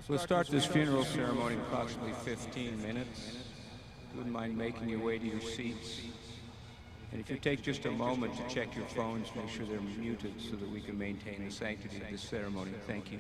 We'll start this funeral ceremony in approximately 15 minutes. If you wouldn't mind making your way to your seats. And if you take just a moment to check your phones, make sure they're muted so that we can maintain the sanctity of this ceremony. Thank you.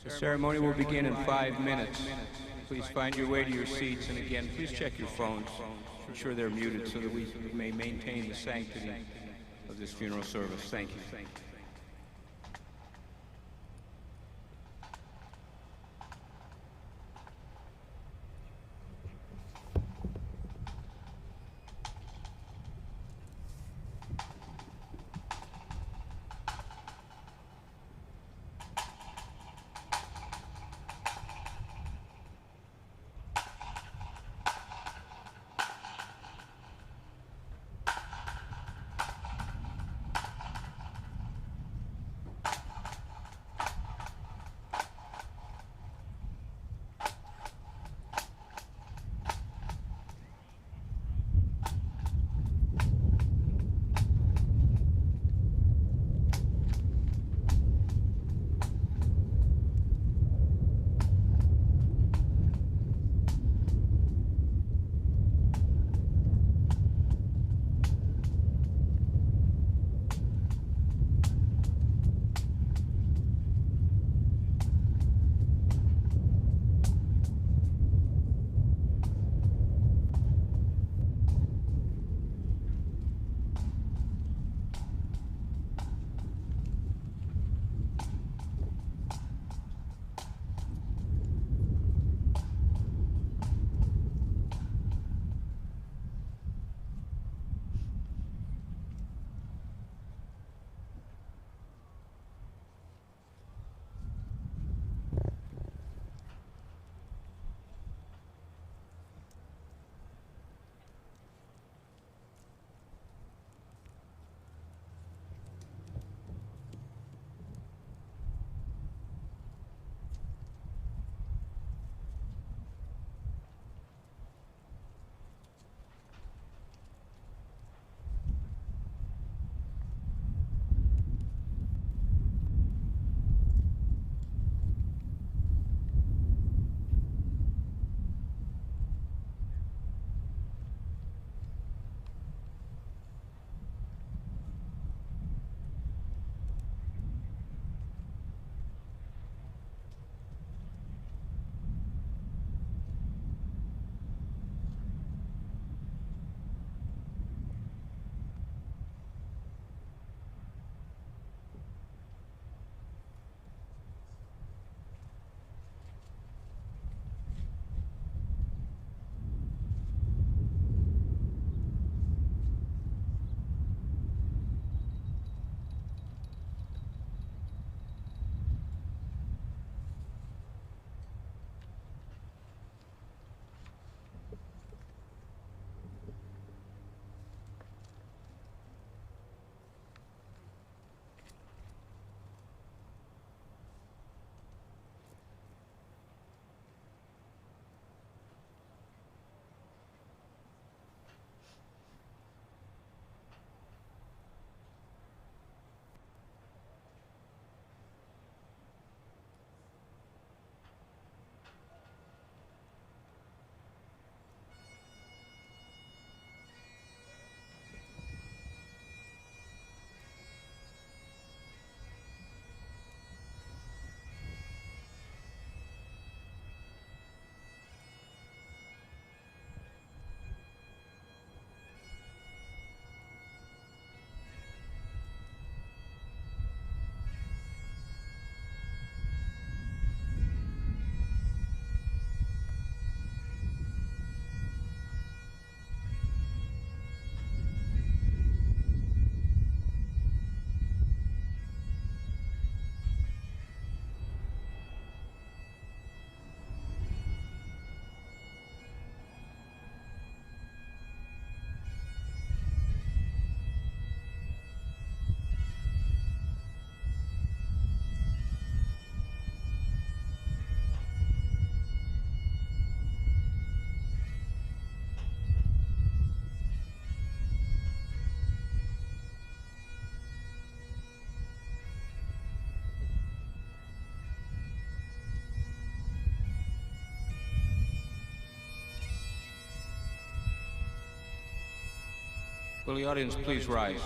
The ceremony will begin in 5 minutes. Please find your way to your seats, and again, please check your phones. Ensure they're muted so that we may maintain the sanctity of this funeral service. Thank you. Will the audience please rise?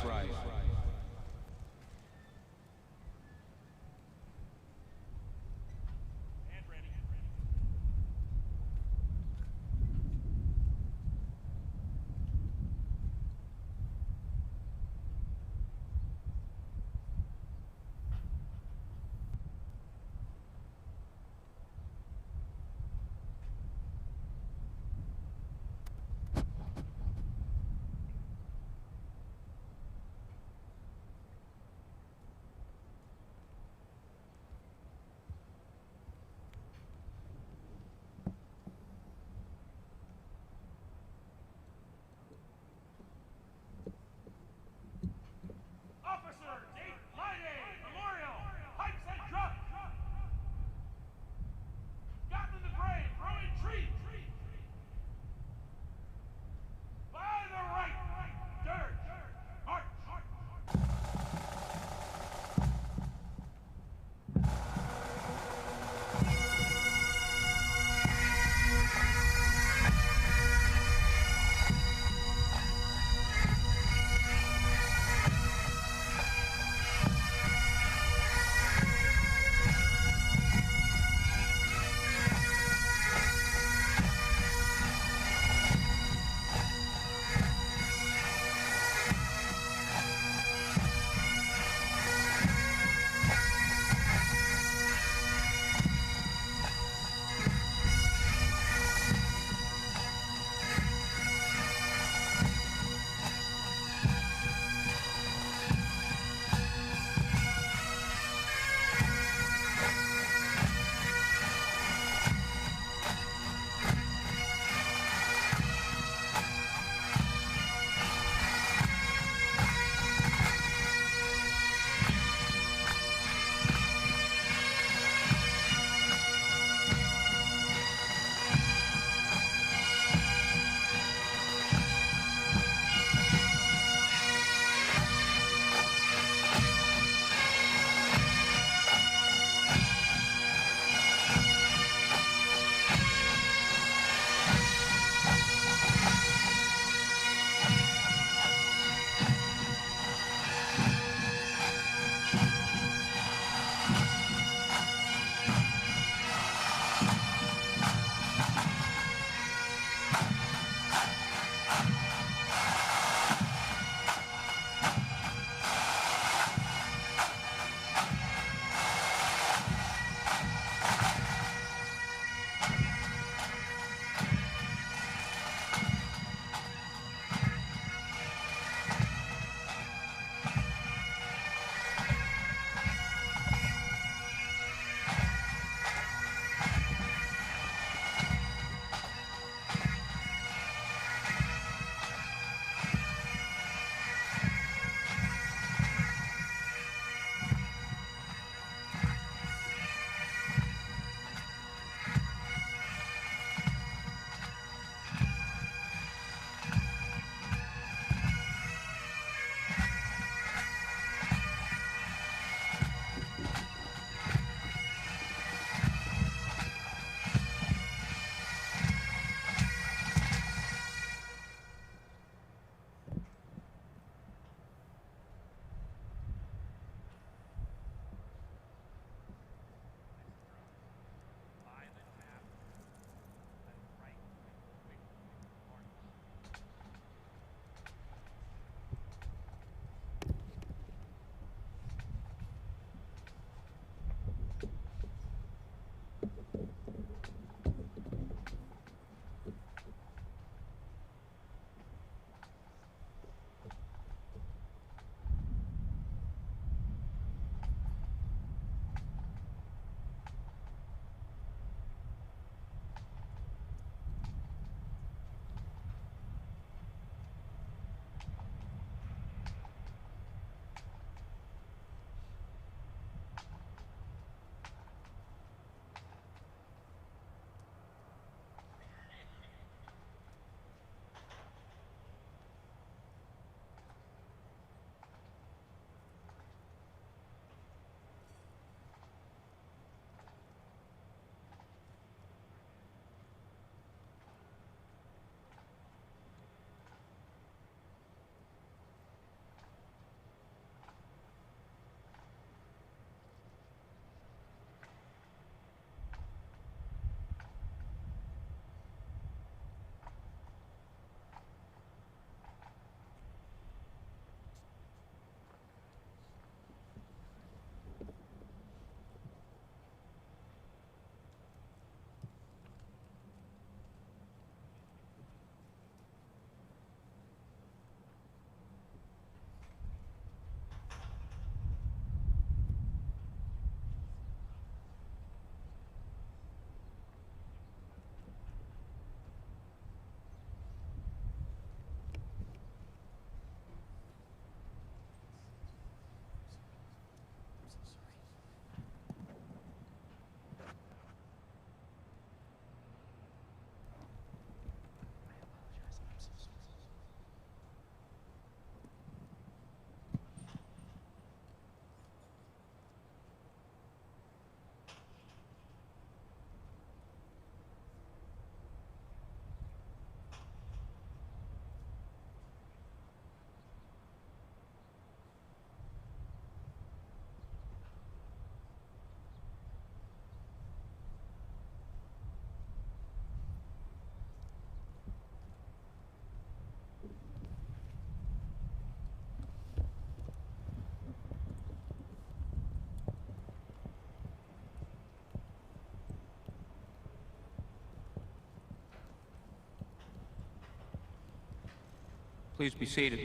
Please be seated.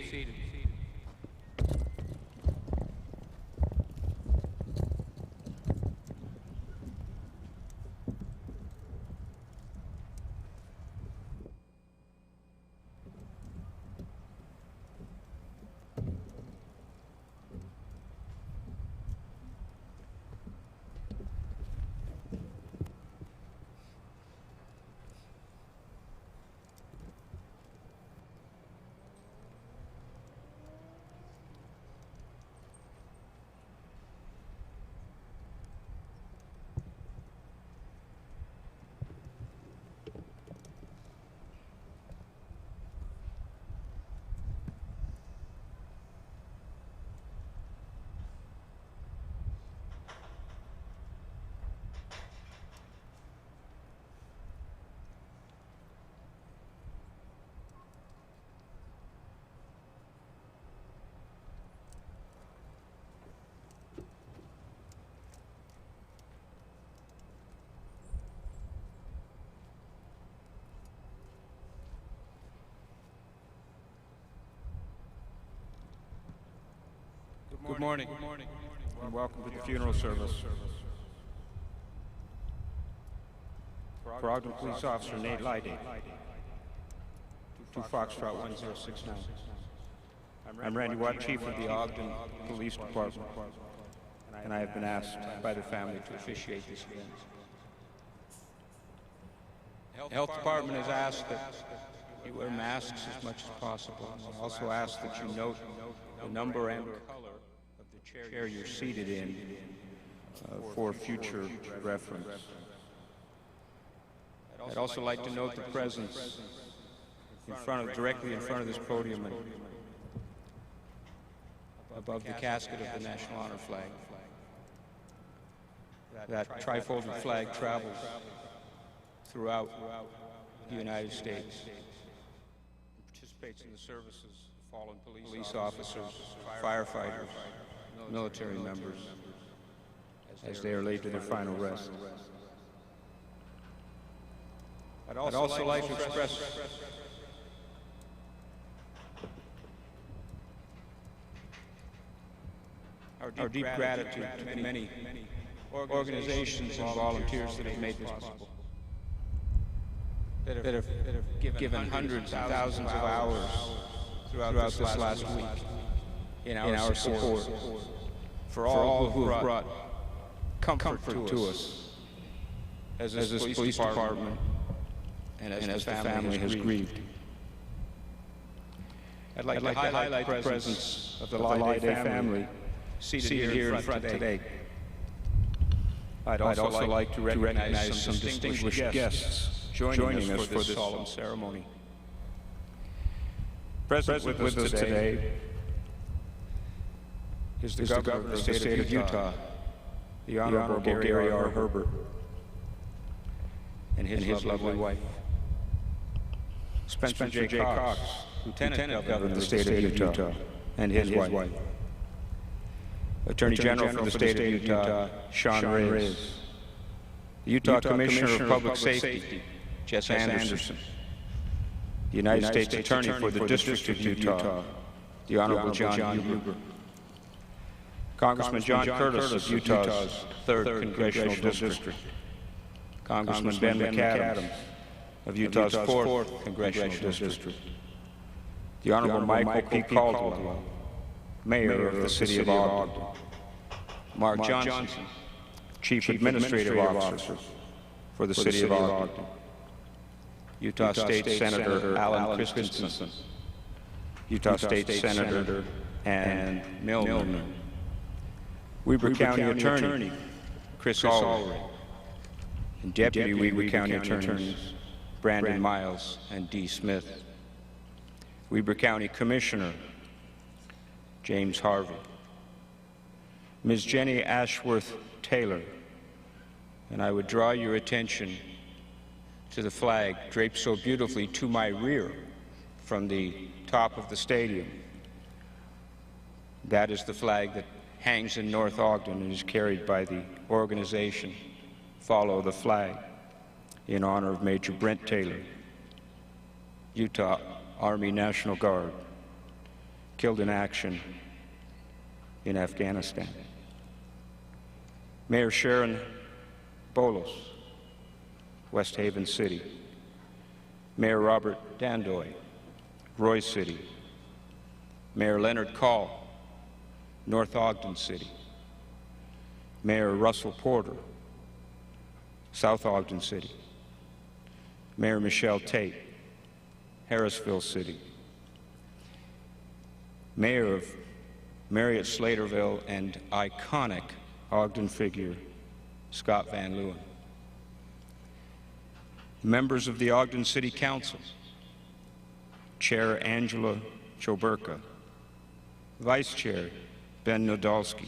Good morning, and welcome to the funeral service for Ogden Police Officer Nate Lyday, 2 Foxtrot 1069. I'm Randy Watt, Chief of the Ogden Police Department, and I have been asked by the family to officiate this event. The Health Department has asked that you wear masks as much as possible. I also ask that you note the number and color of the chair you're seated in for future reference. I'd also like to note the presence directly in front of this podium and above the casket of the National Honor Flag. That trifolded flag travels throughout the United States and participates in the services of fallen police officers, firefighters, military members, as they are laid to their final rest. I'd also like to express our deep gratitude to the many organizations and volunteers that have made this possible, that have given hundreds and thousands of hours throughout this last week in our support, for all who have brought comfort to us as this police department and as the family has grieved. I'd like to highlight the presence of the Lyday family seated here in front today. I'd also like to recognize some distinguished guests joining us for this solemn ceremony. Present with us today is the Governor of the State of Utah, the Honorable Gary R. Herbert, and his lovely wife. Spencer J. Cox, Lieutenant Governor of the State of Utah, and his wife. Attorney General for the State of Utah, Sean Reyes. The Utah Commissioner of Public Safety, Jess Anderson. The United States Attorney for the District of Utah, the Honorable John Huber. Congressman John Curtis of Utah's 3rd Congressional District. Congressman Ben McAdams of Utah's 4th Congressional District. The Honorable Michael P. Caldwell, Mayor of the City of Ogden. Mark Johnson, Chief Administrative Officer for the City of Ogden. Utah State Senator Alan Christensen. Utah State Senator Ann Milner. Weber County Attorney Chris Allred. And Deputy Weber County Attorneys Brandon Miles and Dee Smith. Weber County Commissioner James Harvey. Ms. Jenny Ashworth Taylor, and I would draw your attention to the flag draped so beautifully to my rear from the top of the stadium. That is the flag that hangs in North Ogden and is carried by the organization Follow the Flag in honor of Major Brent Taylor, Utah Army National Guard, killed in action in Afghanistan. Mayor Sharon Bolos, West Haven City. Mayor Robert Dandoy, Roy City. Mayor Leonard Call, North Ogden City. Mayor Russell Porter, South Ogden City. Mayor Michelle Tate, Harrisville City. Mayor of Marriott Slaterville and iconic Ogden figure, Scott Van Leeuwen. Members of the Ogden City Council, Chair Angela Choberka, Vice Chair Ben Nodalski,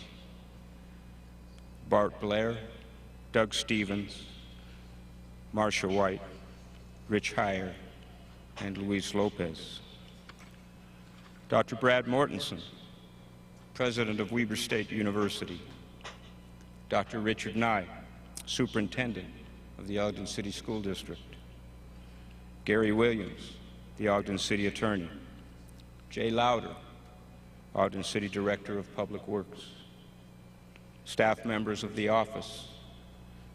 Bart Blair, Doug Stevens, Marcia White, Rich Heyer, and Luis Lopez. Dr. Brad Mortensen, President of Weber State University. Dr. Richard Nye, Superintendent of the Ogden City School District. Gary Williams, the Ogden City Attorney. Jay Lauder, Ogden City Director of Public Works. Staff members of the Office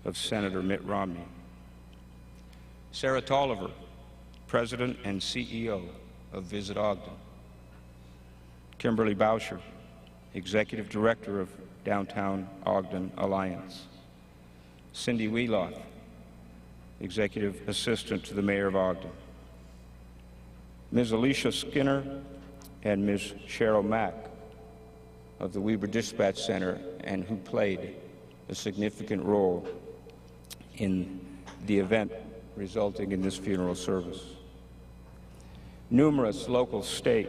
of Senator Mitt Romney. Sarah Tolliver, President and CEO of Visit Ogden. Kimberly Boucher, Executive Director of Downtown Ogden Alliance. Cindy Wheelock, Executive Assistant to the Mayor of Ogden. Ms. Alicia Skinner and Ms. Cheryl Mack of the Weber Dispatch Center, and who played a significant role in the event resulting in this funeral service. Numerous local, state,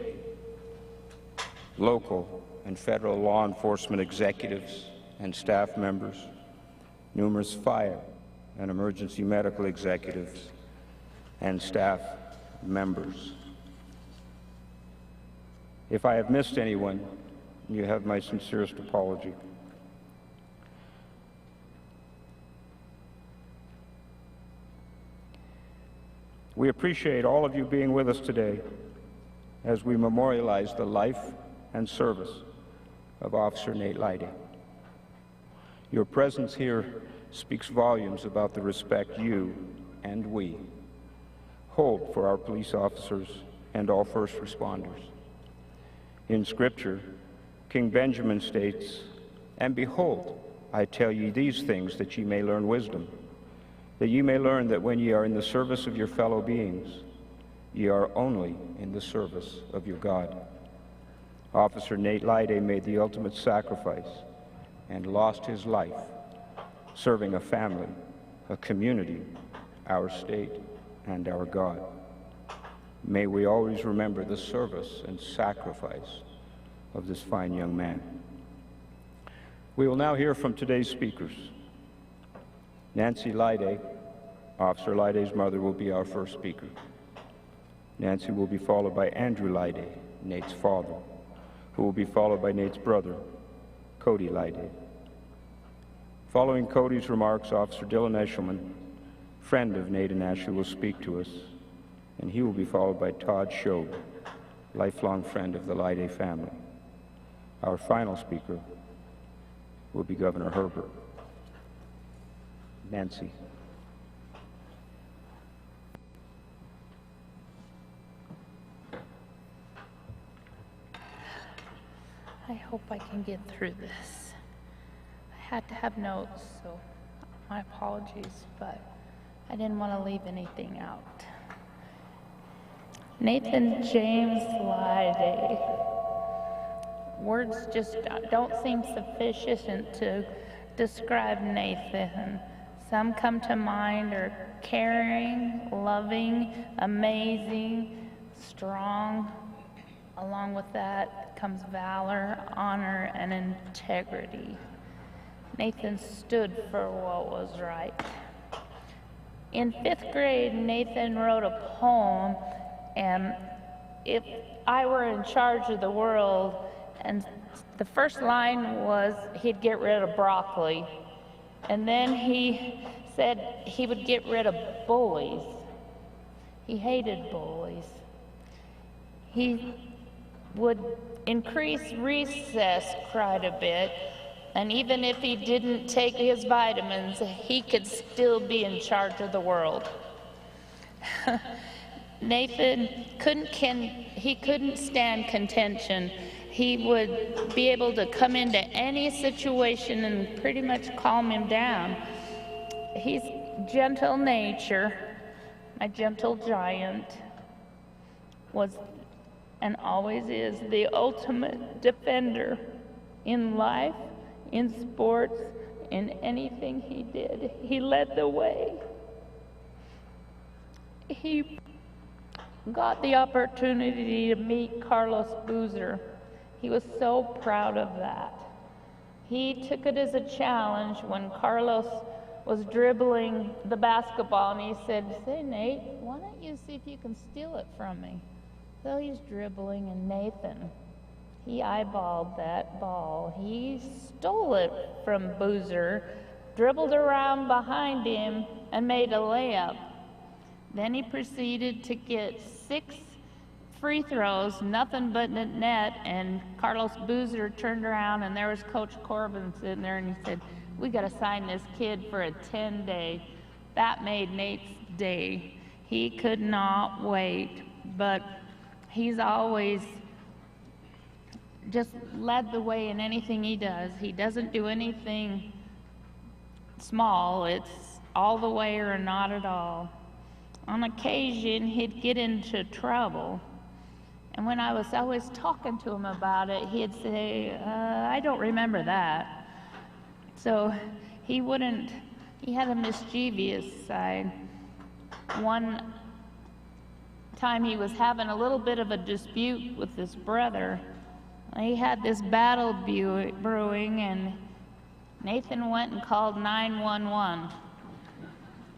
local, and federal law enforcement executives and staff members, numerous fire and emergency medical executives and staff members. If I have missed anyone, you have my sincerest apology. We appreciate all of you being with us today as we memorialize the life and service of Officer Nate Leidy. Your presence here speaks volumes about the respect you and we hold for our police officers and all first responders. In Scripture, King Benjamin states, "And behold, I tell ye these things that ye may learn wisdom, that ye may learn that when ye are in the service of your fellow beings, ye are only in the service of your God." Officer Nate Leidy made the ultimate sacrifice and lost his life serving a family, a community, our state, and our God. May we always remember the service and sacrifice of this fine young man. We will now hear from today's speakers. Nancy Leidy, Officer Leidy's mother, will be our first speaker. Nancy will be followed by Andrew Leidy, Nate's father, who will be followed by Nate's brother, Cody Leidy. Following Cody's remarks, Officer Dylan Eshelman, friend of Nate and Ashley, will speak to us, and he will be followed by Todd Schob, lifelong friend of the Leidy family. Our final speaker will be Governor Herbert. Nancy. I hope I can get through this. I had to have notes, so my apologies, but I didn't want to leave anything out. Nathan James Leidy. Words just don't seem sufficient to describe Nathan. Some come to mind are caring, loving, amazing, strong. Along with that comes valor, honor, and integrity. Nathan stood for what was right. In 5th grade, Nathan wrote a poem, and if I were in charge of the world, and the first line was he'd get rid of broccoli, and then he said he would get rid of bullies. He hated bullies. would increase recess quite a bit, and even if he didn't take his vitamins, he could still be in charge of the world. Nathan couldn't stand contention. He would be able to come into any situation and pretty much calm him down. He's gentle nature, my gentle giant, was and always is the ultimate defender in life, in sports, in anything he did. He led the way. He got the opportunity to meet Carlos Boozer. He was so proud of that. He took it as a challenge when Carlos was dribbling the basketball, and he said, "Say, Nate, why don't you see if you can steal it from me?" So he's dribbling, and Nathan, he eyeballed that ball. He stole it from Boozer, dribbled around behind him, and made a layup. Then he proceeded to get 6 free throws, nothing but net, and Carlos Boozer turned around, and there was Coach Corbin sitting there, and he said, "We got to sign this kid for a 10-day. That made Nate's day. He could not wait, but he's always just led the way in anything he does. He doesn't do anything small. It's all the way or not at all. On occasion, he'd get into trouble. And when I was always talking to him about it, he'd say, I don't remember that. So he had a mischievous side. One time he was having a little bit of a dispute with his brother. He had this battle brewing, and Nathan went and called 911.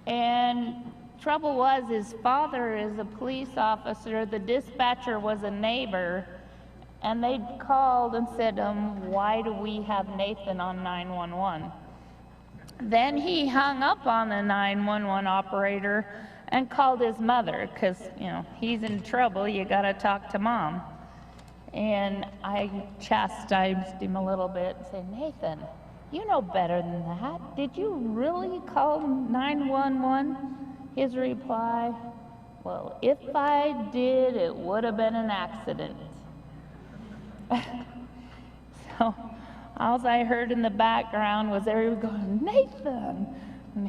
And trouble was, his father is a police officer, the dispatcher was a neighbor, and they called and said, why do we have Nathan on 911? Then he hung up on the 911 operator and called his mother, because, he's in trouble, you gotta talk to Mom. And I chastised him a little bit and said, Nathan, you know better than that. Did you really call 911? His reply, well, if I did, it would have been an accident. So all I heard in the background was everyone going, Nathan! And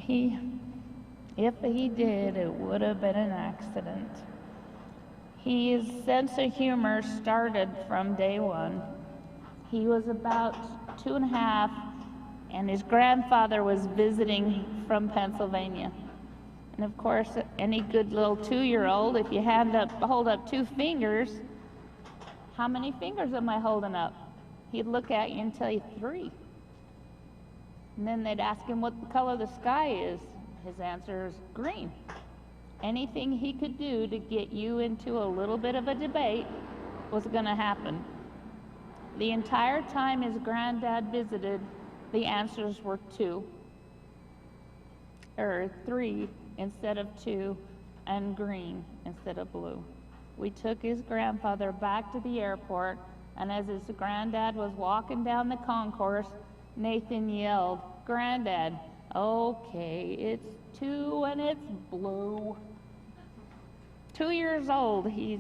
if he did, it would have been an accident. His sense of humor started from day one. He was about 2.5, and his grandfather was visiting from Pennsylvania. And of course, any good little 2-year-old, if you hold up 2 fingers, how many fingers am I holding up? He'd look at you and tell you 3. And then they'd ask him what the color of the sky is. His answer is green. Anything he could do to get you into a little bit of a debate was going to happen. The entire time his granddad visited, the answers were 2, or 3 instead of 2, and green instead of blue. We took his grandfather back to the airport, and as his granddad was walking down the concourse, Nathan yelled, Granddad, okay, it's 2 and it's blue. 2 years old, he's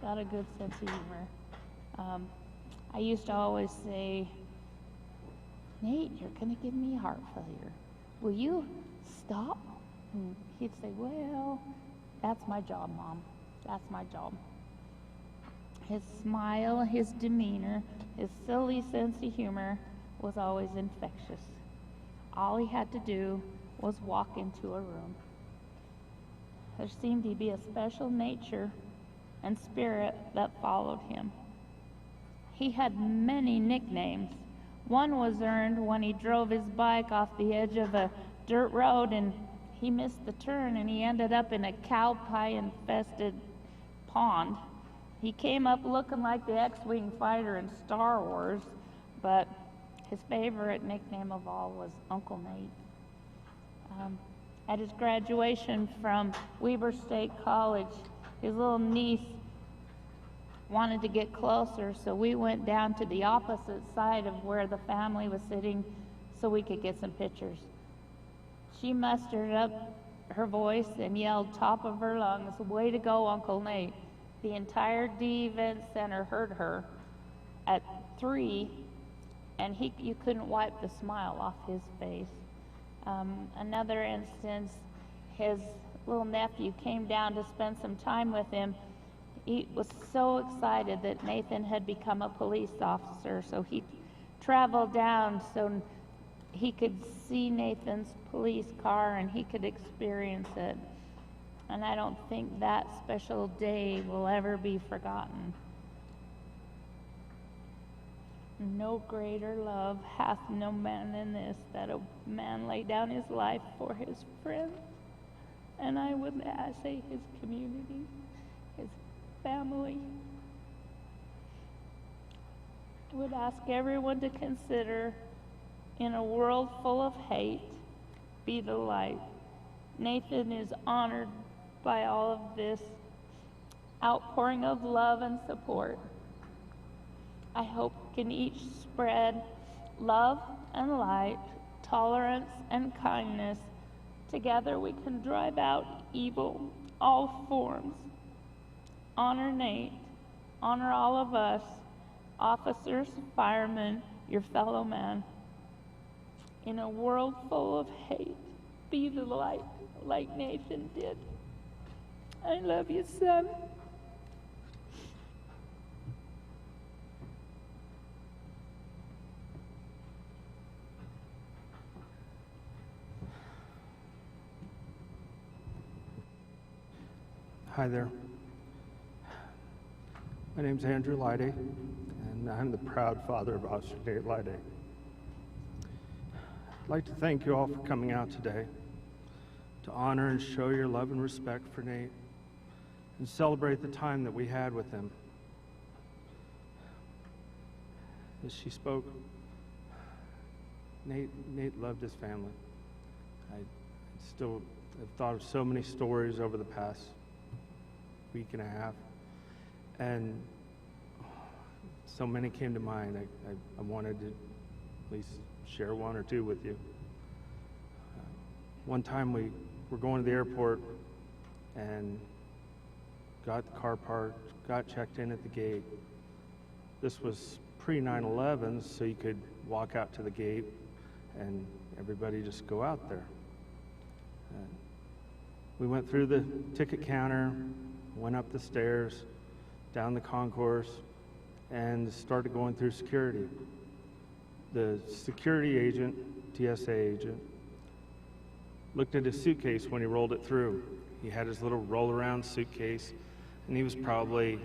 got a good sense of humor. I used to always say, Nate, you're going to give me heart failure. Will you stop? And he'd say, well, that's my job, Mom. That's my job. His smile, his demeanor, his silly sense of humor was always infectious. All he had to do was walk into a room. There seemed to be a special nature and spirit that followed him. He had many nicknames. One was earned when he drove his bike off the edge of a dirt road and he missed the turn and he ended up in a cow pie infested pond. He came up looking like the X-Wing fighter in Star Wars, but his favorite nickname of all was Uncle Nate. At his graduation from Weber State College, his little niece wanted to get closer, so we went down to the opposite side of where the family was sitting so we could get some pictures. She mustered up her voice and yelled top of her lungs, "Way to go, Uncle Nate." The entire D Event Center heard her at 3, and you couldn't wipe the smile off his face. Another instance, his little nephew came down to spend some time with him. He was so excited that Nathan had become a police officer, so he traveled down so he could see Nathan's police car and he could experience it. And I don't think that special day will ever be forgotten. No greater love hath no man than this, that a man lay down his life for his friends. And I would say his community, his family. I would ask everyone to consider, in a world full of hate, be the light. Nathan is honored by all of this outpouring of love and support. I hope we can each spread love and light, tolerance and kindness. Together we can drive out evil, all forms. Honor Nate, honor all of us, officers, firemen, your fellow man. In a world full of hate, be the light like Nathan did. I love you, son. Hi there. My name's Andrew Lyday, and I'm the proud father of Officer Nate Lyday. I'd like to thank you all for coming out today to honor and show your love and respect for Nate and celebrate the time that we had with him. As she spoke, Nate loved his family. I still have thought of so many stories over the past week and a half, and so many came to mind. I wanted to at least share one or two with you. One time we were going to the airport and got the car parked, got checked in at the gate. This was pre-9/11, so you could walk out to the gate and everybody just go out there. We went through the ticket counter, went up the stairs, down the concourse, and started going through security. The security agent, TSA agent, looked at his suitcase when he rolled it through. He had his little roll-around suitcase, and he was probably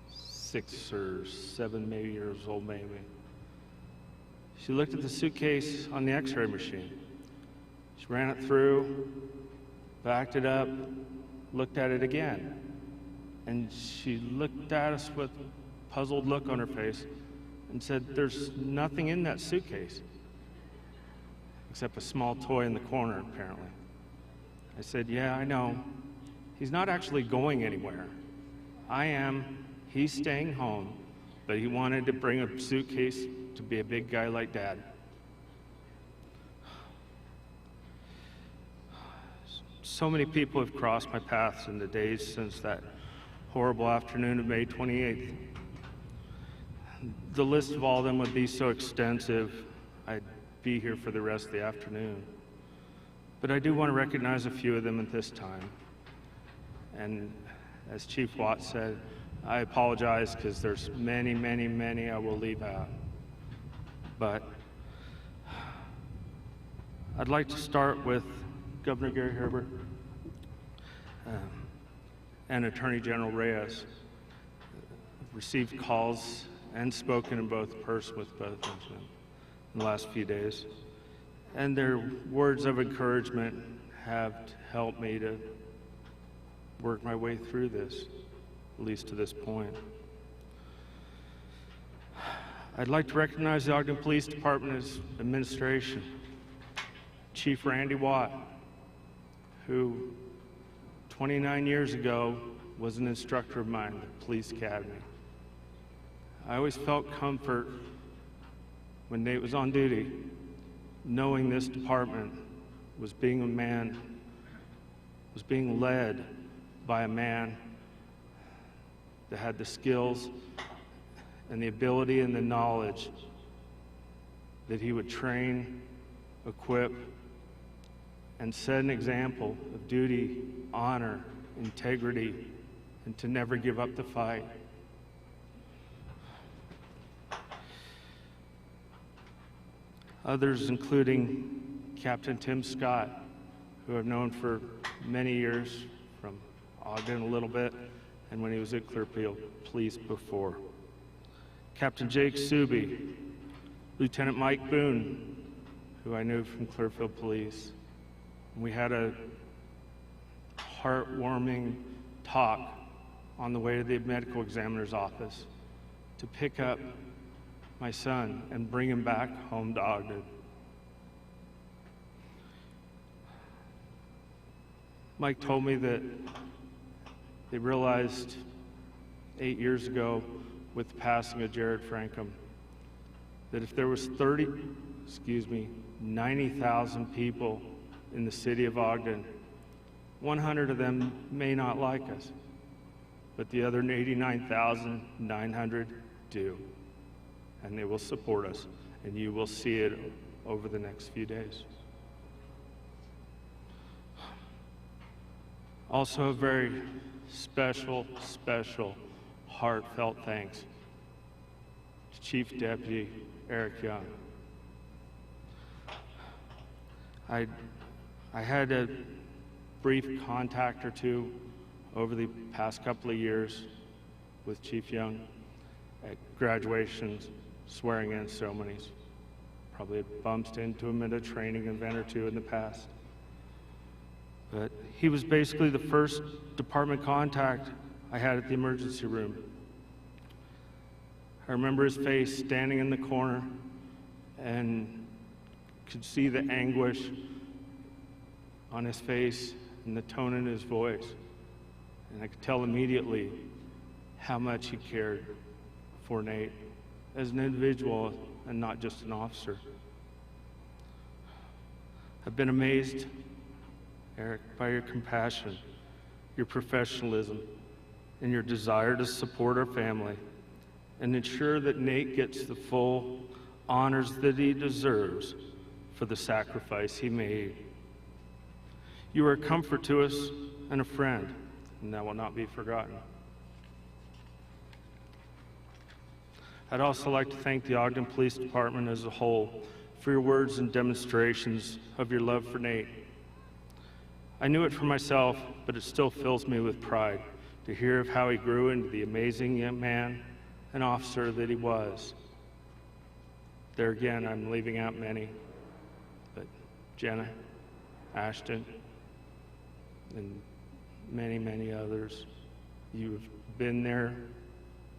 6 or 7 maybe years old, maybe. She looked at the suitcase on the x-ray machine. She ran it through, backed it up, looked at it again. And she looked at us with a puzzled look on her face and said, "There's nothing in that suitcase except a small toy in the corner, apparently." I said, "Yeah, I know. He's not actually going anywhere. I am. He's staying home, but he wanted to bring a suitcase to be a big guy like Dad." So many people have crossed my paths in the days since that horrible afternoon of May 28th. The list of all of them would be so extensive, I'd be here for the rest of the afternoon. But I do want to recognize a few of them at this time. And as Chief Watt said, I apologize because there's many, many, many I will leave out. But I'd like to start with Governor Gary Herbert and Attorney General Reyes. I've received calls and spoken in both person with both of them in the last few days. And their words of encouragement have helped me to work my way through this, at least to this point. I'd like to recognize the Ogden Police Department's administration, Chief Randy Watt, who 29 years ago was an instructor of mine at the police academy. I always felt comfort when Nate was on duty, knowing this department was being led by a man that had the skills and the ability and the knowledge that he would train, equip, and set an example of duty, honor, integrity, and to never give up the fight. Others, including Captain Tim Scott, who I've known for many years, from Ogden a little bit, and when he was at Clearfield Police before. Captain Jake Suby, Lieutenant Mike Boone, who I knew from Clearfield Police. We had a heartwarming talk on the way to the medical examiner's office to pick up my son and bring him back home to Ogden. Mike told me that they realized 8 years ago with the passing of Jared Frankham that if there was 90,000 people in the city of Ogden, 100 of them may not like us, but the other 89,900 do, and they will support us, and you will see it over the next few days. Also, a very special, heartfelt thanks to Chief Deputy Eric Young. I had a brief contact or two over the past couple of years with Chief Young at graduations, swearing-in ceremonies. Probably had bumped into him at a training event or two in the past. But he was basically the first department contact I had at the emergency room. I remember his face standing in the corner and could see the anguish on his face and the tone in his voice. And I could tell immediately how much he cared for Nate as an individual and not just an officer. I've been amazed, Eric, by your compassion, your professionalism, and your desire to support our family and ensure that Nate gets the full honors that he deserves for the sacrifice he made. You are a comfort to us and a friend, and that will not be forgotten. I'd also like to thank the Ogden Police Department as a whole for your words and demonstrations of your love for Nate. I knew it for myself, but it still fills me with pride to hear of how he grew into the amazing young man and officer that he was. There again, I'm leaving out many, but Jenna, Ashton, and many others, you've been there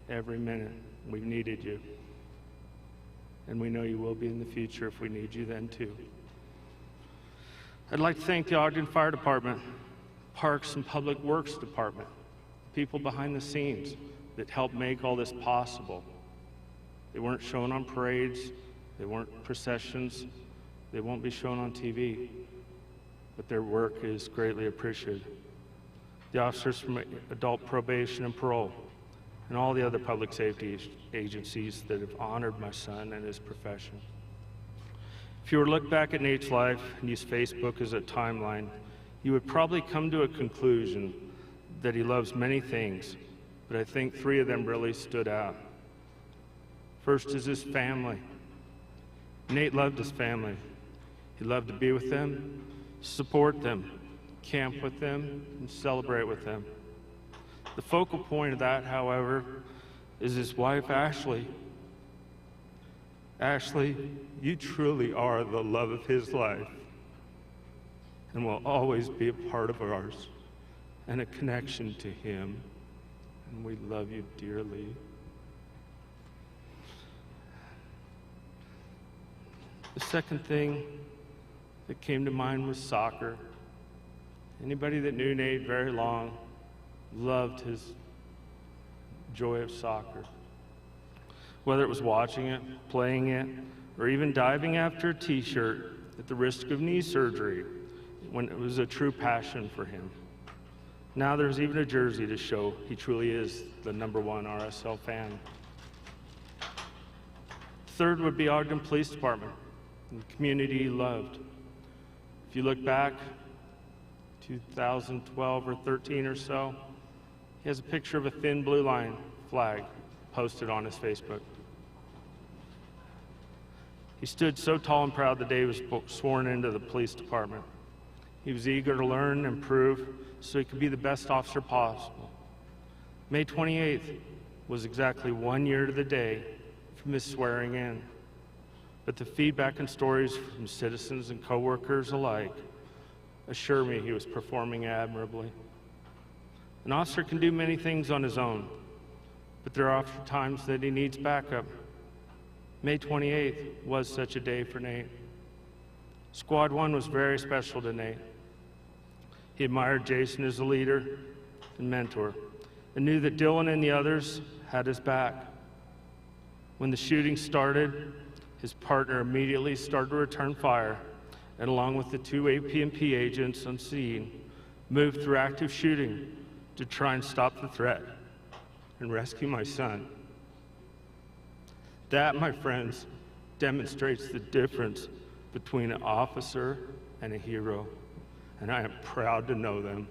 every minute. We've needed you, and we know you will be in the future if we need you then too. I'd like to thank the Ogden Fire Department, Parks and Public Works Department, people behind the scenes that helped make all this possible. They weren't shown on parades, they weren't processions, they won't be shown on TV, but their work is greatly appreciated. The officers from Adult Probation and Parole, and all the other public safety agencies that have honored my son and his profession. If you were to look back at Nate's life and use Facebook as a timeline, you would probably come to a conclusion that he loves many things, but I think 3 of them really stood out. First is his family. Nate loved his family. He loved to be with them, support them, camp with them, and celebrate with them. The focal point of that, however, is his wife, Ashley. Ashley, you truly are the love of his life and will always be a part of ours and a connection to him. And we love you dearly. The second thing that came to mind was soccer. Anybody that knew Nate very long loved his joy of soccer. Whether it was watching it, playing it, or even diving after a t-shirt at the risk of knee surgery, when it was a true passion for him. Now there's even a jersey to show he truly is the #1 RSL fan. Third would be Ogden Police Department, and the community he loved. If you look back, 2012 or 13 or so, he has a picture of a thin blue line flag posted on his Facebook. He stood so tall and proud the day he was sworn into the police department. He was eager to learn and improve so he could be the best officer possible. May 28th was exactly 1 year to the day from his swearing in. But the feedback and stories from citizens and coworkers alike assure me he was performing admirably. An officer can do many things on his own, but there are often times that he needs backup. May 28th was such a day for Nate. Squad 1 was very special to Nate. He admired Jason as a leader and mentor, and knew that Dylan and the others had his back. When the shooting started, his partner immediately started to return fire, and along with the 2 AP&P agents on scene, moved through active shooting to try and stop the threat and rescue my son. That, my friends, demonstrates the difference between an officer and a hero, and I am proud to know them.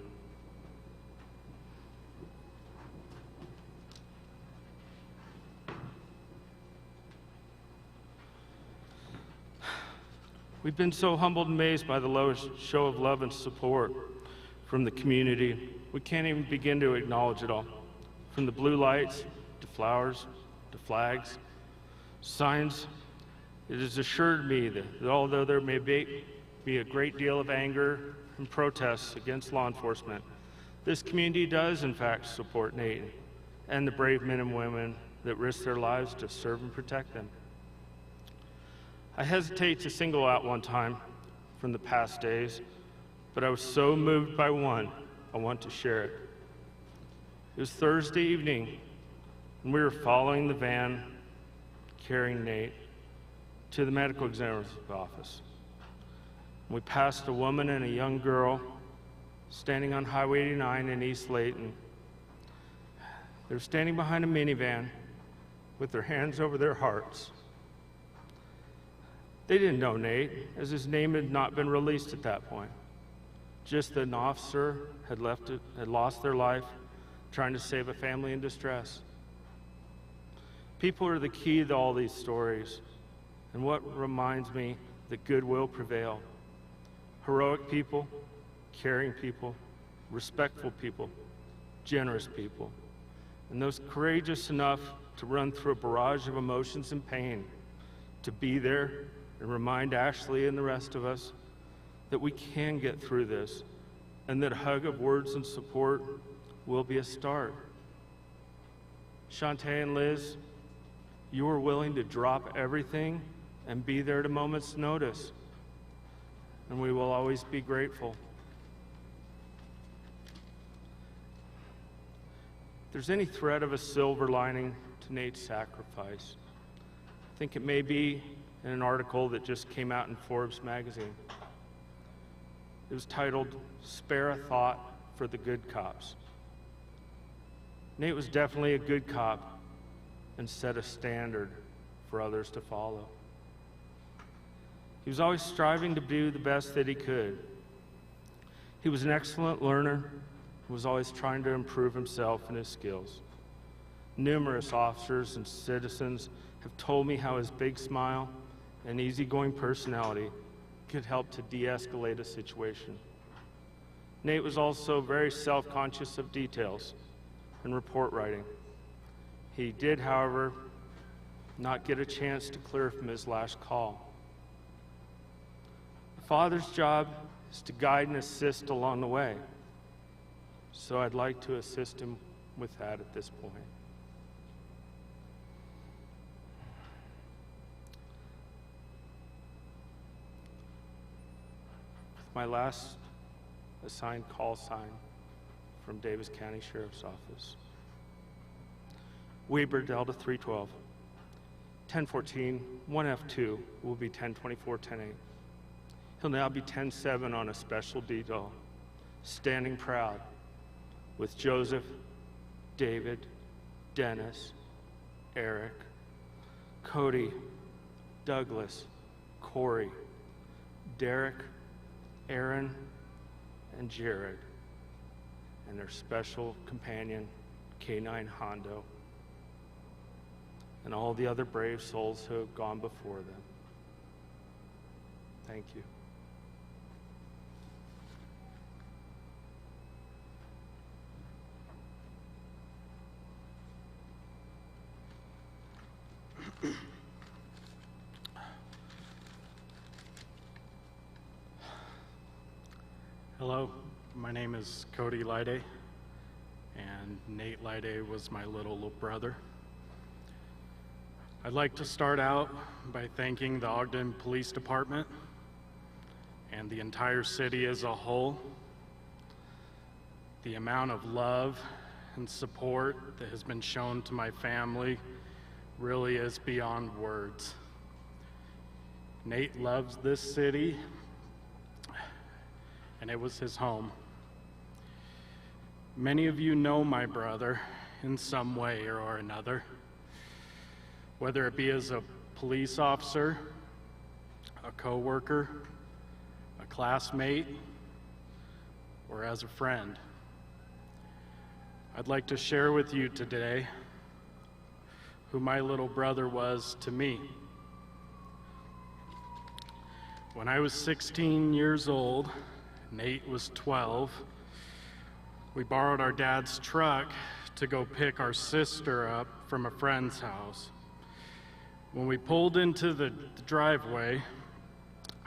We've been so humbled and amazed by the lowest show of love and support from the community. We can't even begin to acknowledge it all. From the blue lights, to flowers, to flags, signs, it has assured me that although there may be a great deal of anger and protests against law enforcement, this community does in fact support Nate and the brave men and women that risk their lives to serve and protect them. I hesitate to single out one time from the past days, but I was so moved by one, I want to share it. It was Thursday evening, and we were following the van carrying Nate to the medical examiner's office. We passed a woman and a young girl standing on Highway 89 in East Layton. They were standing behind a minivan with their hands over their hearts. They didn't know Nate, as his name had not been released at that point. Just that an officer had lost their life trying to save a family in distress. People are the key to all these stories, and what reminds me that good will prevail. Heroic people, caring people, respectful people, generous people, and those courageous enough to run through a barrage of emotions and pain, to be there and remind Ashley and the rest of us that we can get through this, and that a hug of words and support will be a start. Shantae and Liz, you were willing to drop everything and be there at a moment's notice, and we will always be grateful. If there's any thread of a silver lining to Nate's sacrifice, I think it may be in an article that just came out in Forbes magazine. It was titled, "Spare a Thought for the Good Cops." Nate was definitely a good cop and set a standard for others to follow. He was always striving to do the best that he could. He was an excellent learner who was always trying to improve himself and his skills. Numerous officers and citizens have told me how his big smile and easygoing personality could help to de-escalate a situation. Nate was also very self-conscious of details and report writing. He did, however, not get a chance to clear from his last call. A father's job is to guide and assist along the way, so I'd like to assist him with that at this point. My last assigned call sign from Davis County Sheriff's Office. Weber, Delta 312. 1014, 1F2 will be 1024, 108. He'll now be 107 on a special detail, standing proud with Joseph, David, Dennis, Eric, Cody, Douglas, Corey, Derek, Aaron, and Jared, and their special companion, K9 Hondo, and all the other brave souls who have gone before them. Thank you. Hello, my name is Cody Lyday, and Nate Lyday was my little brother. I'd like to start out by thanking the Ogden Police Department and the entire city as a whole. The amount of love and support that has been shown to my family really is beyond words. Nate loves this city, and it was his home. Many of you know my brother in some way or another, whether it be as a police officer, a coworker, a classmate, or as a friend. I'd like to share with you today who my little brother was to me. When I was 16 years old, Nate was 12, we borrowed our dad's truck to go pick our sister up from a friend's house. When we pulled into the driveway,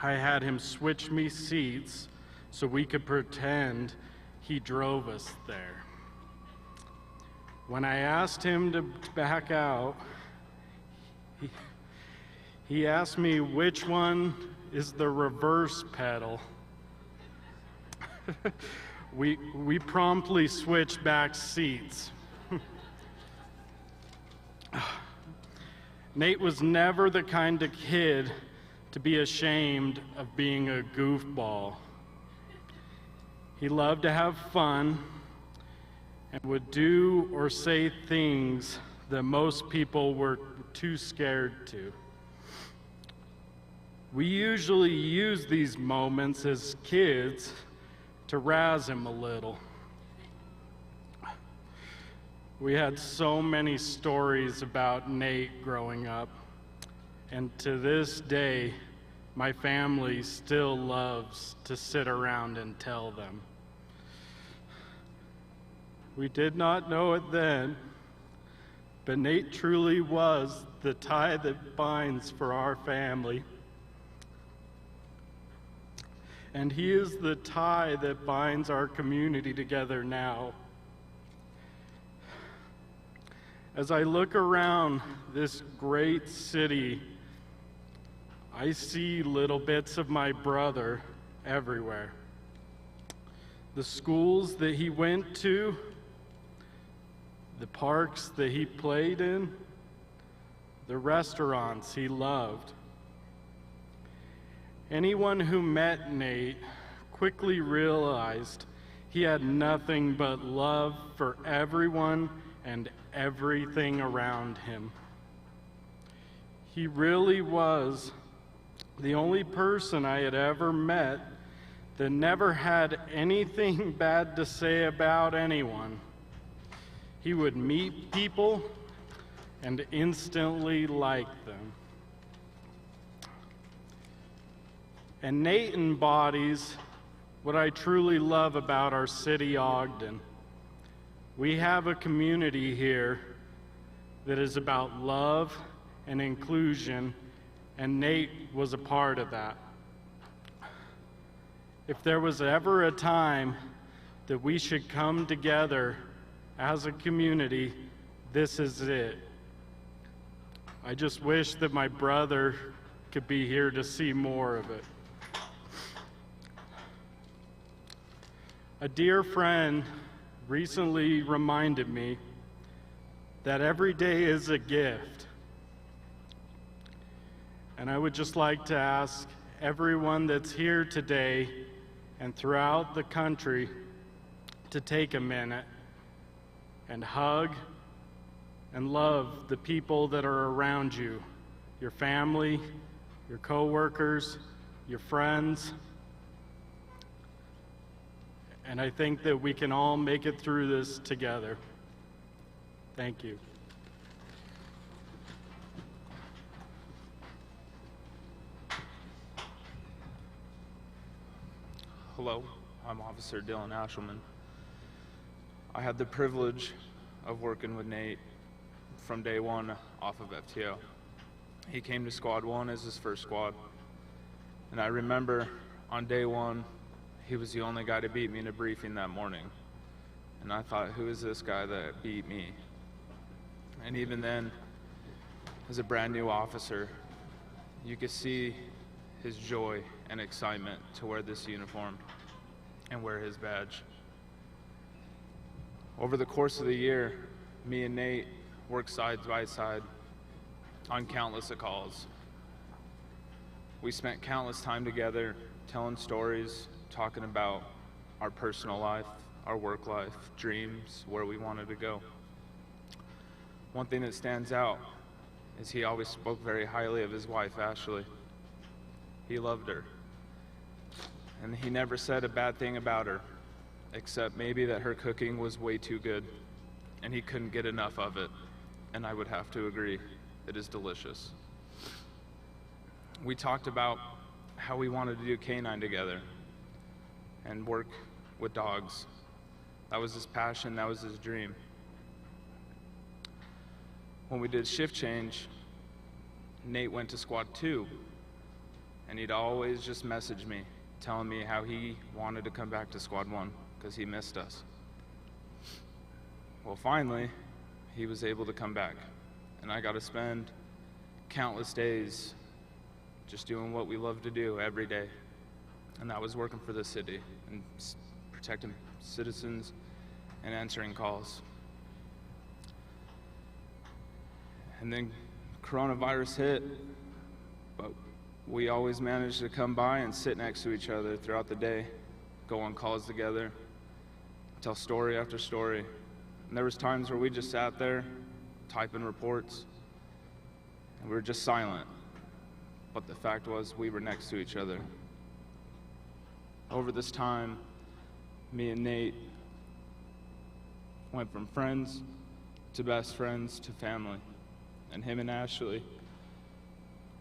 I had him switch me seats so we could pretend he drove us there. When I asked him to back out, he asked me which one is the reverse pedal. We promptly switched back seats. Nate was never the kind of kid to be ashamed of being a goofball. He loved to have fun and would do or say things that most people were too scared to. We usually use these moments as kids to razz him a little. We had so many stories about Nate growing up, and to this day, my family still loves to sit around and tell them. We did not know it then, but Nate truly was the tie that binds for our family. And he is the tie that binds our community together now. As I look around this great city, I see little bits of my brother everywhere. The schools that he went to, the parks that he played in, the restaurants he loved. Anyone who met Nate quickly realized he had nothing but love for everyone and everything around him. He really was the only person I had ever met that never had anything bad to say about anyone. He would meet people and instantly like them. And Nate embodies what I truly love about our city, Ogden. We have a community here that is about love and inclusion, and Nate was a part of that. If there was ever a time that we should come together as a community, this is it. I just wish that my brother could be here to see more of it. A dear friend recently reminded me that every day is a gift. And I would just like to ask everyone that's here today and throughout the country to take a minute and hug and love the people that are around you, your family, your coworkers, your friends. And I think that we can all make it through this together. Thank you. Hello, I'm Officer Dylan Ashelman. I had the privilege of working with Nate from day one off of FTO. He came to Squad 1 as his first squad. And I remember on day one, he was the only guy to beat me in a briefing that morning. And I thought, who is this guy that beat me? And even then, as a brand new officer, you could see his joy and excitement to wear this uniform and wear his badge. Over the course of the year, me and Nate worked side by side on countless of calls. We spent countless time together telling stories, talking about our personal life, our work life, dreams, where we wanted to go. One thing that stands out is he always spoke very highly of his wife, Ashley. He loved her. And he never said a bad thing about her, except maybe that her cooking was way too good and he couldn't get enough of it. And I would have to agree, it is delicious. We talked about how we wanted to do K9 together and work with dogs. That was his passion, that was his dream. When we did shift change, Nate went to Squad 2, and he'd always just message me, telling me how he wanted to come back to Squad 1 because he missed us. Well, finally, he was able to come back, and I got to spend countless days just doing what we love to do every day, and that was working for the city and protecting citizens and answering calls. And then coronavirus hit, but we always managed to come by and sit next to each other throughout the day, go on calls together, tell story after story. And there was times where we just sat there, typing reports, and we were just silent. But the fact was, we were next to each other. Over this time, me and Nate went from friends to best friends to family. And him and Ashley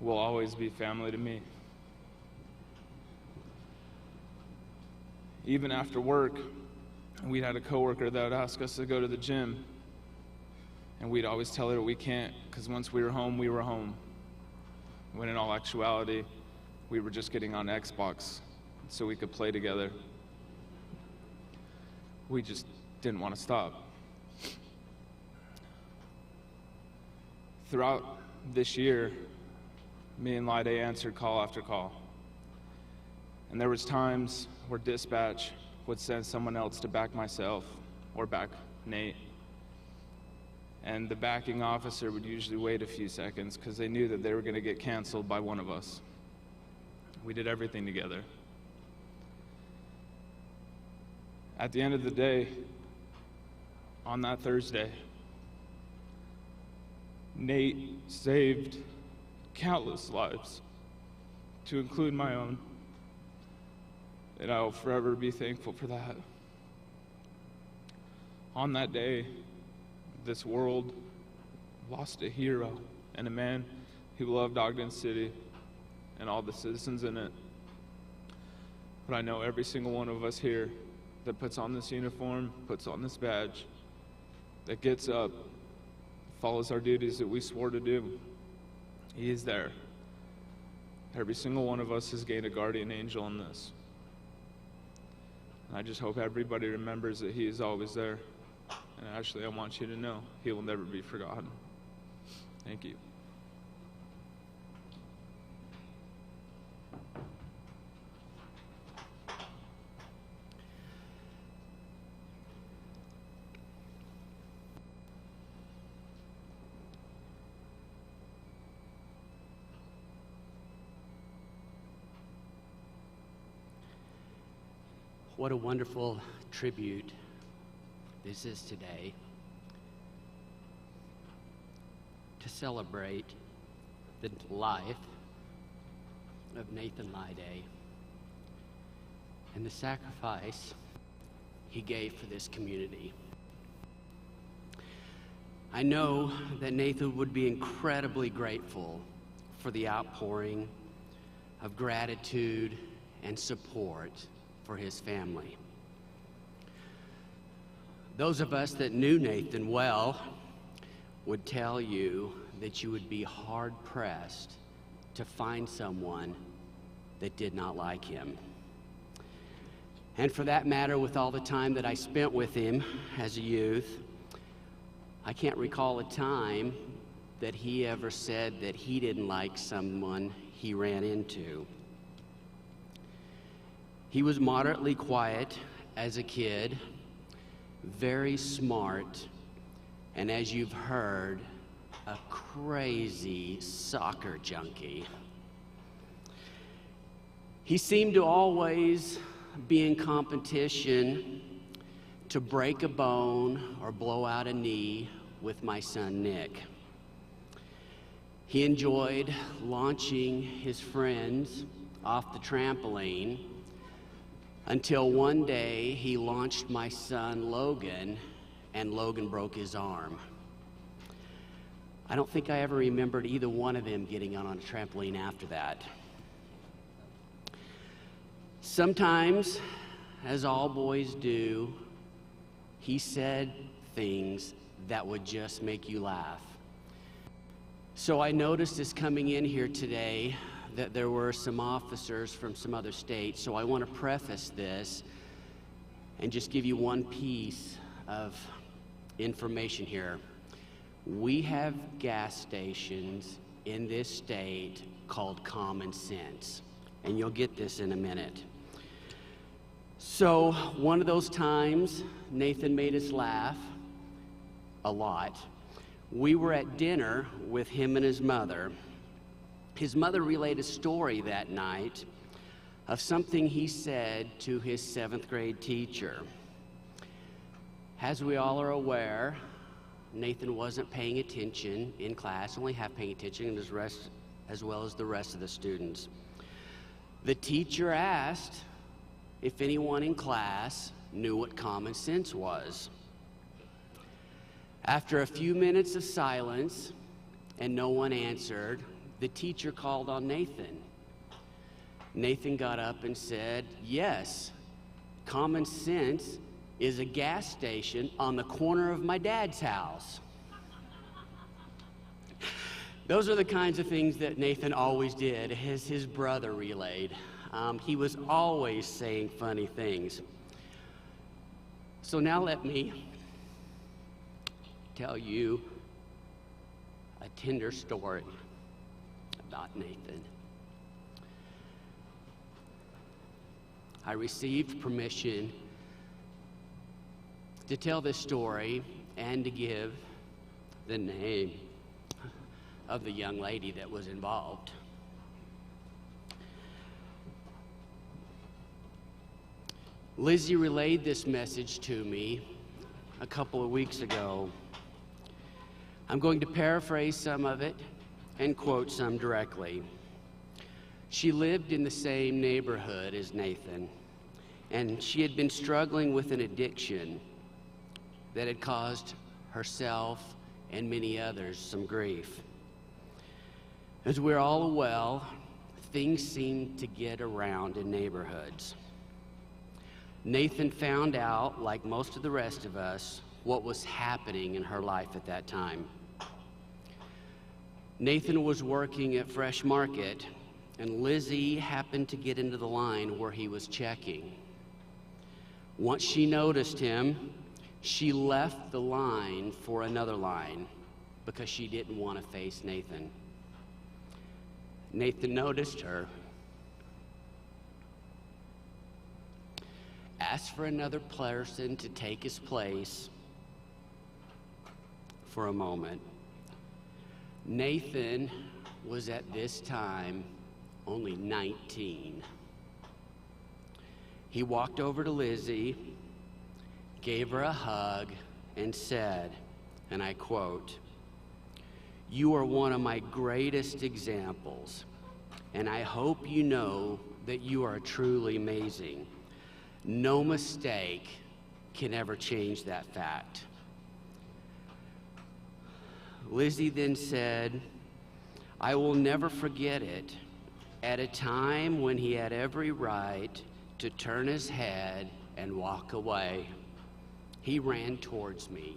will always be family to me. Even after work, we had a coworker that would ask us to go to the gym, and we'd always tell her we can't, because once we were home, we were home. When in all actuality, we were just getting on Xbox so we could play together. We just didn't want to stop. Throughout this year, me and Lide answered call after call. And there was times where dispatch would send someone else to back myself or back Nate. And the backing officer would usually wait a few seconds because they knew that they were going to get canceled by one of us. We did everything together. At the end of the day, on that Thursday, Nate saved countless lives, to include my own, and I will forever be thankful for that. On that day, this world lost a hero and a man who loved Ogden City and all the citizens in it. But I know every single one of us here that puts on this uniform, puts on this badge, that gets up, follows our duties that we swore to do. He is there. Every single one of us has gained a guardian angel in this. And I just hope everybody remembers that he is always there. And Ashley, I want you to know, he will never be forgotten. Thank you. What a wonderful tribute this is today to celebrate the life of Nathan Lyday and the sacrifice he gave for this community. I know that Nathan would be incredibly grateful for the outpouring of gratitude and support for his family. Those of us that knew Nathan well would tell you that you would be hard-pressed to find someone that did not like him. And for that matter, with all the time that I spent with him as a youth, I can't recall a time that he ever said that he didn't like someone he ran into. He was moderately quiet as a kid, very smart, and as you've heard, a crazy soccer junkie. He seemed to always be in competition to break a bone or blow out a knee with my son Nick. He enjoyed launching his friends off the trampoline until one day he launched my son Logan, and Logan broke his arm. I don't think I ever remembered either one of them getting on a trampoline after that. Sometimes, as all boys do, he said things that would just make you laugh. So I noticed as coming in here today that there were some officers from some other states, so I want to preface this and just give you one piece of information here. We have gas stations in this state called Common Sense, and you'll get this in a minute. So one of those times, Nathan made us laugh a lot. We were at dinner with him and his mother. His mother relayed a story that night of something he said to his 7th grade teacher. As we all are aware, Nathan wasn't paying attention in class, only half paying attention, as well as the rest of the students. The teacher asked if anyone in class knew what common sense was. After a few minutes of silence and no one answered, the teacher called on Nathan. Nathan got up and said, "Yes, Common Sense is a gas station on the corner of my dad's house." Those are the kinds of things that Nathan always did, as his brother relayed. He was always saying funny things. So now let me tell you a tender story about Nathan. I received permission to tell this story and to give the name of the young lady that was involved. Lizzie relayed this message to me a couple of weeks ago. I'm going to paraphrase some of it and quote some directly. She lived in the same neighborhood as Nathan, and she had been struggling with an addiction that had caused herself and many others some grief. As we're all aware, things seem to get around in neighborhoods. Nathan found out, like most of the rest of us, what was happening in her life at that time. Nathan was working at Fresh Market, and Lizzie happened to get into the line where he was checking. Once she noticed him, she left the line for another line because she didn't want to face Nathan. Nathan noticed her, asked for another person to take his place for a moment. Nathan was at this time only 19. He walked over to Lizzie, gave her a hug, and said, and I quote, "You are one of my greatest examples, and I hope you know that you are truly amazing. No mistake can ever change that fact." Lizzie then said, "I will never forget it. At a time when he had every right to turn his head and walk away, he ran towards me.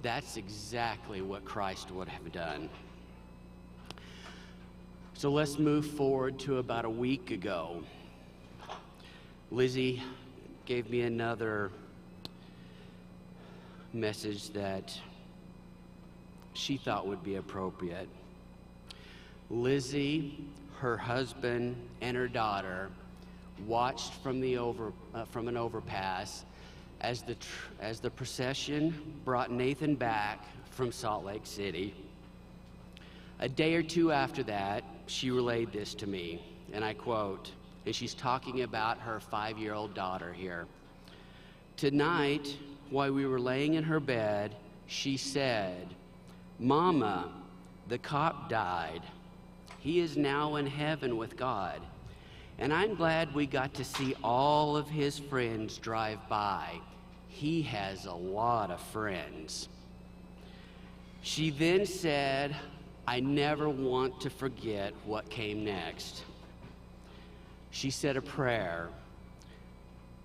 That's exactly what Christ would have done." So let's move forward to about a week ago. Lizzie gave me another message that she thought would be appropriate. Lizzie, her husband, and her daughter watched from an overpass as the procession brought Nathan back from Salt Lake City. A day or two after that, she relayed this to me, and I quote, and she's talking about her 5-year-old daughter here. "Tonight, while we were laying in her bed, she said, 'Mama, the cop died. He is now in heaven with God. And I'm glad we got to see all of his friends drive by. He has a lot of friends.' She then said, 'I never want to forget what came next.' She said a prayer.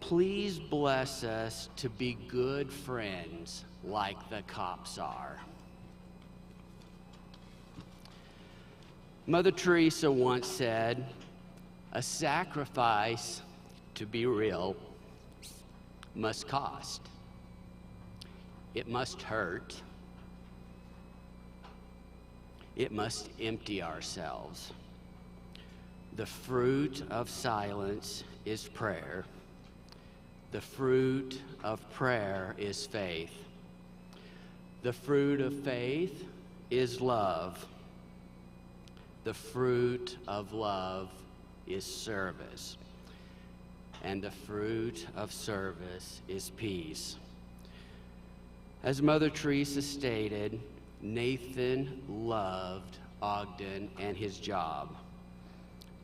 'Please bless us to be good friends like the cops are.'" Mother Teresa once said, "A sacrifice, to be real, must cost. It must hurt. It must empty ourselves. The fruit of silence is prayer. The fruit of prayer is faith. The fruit of faith is love. The fruit of love is service. And the fruit of service is peace." As Mother Teresa stated, Nathan loved Ogden and his job.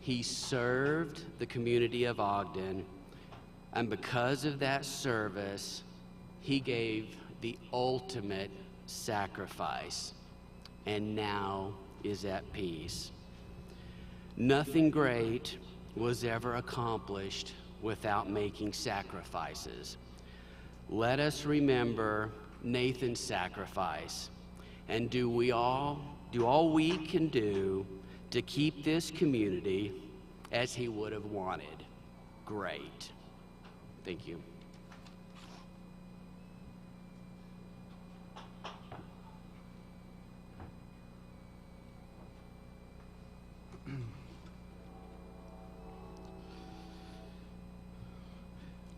He served the community of Ogden, and because of that service, he gave the ultimate sacrifice, and now is at peace. Nothing great was ever accomplished without making sacrifices. Let us remember Nathan's sacrifice and do all we can do to keep this community as he would have wanted. Great. Thank you.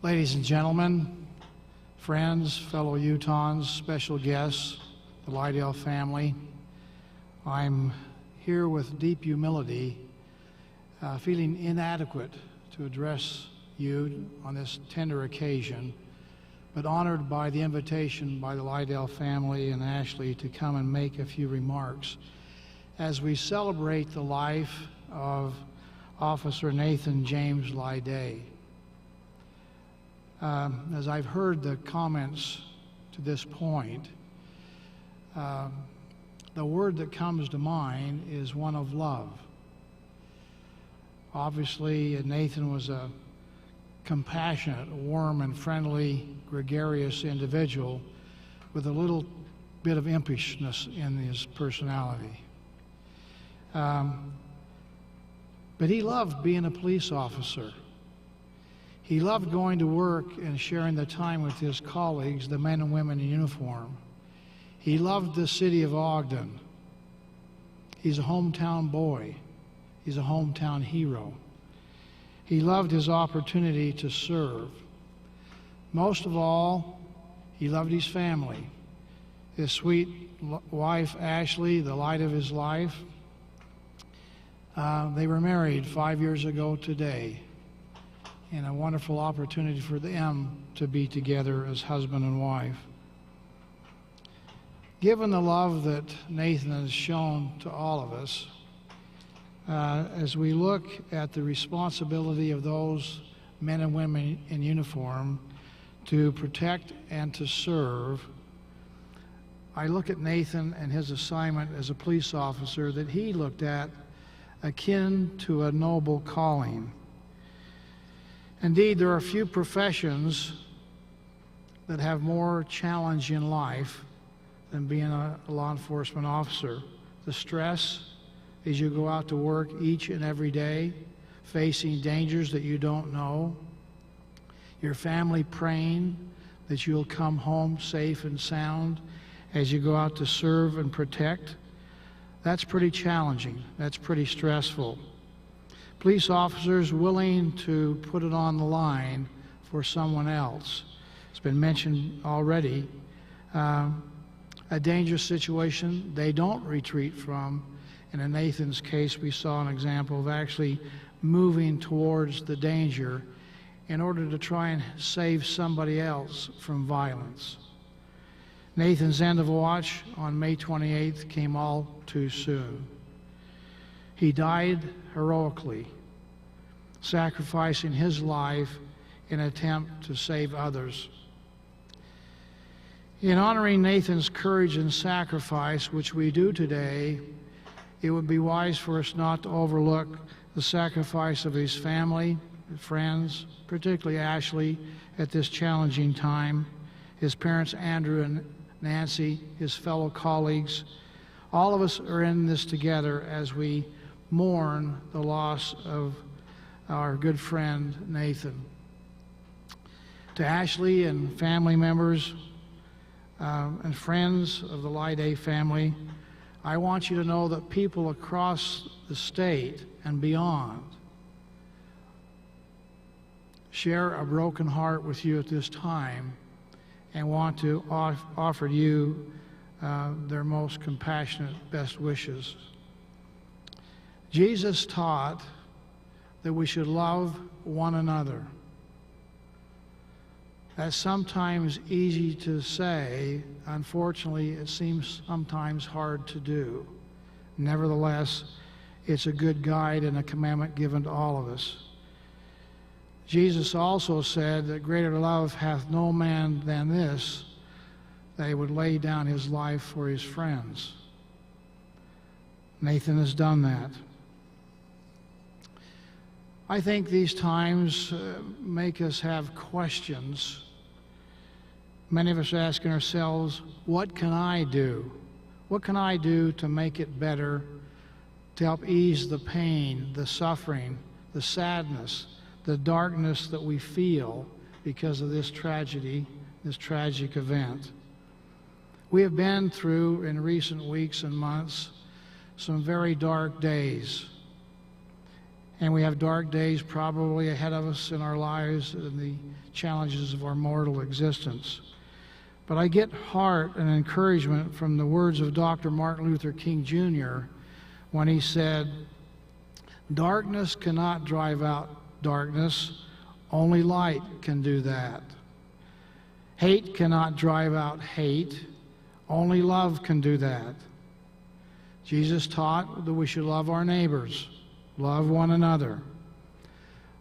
Ladies and gentlemen, friends, fellow Utahns, special guests, the Lydell family, I'm here with deep humility, feeling inadequate to address you on this tender occasion, but honored by the invitation by the Lydell family and Ashley to come and make a few remarks as we celebrate the life of Officer Nathan James Lyday. As I've heard the comments to this point, the word that comes to mind is one of love. Obviously, Nathan was a compassionate, warm, and friendly, gregarious individual with a little bit of impishness in his personality. But he loved being a police officer. He loved going to work and sharing the time with his colleagues, the men and women in uniform. He loved the city of Ogden. He's a hometown boy. He's a hometown hero. He loved his opportunity to serve. Most of all, he loved his family. His sweet wife, Ashley, the light of his life. They were married 5 years ago today. and a wonderful opportunity for them to be together as husband and wife. Given the love that Nathan has shown to all of us, as we look at the responsibility of those men and women in uniform to protect and to serve, I look at Nathan and his assignment as a police officer that he looked at akin to a noble calling. Indeed, there are few professions that have more challenge in life than being a law enforcement officer. The stress as you go out to work each and every day, facing dangers that you don't know, your family praying that you'll come home safe and sound as you go out to serve and protect. That's pretty challenging. That's pretty stressful. Police officers willing to put it on the line for someone else. It's been mentioned already. A dangerous situation they don't retreat from. And in Nathan's case, we saw an example of actually moving towards the danger in order to try and save somebody else from violence. Nathan's end of watch on May 28th came all too soon. He died heroically, sacrificing his life in an attempt to save others. In honoring Nathan's courage and sacrifice, which we do today, it would be wise for us not to overlook the sacrifice of his family, friends, particularly Ashley, at this challenging time, his parents Andrew and Nancy, his fellow colleagues. All of us are in this together as we mourn the loss of our good friend Nathan. To Ashley and family members and friends of the Lyday family, I want you to know that people across the state and beyond share a broken heart with you at this time and want to offer you their most compassionate best wishes. Jesus taught that we should love one another. That's sometimes easy to say. Unfortunately, it seems sometimes hard to do. Nevertheless, it's a good guide and a commandment given to all of us. Jesus also said that greater love hath no man than this, that he would lay down his life for his friends. Nathan has done that. I think these times make us have questions. Many of us are asking ourselves, what can I do? What can I do to make it better, to help ease the pain, the suffering, the sadness, the darkness that we feel because of this tragedy, this tragic event? We have been through, in recent weeks and months, some very dark days. And we have dark days probably ahead of us in our lives and the challenges of our mortal existence. But I get heart and encouragement from the words of Dr. Martin Luther King Jr. when he said, "Darkness cannot drive out darkness, only light can do that. Hate cannot drive out hate, only love can do that." Jesus taught that we should love our neighbors, love one another.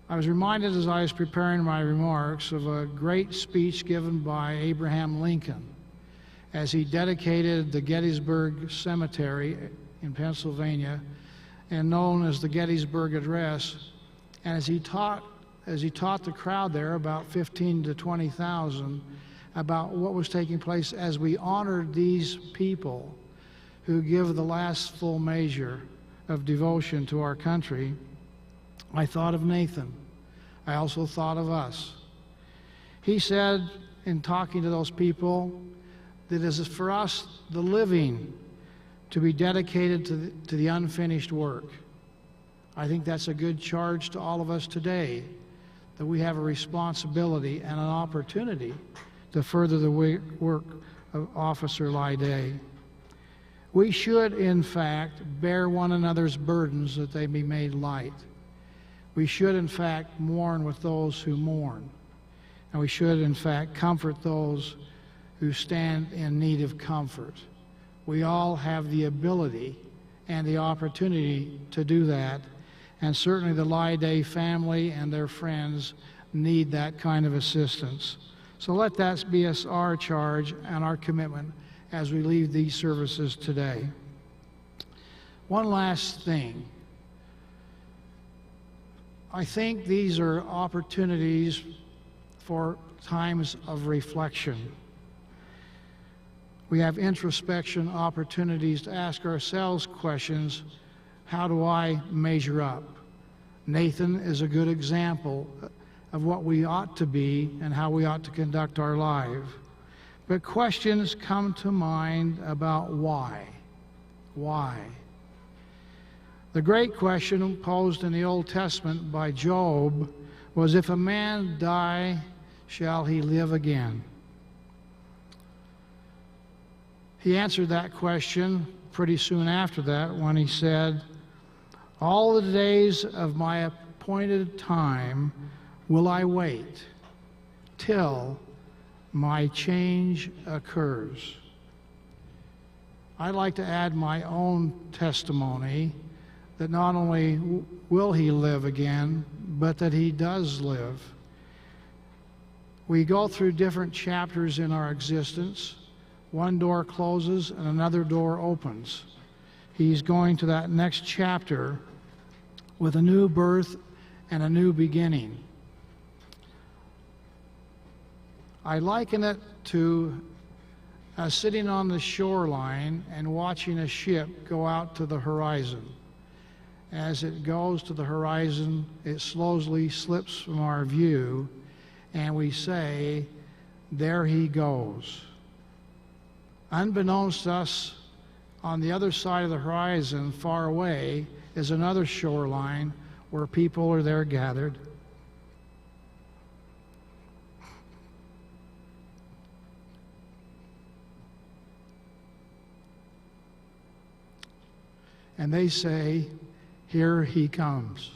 I was reminded as I was preparing my remarks of a great speech given by Abraham Lincoln as he dedicated the Gettysburg Cemetery in Pennsylvania, and known as the Gettysburg Address. And as he taught the crowd there, about 15 to 20,000, about what was taking place as we honored these people who give the last full measure of devotion to our country, I thought of Nathan. I also thought of us. He said, in talking to those people, that it is for us, the living, to be dedicated to the unfinished work. I think that's a good charge to all of us today, that we have a responsibility and an opportunity to further the work of Officer Lyday. We should, in fact, bear one another's burdens that they be made light. We should, in fact, mourn with those who mourn. And we should, in fact, comfort those who stand in need of comfort. We all have the ability and the opportunity to do that. And certainly the Lye family and their friends need that kind of assistance. So let that be our charge and our commitment as we leave these services today. One last thing. I think these are opportunities for times of reflection. We have introspection opportunities to ask ourselves questions. How do I measure up? Nathan is a good example of what we ought to be and how we ought to conduct our life. But questions come to mind about why. Why? The great question posed in the Old Testament by Job was, if a man die, shall he live again? He answered that question pretty soon after that when he said, all the days of my appointed time will I wait till my change occurs. I'd like to add my own testimony that not only will he live again, but that he does live. We go through different chapters in our existence. One door closes and another door opens. He's going to that next chapter with a new birth and a new beginning. I liken it to sitting on the shoreline and watching a ship go out to the horizon. As it goes to the horizon, it slowly slips from our view, and we say, there he goes. Unbeknownst to us, on the other side of the horizon, far away, is another shoreline where people are there gathered. And they say, here he comes.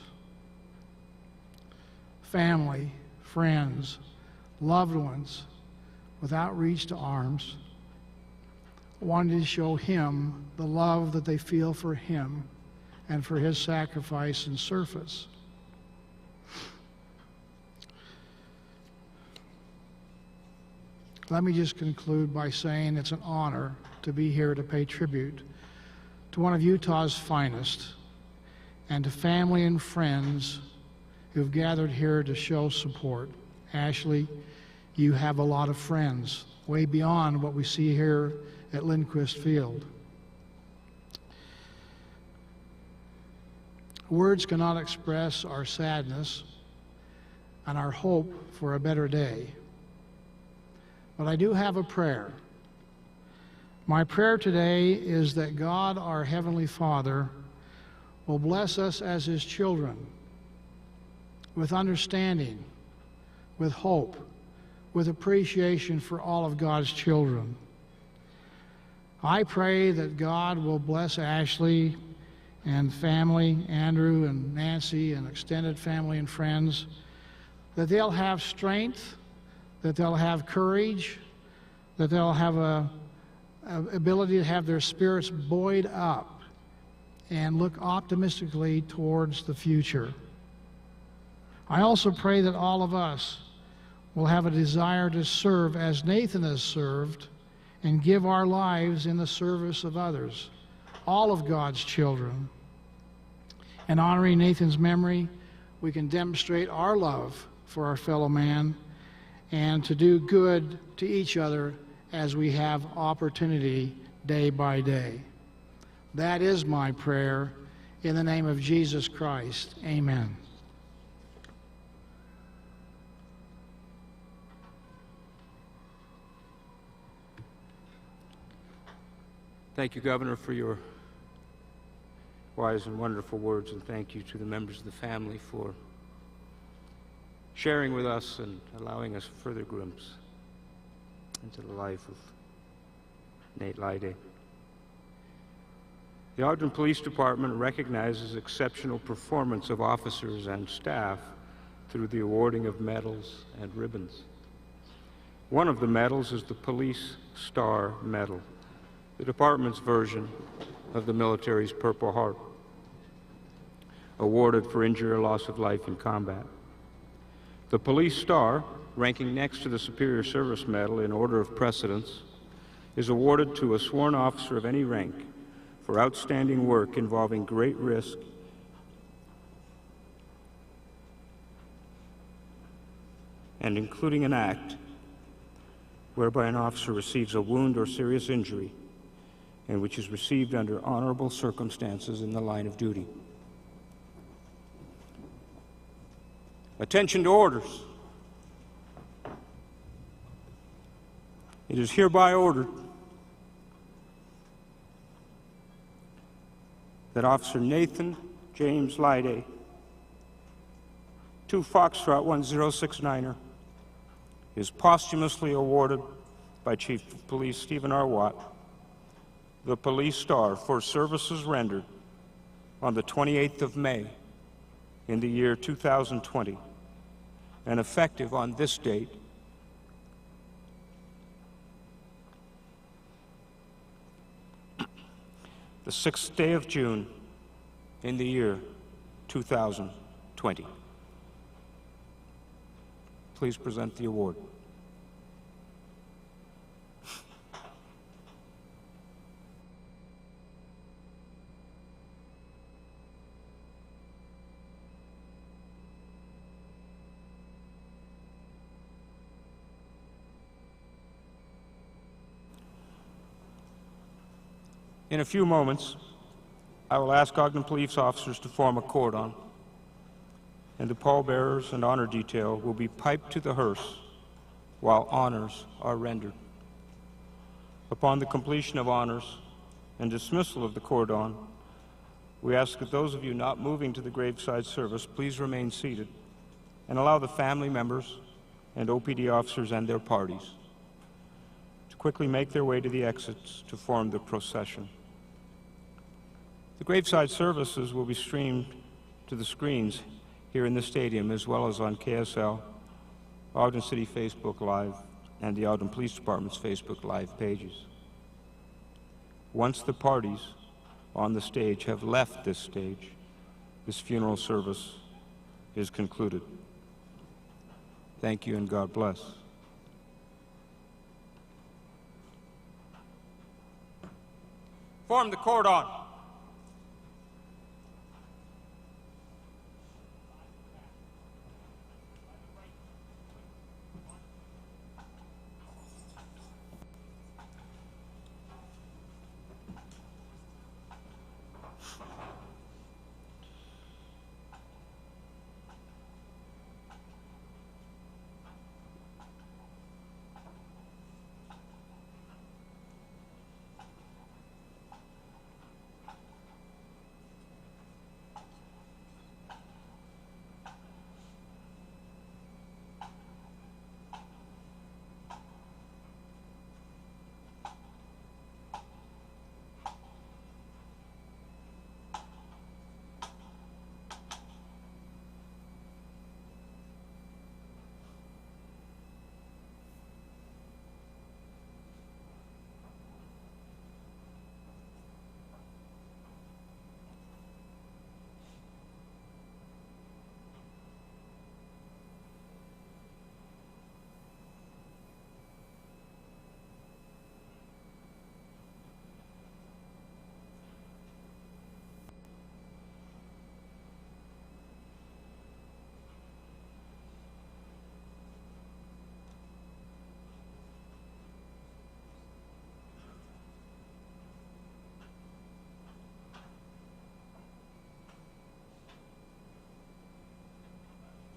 Family, friends, loved ones, with outreached arms, wanting to show him the love that they feel for him and for his sacrifice and service. Let me just conclude by saying it's an honor to be here to pay tribute to one of Utah's finest, and to family and friends who've gathered here to show support. Ashley, you have a lot of friends, way beyond what we see here at Lindquist Field. Words cannot express our sadness and our hope for a better day. But I do have a prayer. My prayer today is that God, our Heavenly Father, will bless us as His children with understanding, with hope, with appreciation for all of God's children. I pray that God will bless Ashley and family, Andrew and Nancy and extended family and friends, that they'll have strength, that they'll have courage, that they'll have a ability to have their spirits buoyed up and look optimistically towards the future. I also pray that all of us will have a desire to serve as Nathan has served and give our lives in the service of others, all of God's children. In honoring Nathan's memory, we can demonstrate our love for our fellow man and to do good to each other as we have opportunity day by day. That is my prayer in the name of Jesus Christ. Amen. Thank you, Governor, for your wise and wonderful words, and thank you to the members of the family for sharing with us and allowing us a further glimpse into the life of Nate Lyday. The Ogden Police Department recognizes exceptional performance of officers and staff through the awarding of medals and ribbons. One of the medals is the Police Star Medal, the department's version of the military's Purple Heart, awarded for injury or loss of life in combat. The Police Star, ranking next to the Superior Service Medal in order of precedence, is awarded to a sworn officer of any rank for outstanding work involving great risk and including an act whereby an officer receives a wound or serious injury and which is received under honorable circumstances in the line of duty. Attention to orders. It is hereby ordered that Officer Nathan James Lyday, 2 Foxtrot 1069er, is posthumously awarded by Chief of Police Stephen R. Watt the Police Star for services rendered on the 28th of May in the year 2020 and effective on this date, the 6th day of June in the year 2020. Please present the award. In a few moments, I will ask Ogden police officers to form a cordon, and the pallbearers and honor detail will be piped to the hearse while honors are rendered. Upon the completion of honors and dismissal of the cordon, we ask that those of you not moving to the graveside service please remain seated and allow the family members and OPD officers and their parties to quickly make their way to the exits to form the procession. The graveside services will be streamed to the screens here in the stadium as well as on KSL, Ogden City Facebook Live, and the Ogden Police Department's Facebook Live pages. Once the parties on the stage have left this stage, this funeral service is concluded. Thank you and God bless. Form the cordon.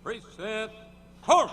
Preset, form!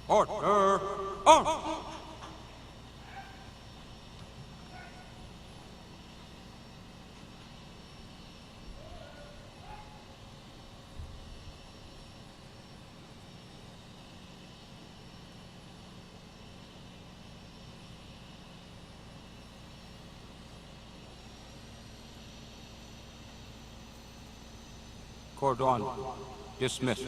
Order! Order! Cordon, dismissed.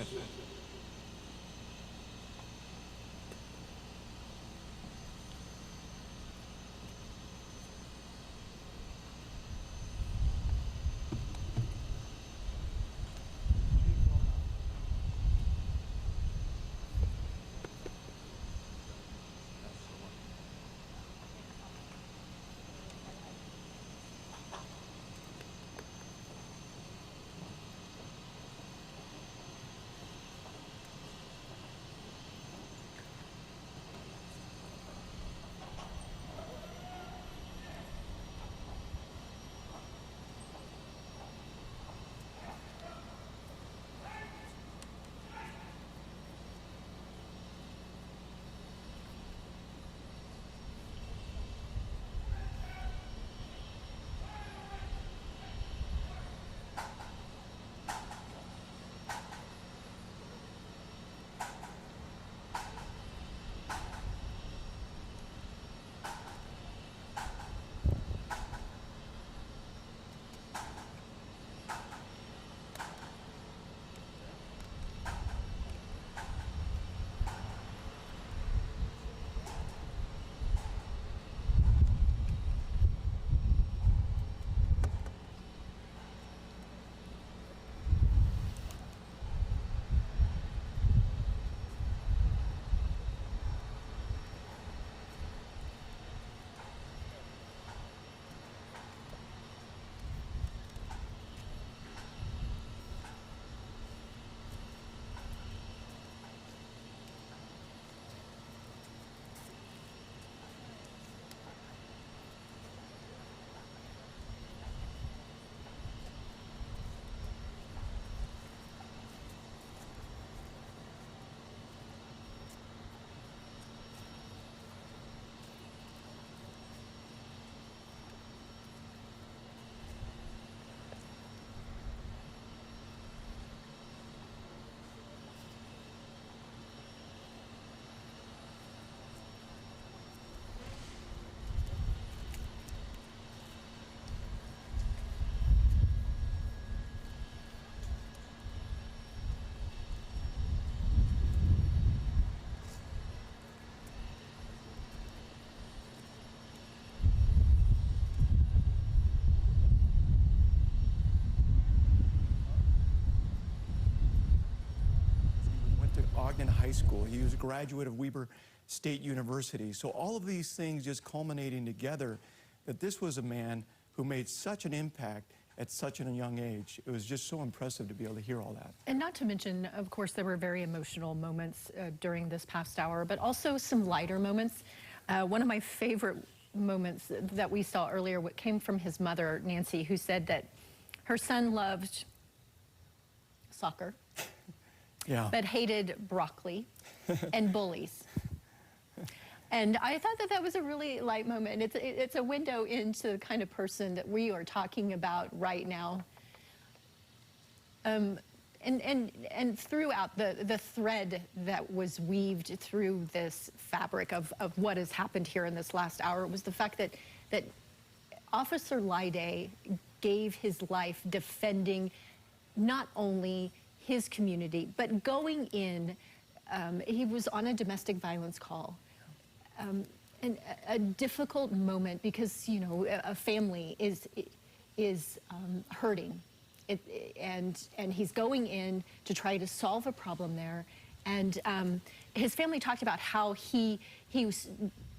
Ogden High School. He was a graduate of Weber State University. So all of these things just culminating together, that this was a man who made such an impact at such a young age. It was just so impressive to be able to hear all that. And not to mention, of course, there were very emotional moments during this past hour, but also some lighter moments. One of my favorite moments that we saw earlier, what came from his mother, Nancy, who said that her son loved soccer, yeah, but hated broccoli and bullies. And I thought that that was a really light moment. It's a window into the kind of person that we are talking about right now. And throughout the thread that was weaved through this fabric of what has happened here in this last hour was the fact that Officer Lyday gave his life defending not only his community, but going in, he was on a domestic violence call. And a difficult moment because, you know, a family is hurting. And he's going in to try to solve a problem there. And his family talked about how he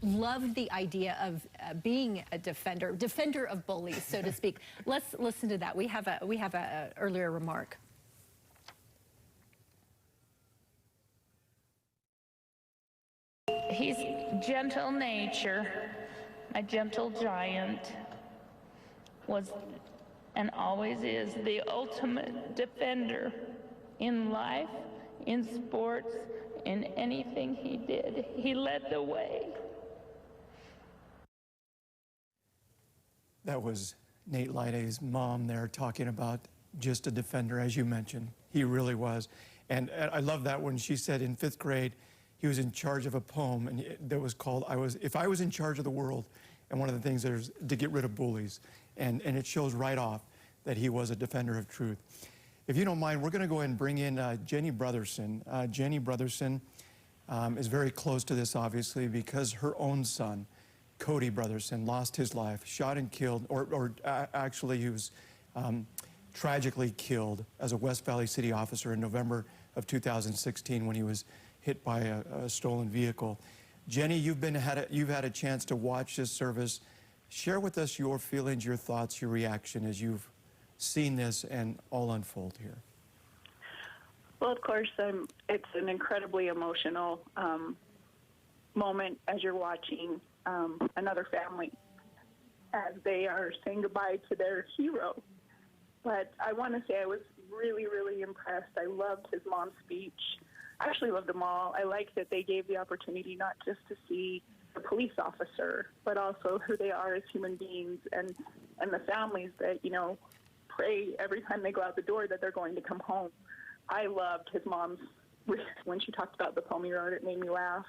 loved the idea of being a defender of bullies, so to speak. Let's listen to that. We have a earlier remark. He's gentle nature, my gentle giant, was and always is the ultimate defender in life, in sports, In anything he did, he led the way. That was Nate Lyde's mom there talking about just a defender, as you mentioned. He really was. And I love that when she said in 5th grade, he was in charge of a poem and that was called, If I Was in Charge of the World. And one of the things is to get rid of bullies. And it shows right off that he was a defender of truth. If you don't mind, we're going to go ahead and bring in Jenny Brotherson. Jenny Brotherson is very close to this, obviously, because her own son, Cody Brotherson, lost his life, shot and killed, or actually he was tragically killed as a West Valley City officer in November of 2016 when he was hit by a stolen vehicle. Jenny, you've had a chance to watch this service. Share with us your feelings, your thoughts, your reaction as you've seen this and all unfold here. Well, of course, it's an incredibly emotional moment as you're watching another family as they are saying goodbye to their hero. But I want to say I was really, really impressed. I loved his mom's speech. I actually loved them all. I liked that they gave the opportunity not just to see the police officer, but also who they are as human beings and the families that, you know, pray every time they go out the door that they're going to come home. I loved his mom's, when she talked about the poem he wrote, it made me laugh.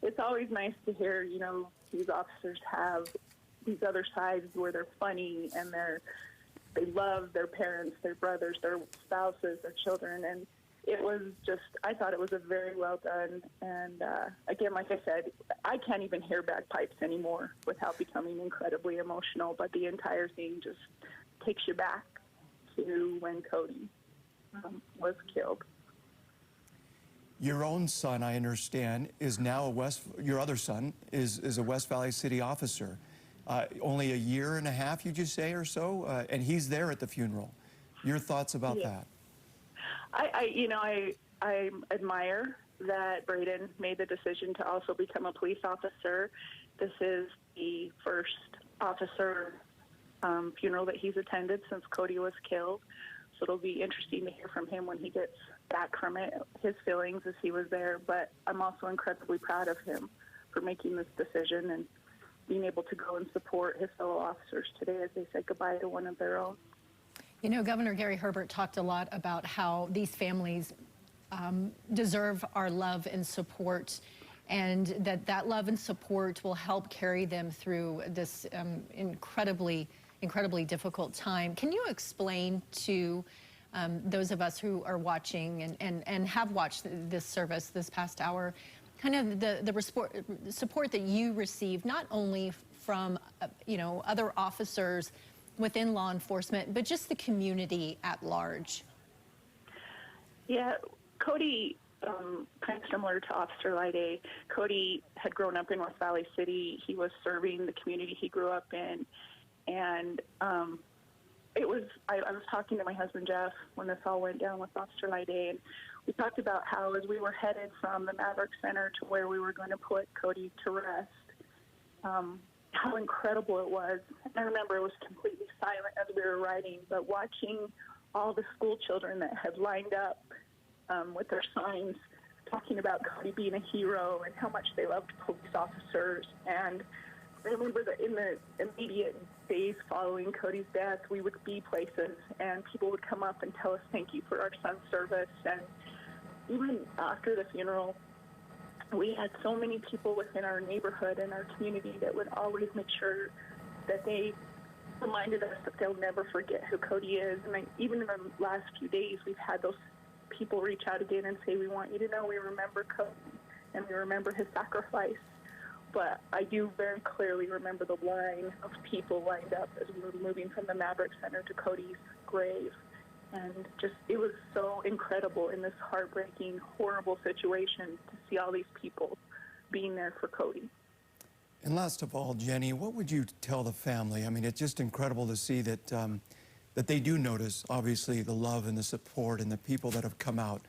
It's always nice to hear, you know, these officers have these other sides where they're funny and they love their parents, their brothers, their spouses, their children, and it was just, I thought it was a very well done, and again, like I said, I can't even hear bagpipes anymore without becoming incredibly emotional, but the entire thing just takes you back to when Cody was killed. Your own son, I understand, is now your other son is a West Valley City officer. Only a year and a half, you just say, or so, and he's there at the funeral. Your thoughts about that? I admire that Braden made the decision to also become a police officer. This is the first officer funeral that he's attended since Cody was killed. So it'll be interesting to hear from him when he gets back from it, his feelings as he was there. But I'm also incredibly proud of him for making this decision and being able to go and support his fellow officers today as they say goodbye to one of their own. You know, Governor Gary Herbert talked a lot about how these families deserve our love and support, and that love and support will help carry them through this incredibly difficult time. Can you explain to those of us who are watching and have watched this service this past hour, kind of the support that you received, not only from other officers within law enforcement, but just the community at large? Yeah, Cody, kind of similar to Officer Lyde, Cody had grown up in West Valley City. He was serving the community he grew up in, and I was talking to my husband Jeff when this all went down with Officer Lyde, and we talked about how as we were headed from the Maverick Center to where we were going to put Cody to rest, how incredible it was. And I remember it was completely silent as we were riding, but watching all the school children that had lined up with their signs talking about Cody being a hero and how much they loved police officers. And I remember that in the immediate days following Cody's death, we would be places and people would come up and tell us thank you for our son's service. And even after the funeral, we had so many people within our neighborhood and our community that would always make sure that they reminded us that they'll never forget who Cody is. And even in the last few days, we've had those people reach out again and say, we want you to know we remember Cody and we remember his sacrifice. But I do very clearly remember the line of people lined up as we were moving from the Maverick Center to Cody's grave. And just, it was so incredible in this heartbreaking, horrible situation to see all these people being there for Cody. And last of all, Jenny, what would you tell the family? I mean, it's just incredible to see that, that they do notice, obviously, the love and the support and the people that have come out.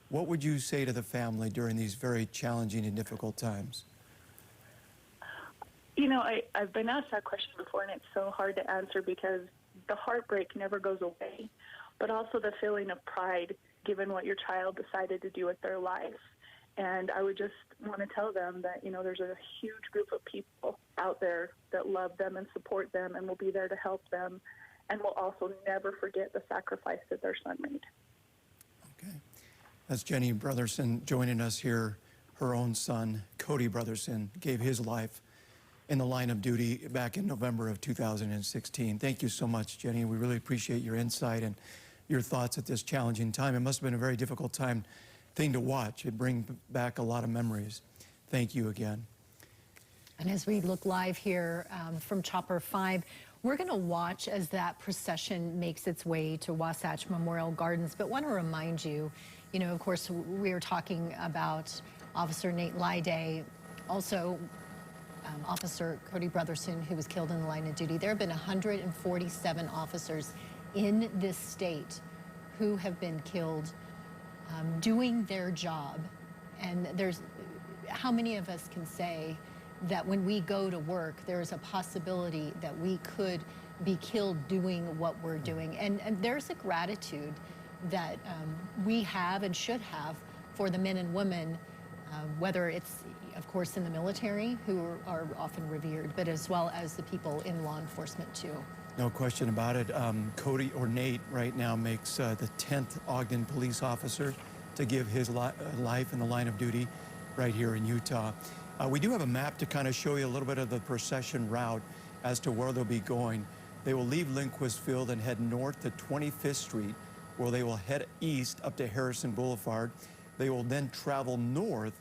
What would you say to the family during these very challenging and difficult times? You know, I've been asked that question before, and it's so hard to answer because the heartbreak never goes away. but also the feeling of pride given what your child decided to do with their life. And I would just want to tell them that, you know, there's a huge group of people out there that love them and support them and will be there to help them, and will also never forget the sacrifice that their son made. Okay. That's Jenny Brotherson joining us here. Her own son, Cody Brotherson, gave his life in the line of duty back in November of 2016. Thank you so much, Jenny. We really appreciate your insight and your thoughts at this challenging time. It must have been a very difficult thing to watch. It brings back a lot of memories. Thank you again. And as we look live here from Chopper 5, we're going to watch as that procession makes its way to Wasatch Memorial Gardens. But want to remind you, you know, of course, we were talking about Officer Nate Lyday, also Officer Cody Brotherson, who was killed in the line of duty. There have been 147 officers in this state who have been killed doing their job. And there's, how many of us can say that when we go to work, there's a possibility that we could be killed doing what we're doing? And there's a gratitude that we have and should have for the men and women, whether it's, of course, in the military, who are often revered, but as well as the people in law enforcement, too. No question about it. Cody, or Nate, right now makes the 10th Ogden police officer to give his life in the line of duty right here in Utah. We do have a map to kind of show you a little bit of the procession route as to where they'll be going. They will leave Lindquist Field and head north to 25th Street, where they will head east up to Harrison Boulevard. They will then travel north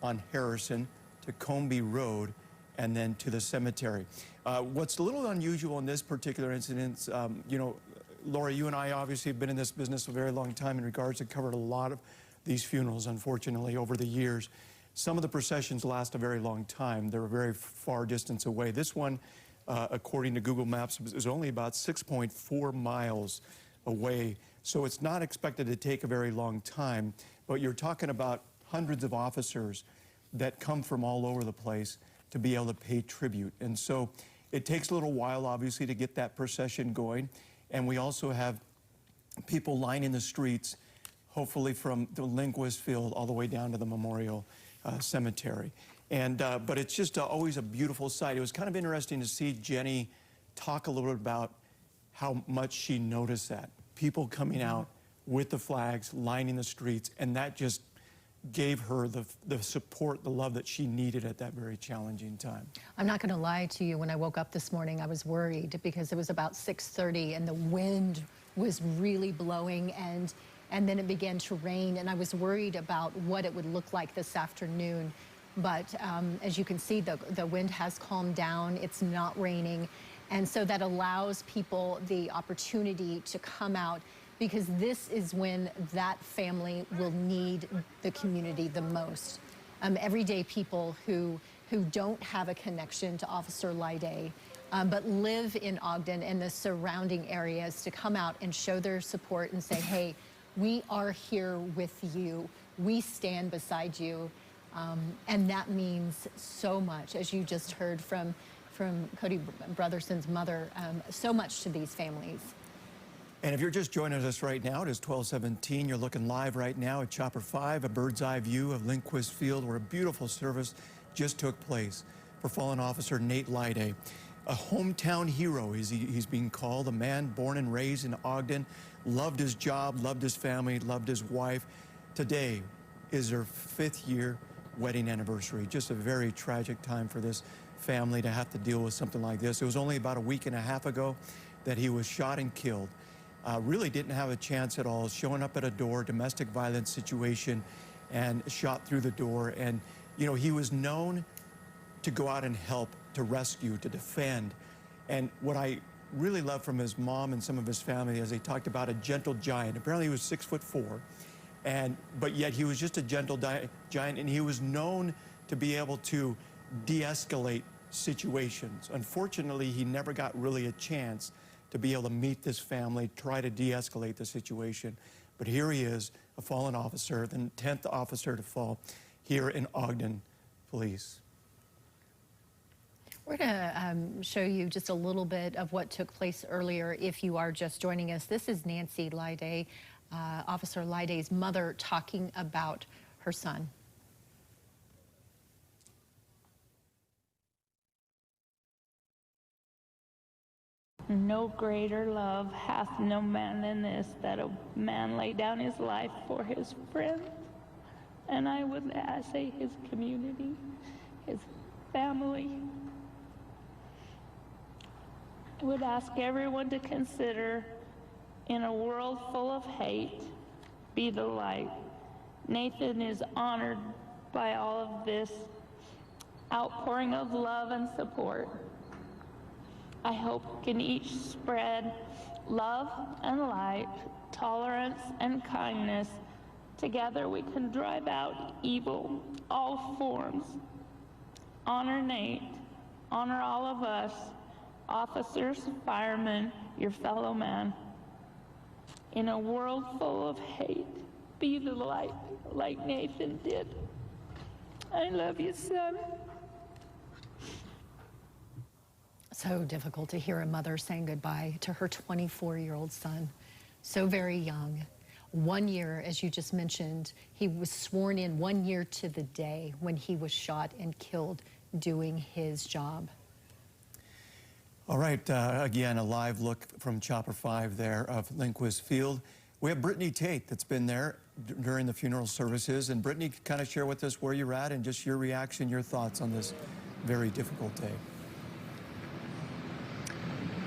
on Harrison to Combie Road and then to the cemetery. What's a little unusual in this particular incident, you know, Laura, you and I obviously have been in this business a very long time in regards to covered a lot of these funerals, unfortunately, over the years. Some of the processions last a very long time. They're a very far distance away. This one, according to Google Maps, is only about 6.4 miles away. So it's not expected to take a very long time, but you're talking about hundreds of officers that come from all over the place to be able to pay tribute. And so it takes a little while, obviously, to get that procession going. And we also have people lining the streets, hopefully from the Lindquist Field all the way down to the Memorial Cemetery. And but it's just always a beautiful sight. It was kind of interesting to see Jenny talk a little bit about how much she noticed that. People coming out with the flags, lining the streets, and that just gave her the support, the love that she needed at that very challenging time. I'm not going to lie to you. When I woke up this morning, I was worried because it was about 6:30 and the wind was really blowing, and then it began to rain, and I was worried about what it would look like this afternoon. But as you can see, the wind has calmed down. It's not raining, and so that allows people the opportunity to come out, because this is when that family will need the community the most. Everyday people who don't have a connection to Officer Lyday, but live in Ogden and the surrounding areas, to come out and show their support and say, hey, we are here with you. We stand beside you. And that means so much, as you just heard from Cody Brotherson's mother, so much to these families. And if you're just joining us right now, it is 12:17. You're looking live right now at Chopper 5, a bird's eye view of Lindquist Field, where a beautiful service just took place for fallen officer Nate Lyday. A hometown hero, he's being called, a man born and raised in Ogden, loved his job, loved his family, loved his wife. Today is their 5th year wedding anniversary. Just a very tragic time for this family to have to deal with something like this. It was only about a week and a half ago that he was shot and killed. Really didn't have a chance at all, showing up at a door, domestic violence situation, and shot through the door. And, you know, he was known to go out and help, to rescue, to defend. And what I really love from his mom and some of his family is they talked about a gentle giant. Apparently he was 6'4", but yet he was just a gentle giant, and he was known to be able to de-escalate situations. Unfortunately, he never got really a chance to be able to meet this family, try to de-escalate the situation. But here he is, a fallen officer, the 10th officer to fall here in Ogden Police. We're going to show you just a little bit of what took place earlier if you are just joining us. This is Nancy Lyday, Officer Lyday's mother, talking about her son. No greater love hath no man than this, that a man lay down his life for his friend. And I would say his community, his family. I would ask everyone to consider, in a world full of hate, be the light. Nathan is honored by all of this outpouring of love and support. I hope we can each spread love and light, tolerance and kindness. Together we can drive out evil, all forms. Honor Nate, honor all of us, officers, firemen, your fellow man. In a world full of hate, be the light like Nathan did. I love you, son. So difficult to hear a mother saying goodbye to her 24-year-old son, so very young. 1 year, as you just mentioned, he was sworn in 1 year to the day when he was shot and killed doing his job. All right, again, a live look from Chopper 5 there of Lindquist Field. We have Brittany Tate that's been there during the funeral services. And Brittany, kind of share with us where you're at and just your reaction, your thoughts on this very difficult day.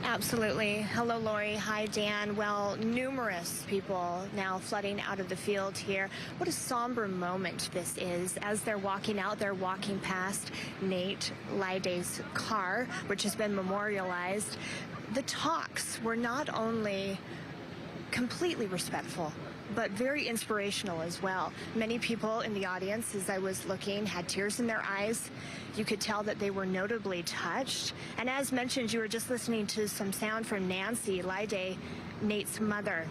Absolutely. Hello, Lori. Hi, Dan. Well, numerous people now flooding out of the field here. What a somber moment this is. As they're walking out, they're walking past Nate Lyday's car, which has been memorialized. The talks were not only completely respectful, but very inspirational as well. Many people in the audience, as I was looking, had tears in their eyes. You could tell that they were notably touched. And as mentioned, you were just listening to some sound from Nancy Lyday, Nate's mother.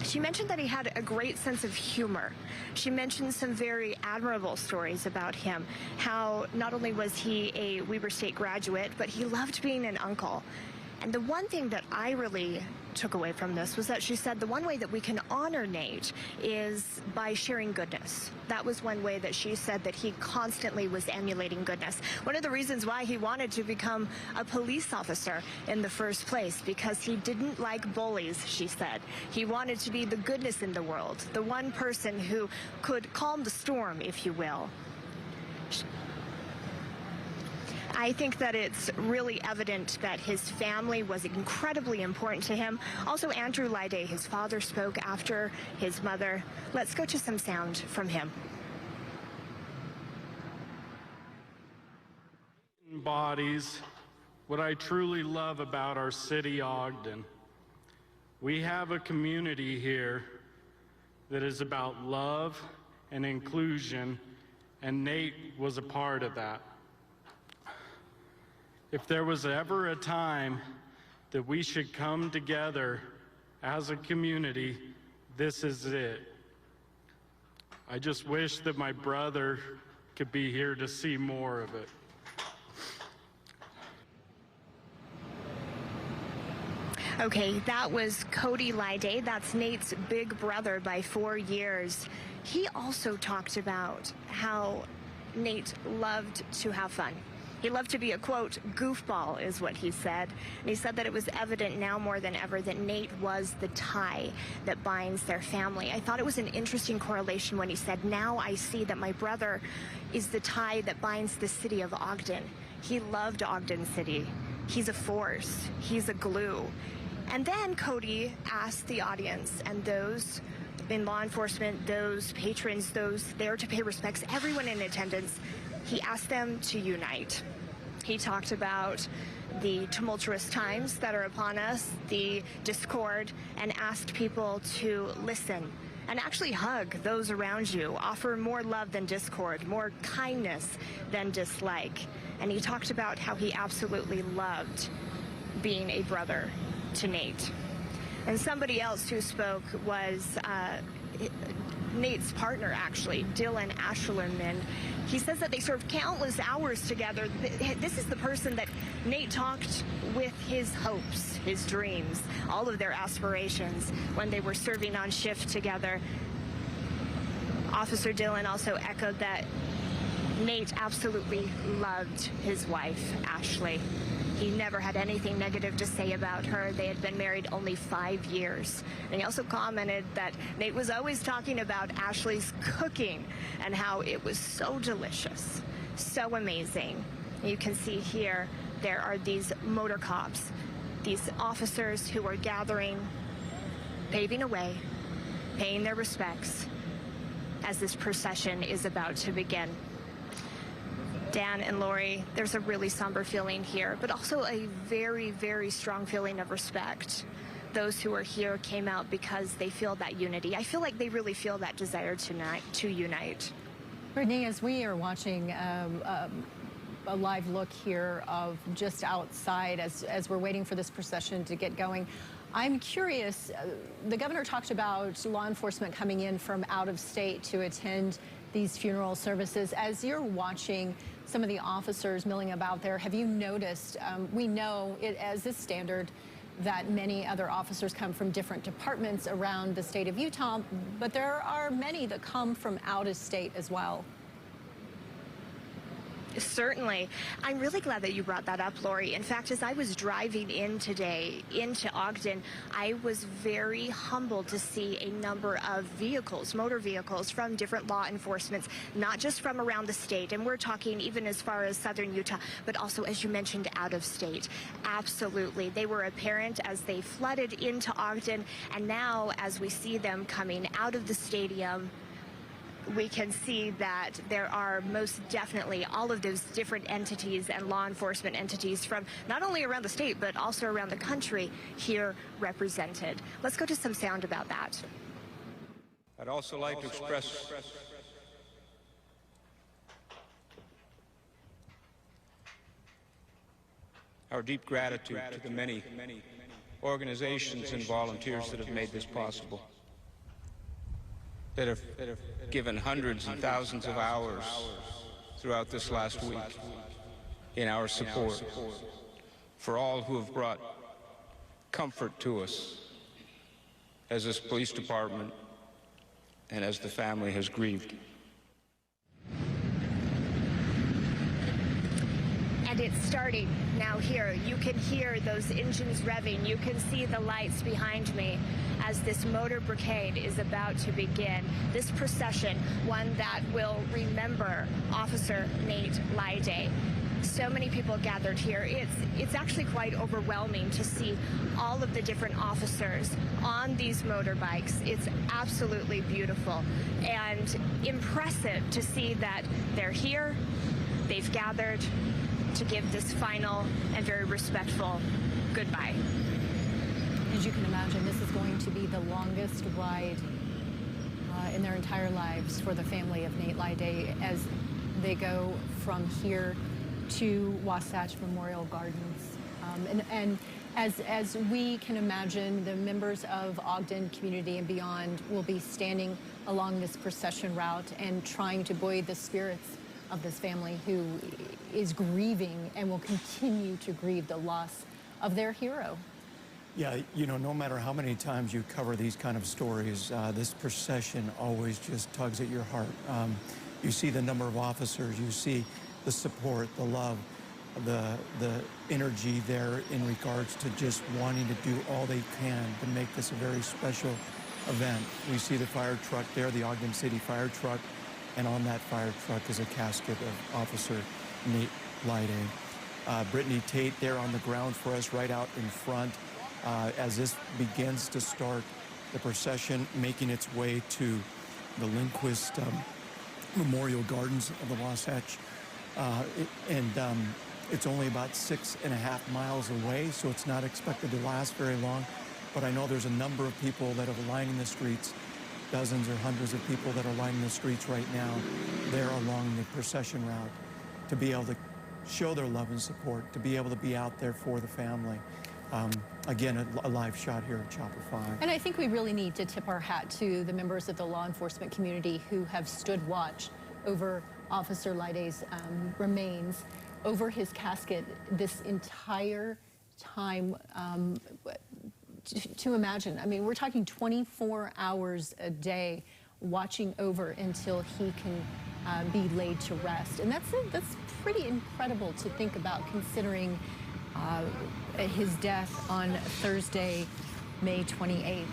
She mentioned that he had a great sense of humor. She mentioned some very admirable stories about him, how not only was he a Weber State graduate, but he loved being an uncle. And the one thing that I really took away from this was that she said the one way that we can honor Nate is by sharing goodness. That was one way that she said that he constantly was emulating goodness. One of the reasons why he wanted to become a police officer in the first place, because he didn't like bullies, she said. He wanted to be the goodness in the world, the one person who could calm the storm, if you will. I think that it's really evident that his family was incredibly important to him. Also, Andrew Lyday, his father, spoke after his mother. Let's go to some sound from him. Embodies what I truly love about our city, Ogden. We have a community here that is about love and inclusion, and Nate was a part of that. If there was ever a time that we should come together as a community, this is it. I just wish that my brother could be here to see more of it. Okay, that was Cody Lyday. That's Nate's big brother by 4 years. He also talked about how Nate loved to have fun. He loved to be a, quote, goofball, is what he said. And he said that it was evident now more than ever that Nate was the tie that binds their family. I thought it was an interesting correlation when he said, now I see that my brother is the tie that binds the city of Ogden. He loved Ogden City. He's a force. He's a glue. And then Cody asked the audience and those in law enforcement, those patrons, those there to pay respects, everyone in attendance, he asked them to unite. He talked about the tumultuous times that are upon us, the discord, and asked people to listen and actually hug those around you, offer more love than discord, more kindness than dislike. And he talked about how he absolutely loved being a brother to Nate. And somebody else who spoke was Nate's partner, actually, Dylan Asherman. He says that they served countless hours together. This is the person that Nate talked with his hopes, his dreams, all of their aspirations when they were serving on shift together. Officer Dylan also echoed that Nate absolutely loved his wife, Ashley. He never had anything negative to say about her. They had been married only 5 years. And he also commented that Nate was always talking about Ashley's cooking and how it was so delicious, so amazing. You can see here, there are these motor cops, these officers who are gathering, paving a way, paying their respects as this procession is about to begin. Dan and Lori, there's a really somber feeling here, but also a very, very strong feeling of respect. Those who are here came out because they feel that unity. I feel like they really feel that desire tonight to unite. Brittany, as we are watching a live look here of just outside as we're waiting for this procession to get going, I'm curious, the governor talked about law enforcement coming in from out of state to attend these funeral services. As you're watching some of the officers milling about there, have you noticed, we know it as is standard that many other officers come from different departments around the state of Utah, but there are many that come from out of state as well. Certainly. I'm really glad that you brought that up, Lori. In fact, as I was driving in today into Ogden, I was very humbled to see a number of vehicles, motor vehicles from different law enforcements, not just from around the state. And we're talking even as far as southern Utah, but also, as you mentioned, out of state. Absolutely. They were apparent as they flooded into Ogden. And now, as we see them coming out of the stadium, we can see that there are most definitely all of those different entities and law enforcement entities from not only around the state, but also around the country here represented. Let's go to some sound about that. I'd also like to express our deep gratitude to the many organizations and volunteers that have made this possible, that have given hundreds and thousands of hours throughout this last week in our support, for all who have brought comfort to us as this police department and as the family has grieved. And it's starting now here. You can hear those engines revving. You can see the lights behind me as this motor brigade is about to begin. This procession, one that will remember Officer Nate Lyday. So many people gathered here. It's actually quite overwhelming to see all of the different officers on these motorbikes. It's absolutely beautiful and impressive to see that they're here, they've gathered to give this final and very respectful goodbye. As you can imagine, this is going to be the longest ride in their entire lives for the family of Nate Lyday as they go from here to Wasatch Memorial Gardens. And as we can imagine, the members of Ogden community and beyond will be standing along this procession route and trying to buoy the spirits of this family who is grieving and will continue to grieve the loss of their hero. Yeah, you know, no matter how many times you cover these kind of stories, this procession always just tugs at your heart. You see the number of officers, you see the support, the love, the energy there in regards to just wanting to do all they can to make this a very special event. We see the fire truck there, the Ogden City fire truck, and on that fire truck is a casket of Officer Nate Lyday. Brittany Tate there on the ground for us right out in front as this begins to start the procession, making its way to the Lindquist Memorial Gardens of the Wasatch. It's only about 6.5 miles away, so it's not expected to last very long. But I know there's a number of people that are lining the streets, dozens or hundreds of people that are lining the streets right now there along the procession route to be able to show their love and support, to be able to be out there for the family. Again, a live shot here at Chopper 5. And I think we really need to tip our hat to the members of the law enforcement community who have stood watch over Officer Laide's remains, over his casket this entire time. To imagine, I mean, we're talking 24 hours a day watching over until he can be laid to rest. And that's pretty incredible to think about, considering his death on Thursday, May 28th.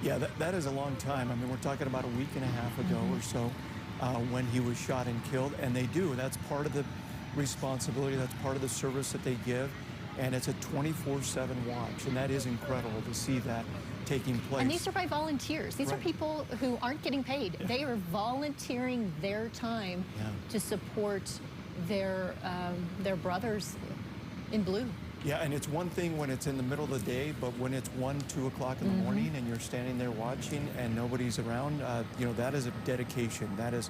Yeah, that is a long time. I mean, we're talking about a week and a half ago or so when he was shot and killed. And they do. That's part of the responsibility. That's part of the service that they give. And it's a 24/7 watch. And that is incredible to see that taking place. And these are by volunteers. These Right. are people who aren't getting paid. Yeah. They are volunteering their time to support their brothers in blue. Yeah, and it's one thing when it's in the middle of the day, but when it's 1, 2 o'clock in the morning and you're standing there watching and nobody's around, you know, that is a dedication. That is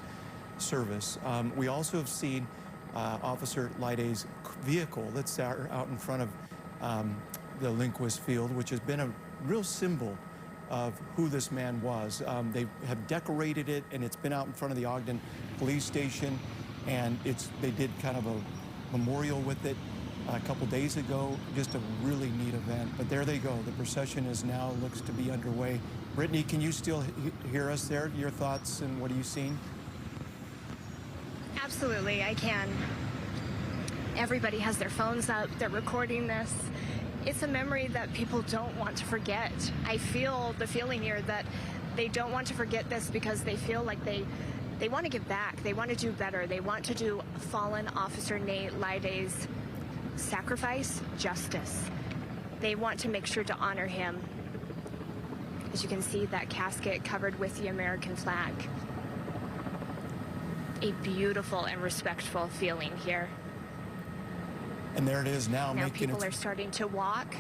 service. We also have seen Officer Laide's vehicle that's out in front of the Lindquist Field, which has been a real symbol of who this man was. They have decorated it, and it's been out in front of the Ogden Police Station, and they did kind of a memorial with it a couple days ago. Just a really neat event. But there they go. The procession is now looks to be underway. Brittany, can you still hear us there? Your thoughts and what are you seeing? Absolutely, I can. Everybody has their phones up. They're recording this. It's a memory that people don't want to forget. I feel the feeling here that they don't want to forget this because they feel like they want to give back. They want to do better. They want to do fallen Officer Nate Laide's sacrifice justice. They want to make sure to honor him. As you can see, that casket covered with the American flag. A beautiful and respectful feeling here. And there it is now. Now people are starting to walk.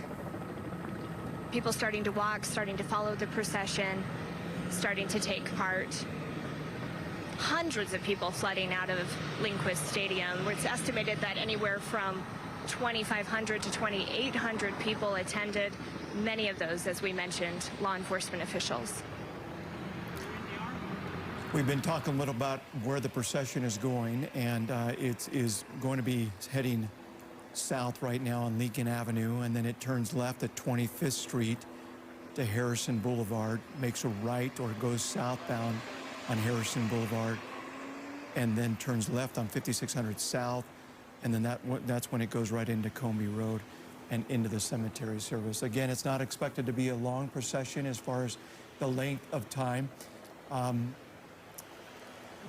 People starting to walk, starting to follow the procession, starting to take part. Hundreds of people flooding out of Lindquist Stadium, where it's estimated that anywhere from 2,500 to 2,800 people attended. Many of those, as we mentioned, law enforcement officials. We've been talking a little about where the procession is going, and it is going to be heading south right now on Lincoln Avenue, and then it turns left at 25th Street to Harrison Boulevard, makes a right or goes southbound on Harrison Boulevard, and then turns left on 5600 South, and then that's when it goes right into Comby Road and into the cemetery service. Again, it's not expected to be a long procession as far as the length of time.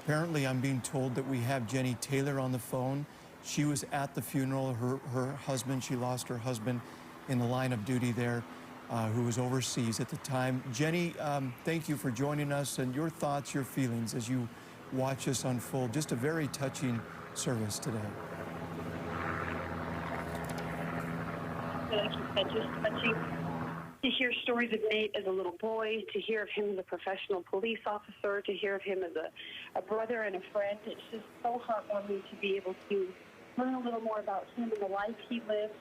Apparently, I'm being told that we have Jenny Taylor on the phone. She was at the funeral. Her husband, she lost her husband in the line of duty there, who was overseas at the time. Jenny, thank you for joining us, and your thoughts, your feelings as you watch this unfold. Just a very touching service today. Like you said, just touching. To hear stories of Nate as a little boy, to hear of him as a professional police officer, to hear of him as a brother and a friend, it's just so heartwarming to be able to learn a little more about him and the life he lived.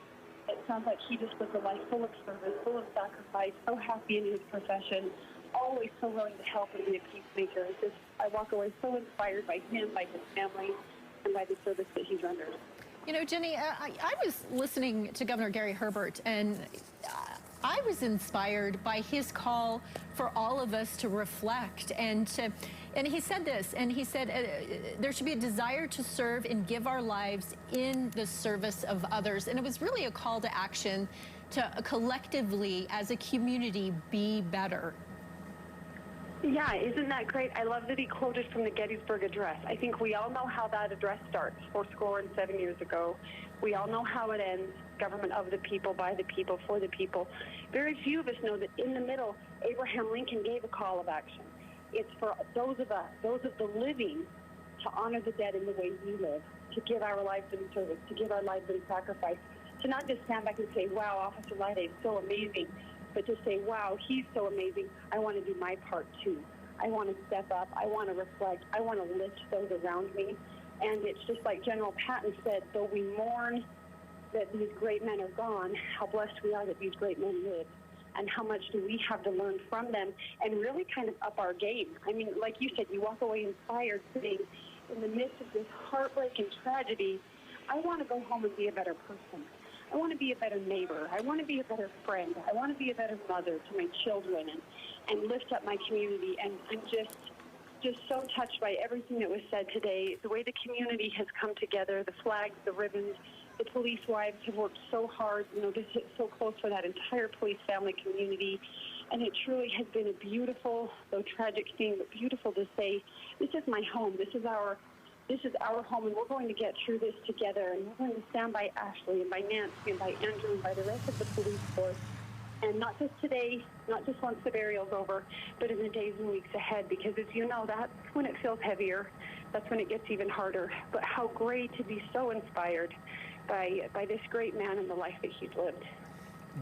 It sounds like he just was a life full of service, full of sacrifice, so happy in his profession, always so willing to help and be a peacemaker. It's just, I walk away so inspired by him, by his family, and by the service that he's rendered. You know, Jenny, I was listening to Governor Gary Herbert, and I was inspired by his call for all of us to reflect and he said this, and he said there should be a desire to serve and give our lives in the service of others. And it was really a call to action to collectively, as a community, be better. Yeah, isn't that great? I love that he quoted from the Gettysburg Address. I think we all know how that address starts 77 years ago. We all know how it ends, government of the people, by the people, for the people. Very few of us know that in the middle, Abraham Lincoln gave a call of action. It's for those of us, those of the living, to honor the dead in the way we live, to give our lives in service, to give our lives in sacrifice, to not just stand back and say, wow, Officer Laide is so amazing, but to say, wow, he's so amazing, I want to do my part too. I want to step up, I want to reflect, I want to lift those around me. And it's just like General Patton said, though we mourn that these great men are gone, how blessed we are that these great men live, and how much do we have to learn from them and really kind of up our game. I mean, like you said, you walk away inspired saying, in the midst of this heartbreak and tragedy, I want to go home and be a better person. I want to be a better neighbor. I want to be a better friend. I want to be a better mother to my children and lift up my community. And I'm just so touched by everything that was said today, the way the community has come together, the flags, the ribbons. The police wives have worked so hard, to hit so close for that entire police family community. And it truly has been a beautiful, though tragic thing, but beautiful to say, this is my home. This is our home, and we're going to get through this together. And we're going to stand by Ashley and by Nancy and by Andrew and by the rest of the police force. And not just today, not just once the burial's over, but in the days and weeks ahead, because as you know, that's when it feels heavier. That's when it gets even harder. But how great to be so inspired by this great man and the life that he's lived.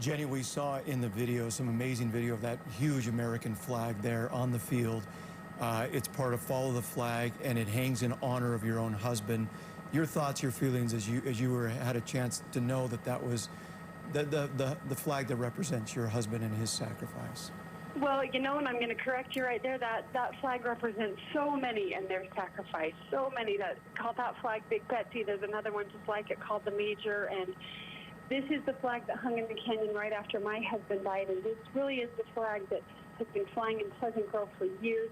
Jenny, we saw in the video some amazing video of that huge American flag there on the field. It's part of Follow the Flag, and it hangs in honor of your own husband. Your thoughts, your feelings as you had a chance to know that was the flag that represents your husband and his sacrifice. Well, and I'm going to correct you right there. That flag represents so many and their sacrifice. So many that call that flag Big Betsy. There's another one just like it called the Major. And this is the flag that hung in the canyon right after my husband died. And this really is the flag that has been flying in Pleasant Grove for years.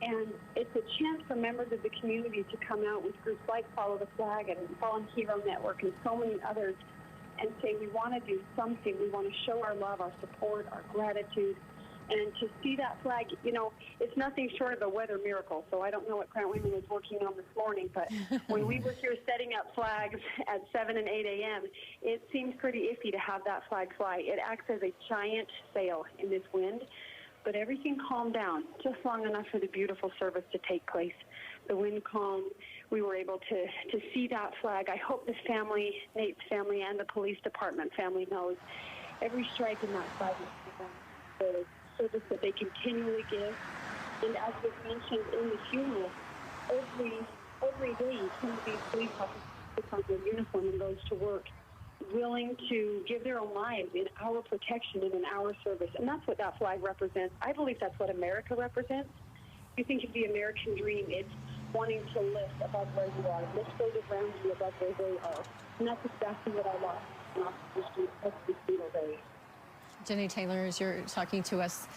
And it's a chance for members of the community to come out with groups like Follow the Flag and Fallen Hero Network and so many others and say we want to do something. We want to show our love, our support, our gratitude. And to see that flag, it's nothing short of a weather miracle. So I don't know what Grant Wayman was working on this morning, but when we were here setting up flags at 7 and 8 a.m., it seems pretty iffy to have that flag fly. It acts as a giant sail in this wind, but everything calmed down just long enough for the beautiful service to take place. The wind calmed. We were able to see that flag. I hope this family, Nate's family, and the police department family knows every stripe in that flag is the service that they continually give. And as was mentioned in the funeral, every day some of these police officers puts on their uniform and goes to work, willing to give their own lives in our protection and in our service. And that's what that flag represents. I believe that's what America represents. If you think of the American dream, it's wanting to lift above where you are, lift those around you above where they are. And that's exactly what I want every single day. Jenny Taylor, as you're talking to us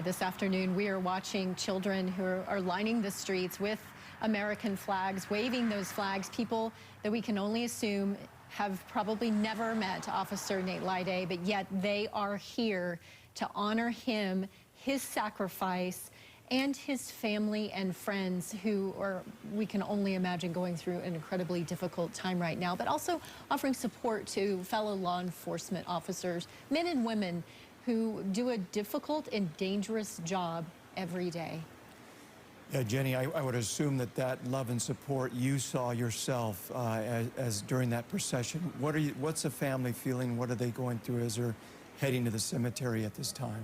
this afternoon, we are watching children who are lining the streets with American flags, waving those flags, people that we can only assume have probably never met Officer Nate Lyday, but yet they are here to honor him, his sacrifice, and his family and friends who are, we can only imagine, going through an incredibly difficult time right now, but also offering support to fellow law enforcement officers, men and women who do a difficult and dangerous job every day. Yeah, Jenny, I would assume that love and support you saw yourself as during that procession. What's the family feeling? What are they going through as they're heading to the cemetery at this time?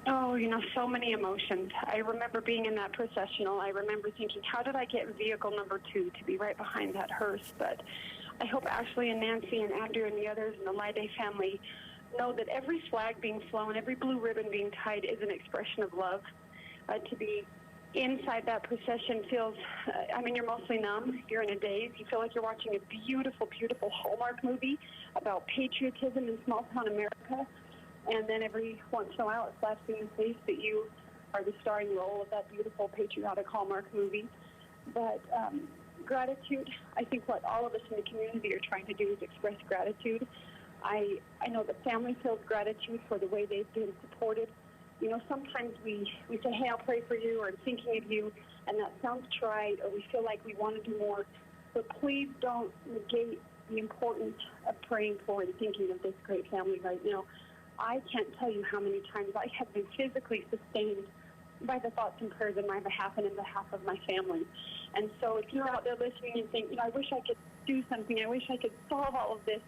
Oh, so many emotions. I remember being in that processional. I remember thinking, how did I get vehicle number 2 to be right behind that hearse? But I hope Ashley and Nancy and Andrew and the others and the Lyday family know that every flag being flown, every blue ribbon being tied is an expression of love. To be inside that procession feels, you're mostly numb. You're in a daze. You feel like you're watching a beautiful, beautiful Hallmark movie about patriotism in small-town America. And then every once in a while it slaps you in the face that you are the starring role of that beautiful patriotic Hallmark movie. But gratitude, I think what all of us in the community are trying to do is express gratitude. I know the family feels gratitude for the way they've been supported. Sometimes we say, hey, I'll pray for you, or I'm thinking of you, and that sounds trite, or we feel like we want to do more. But please don't negate the importance of praying for and thinking of this great family right now. I can't tell you how many times I have been physically sustained by the thoughts and prayers in my behalf and in behalf of my family. And so if you're out there listening and think, I wish I could do something, I wish I could solve all of this,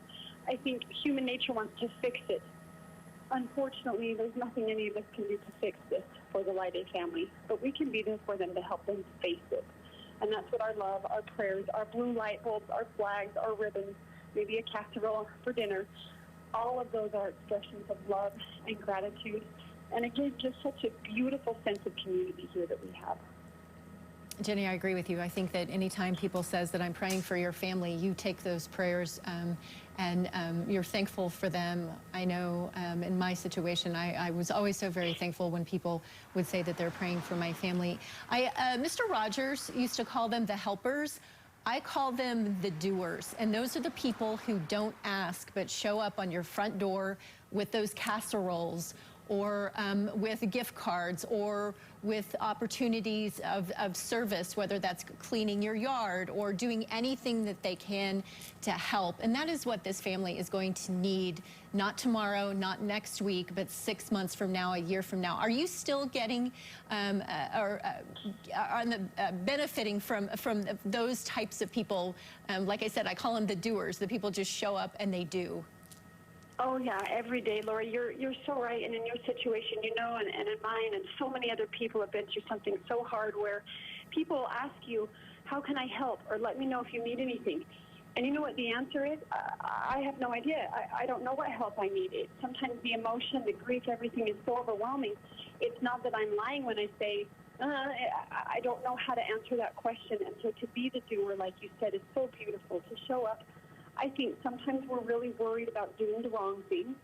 I think human nature wants to fix it. Unfortunately, there's nothing any of us can do to fix this for the Lyday family, but we can be there for them to help them face it. And that's what our love, our prayers, our blue light bulbs, our flags, our ribbons, maybe a casserole for dinner. All of those are expressions of love and gratitude. And again, just such a beautiful sense of community here that we have. Jenny, I agree with you. I think that anytime people says that I'm praying for your family, you take those prayers and you're thankful for them. I know in my situation, I was always so very thankful when people would say that they're praying for my family. Mr. Rogers used to call them the helpers. I call them the doers, and those are the people who don't ask but show up on your front door with those casseroles, or with gift cards, or with opportunities of service, whether that's cleaning your yard or doing anything that they can to help. And that is what this family is going to need, not tomorrow, not next week, but 6 months from now, a year from now. Are you still getting benefiting from those types of people? Like I said, I call them the doers. The people just show up and they do. Oh, yeah, every day, Lori. You're so right. And in your situation, you know, and in mine, and so many other people have been through something so hard where people ask you, how can I help? Or let me know if you need anything. And you know what the answer is? I have no idea. I don't know what help I need. Sometimes the emotion, the grief, everything is so overwhelming. It's not that I'm lying when I say, I don't know how to answer that question. And so to be the doer, like you said, is so beautiful. To show up. I think sometimes we're really worried about doing the wrong thing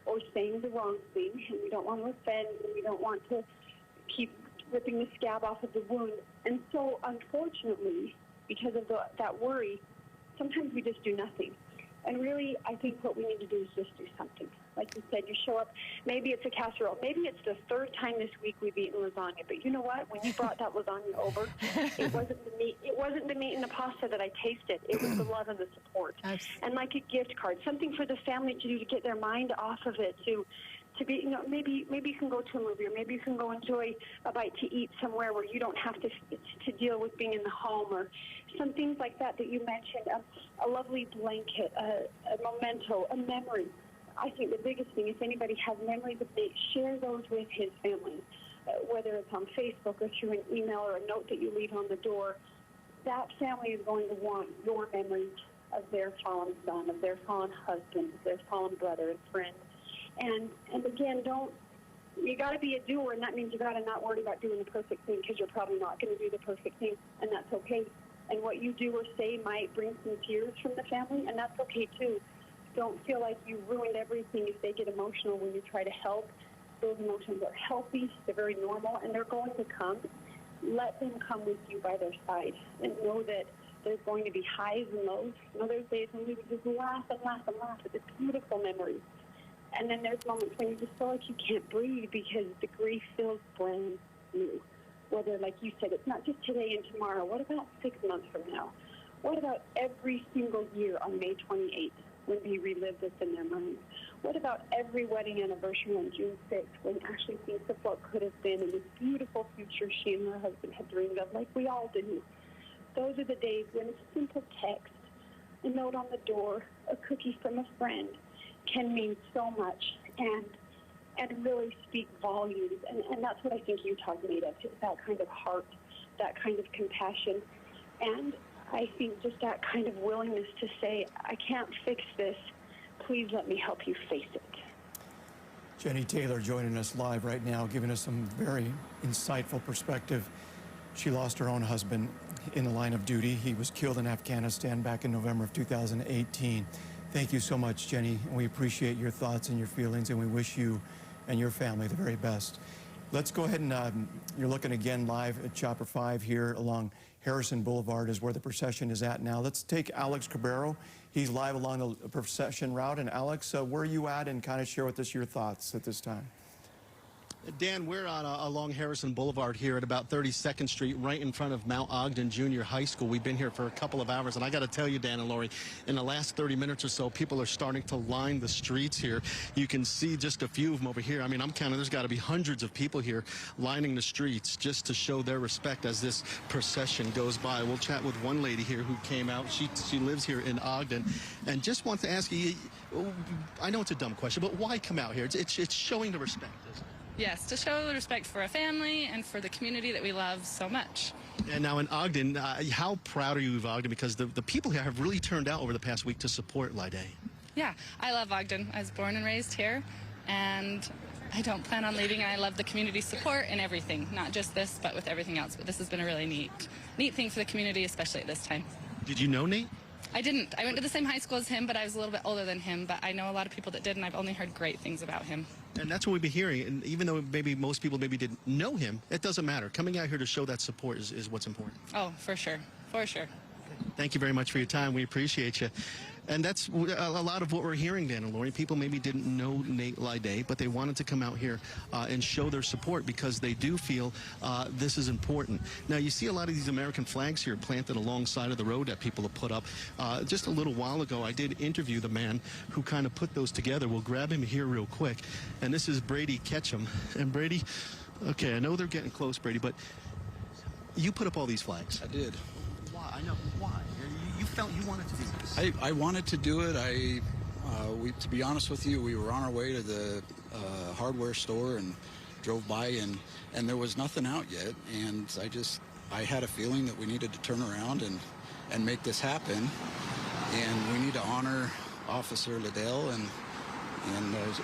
or saying the wrong thing, and we don't want to offend, and we don't want to keep ripping the scab off of the wound. And so, unfortunately, because of that worry, sometimes we just do nothing. And really, I think what we need to do is just do something. Like you said, you show up. Maybe it's a casserole. Maybe it's the third time this week we've eaten lasagna. But you know what? When you brought that lasagna over, it wasn't the meat. It wasn't the meat and the pasta that I tasted. It was the love and the support. And like a gift card, something for the family to do to get their mind off of it. To be, you know, maybe you can go to a movie, or maybe you can go enjoy a bite to eat somewhere where you don't have to deal with being in the home, or some things like that you mentioned. A lovely blanket, a memento, a memory. I think the biggest thing, if anybody has memories of Nate, share those with his family, whether it's on Facebook or through an email or a note that you leave on the door. That family is going to want your memories of their fallen son, of their fallen husband, of their fallen brother and friend. And again, you got to be a doer, and that means you got to not worry about doing the perfect thing, because you're probably not going to do the perfect thing, and that's okay. And what you do or say might bring some tears from the family, and that's okay too. Don't feel like you ruined everything if they get emotional when you try to help. Those emotions are healthy, they're very normal, and they're going to come. Let them come with you by their side, and know that there's going to be highs and lows. You know, there's days when we would just laugh and laugh and laugh at this beautiful memories. And then there's moments when you just feel like you can't breathe because the grief feels brand new. Whether, like you said, it's not just today and tomorrow. What about 6 months from now? What about every single year on May 28th when they relive this in their minds? What about every wedding anniversary on June 6th when Ashley thinks of what could have been and this beautiful future she and her husband had dreamed of, like we all do? Those are the days when a simple text, a note on the door, a cookie from a friend can mean so much and really speak volumes. And that's what I think Utah's made of, just that kind of heart, that kind of compassion. And I think just that kind of willingness to say, I can't fix this. Please let me help you face it. Jenny Taylor joining us live right now, giving us some very insightful perspective. She lost her own husband in the line of duty. He was killed in Afghanistan back in November of 2018. Thank you so much, Jenny. We appreciate your thoughts and your feelings, and we wish you and your family the very best. Let's go ahead and you're looking again live at Chopper 5 here along Harrison Boulevard is where the procession is at now. Let's take Alex Cabrero. He's live along the procession route. And Alex, where are you at, and kind of share with us your thoughts at this time? Dan, we're on along Harrison Boulevard here at about 32nd Street, right in front of Mount Ogden Junior High School. We've been here for a couple of hours, and I got to tell you, Dan and Lori, in the last 30 minutes or so, people are starting to line the streets here. You can see just a few of them over here. I mean, I'm counting, there's got to be hundreds of people here lining the streets just to show their respect as this procession goes by. We'll chat with one lady here who came out. She lives here in Ogden, and just want to ask you, I know it's a dumb question, but why come out here? It's showing the respect, isn't it? Yes, to show the respect for our family and for the community that we love so much. And now in Ogden, how proud are you of Ogden? Because the people here have really turned out over the past week to support Lide. Yeah, I love Ogden. I was born and raised here, and I don't plan on leaving. I love the community support and everything, not just this, but with everything else. But this has been a really neat thing for the community, especially at this time. Did you know Nate? I didn't. I went to the same high school as him, but I was a little bit older than him. But I know a lot of people that did, and I've only heard great things about him. And that's what we've been hearing. And even though maybe most people maybe didn't know him, it doesn't matter. Coming out here to show that support is what's important. Oh, for sure. For sure. Thank you very much for your time. We appreciate you. And that's a lot of what we're hearing, Dan and Lori. People maybe didn't know Nate Lide, but they wanted to come out here and show their support because they do feel this is important. Now, you see a lot of these American flags here planted alongside of the road that people have put up. Just a little while ago, I did interview the man who kind of put those together. We'll grab him here real quick. And this is Brady Ketchum. And Brady, okay, I know they're getting close, Brady, but you put up all these flags. I did. Why? I know. Why? You felt you wanted to do this. I wanted to do it. To be honest with you, we were on our way to the hardware store and drove by, and there was nothing out yet. And I had a feeling that we needed to turn around and make this happen. And we need to honor Officer Liddell, and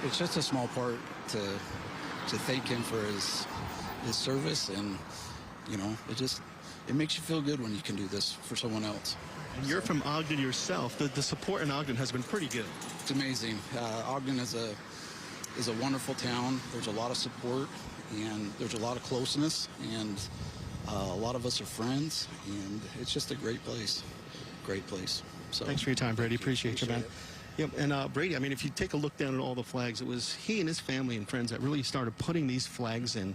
it's just a small part to thank him for his service. And it makes you feel good when you can do this for someone else. And you're from Ogden yourself. The support in Ogden has been pretty good. It's amazing. Ogden is a wonderful town. There's a lot of support, and there's a lot of closeness, and a lot of us are friends, and it's just a great place. Great place. So thanks for your time, Brady. Appreciate you, man. Yep, and Brady, I mean, if you take a look down at all the flags, it was he and his family and friends that really started putting these flags in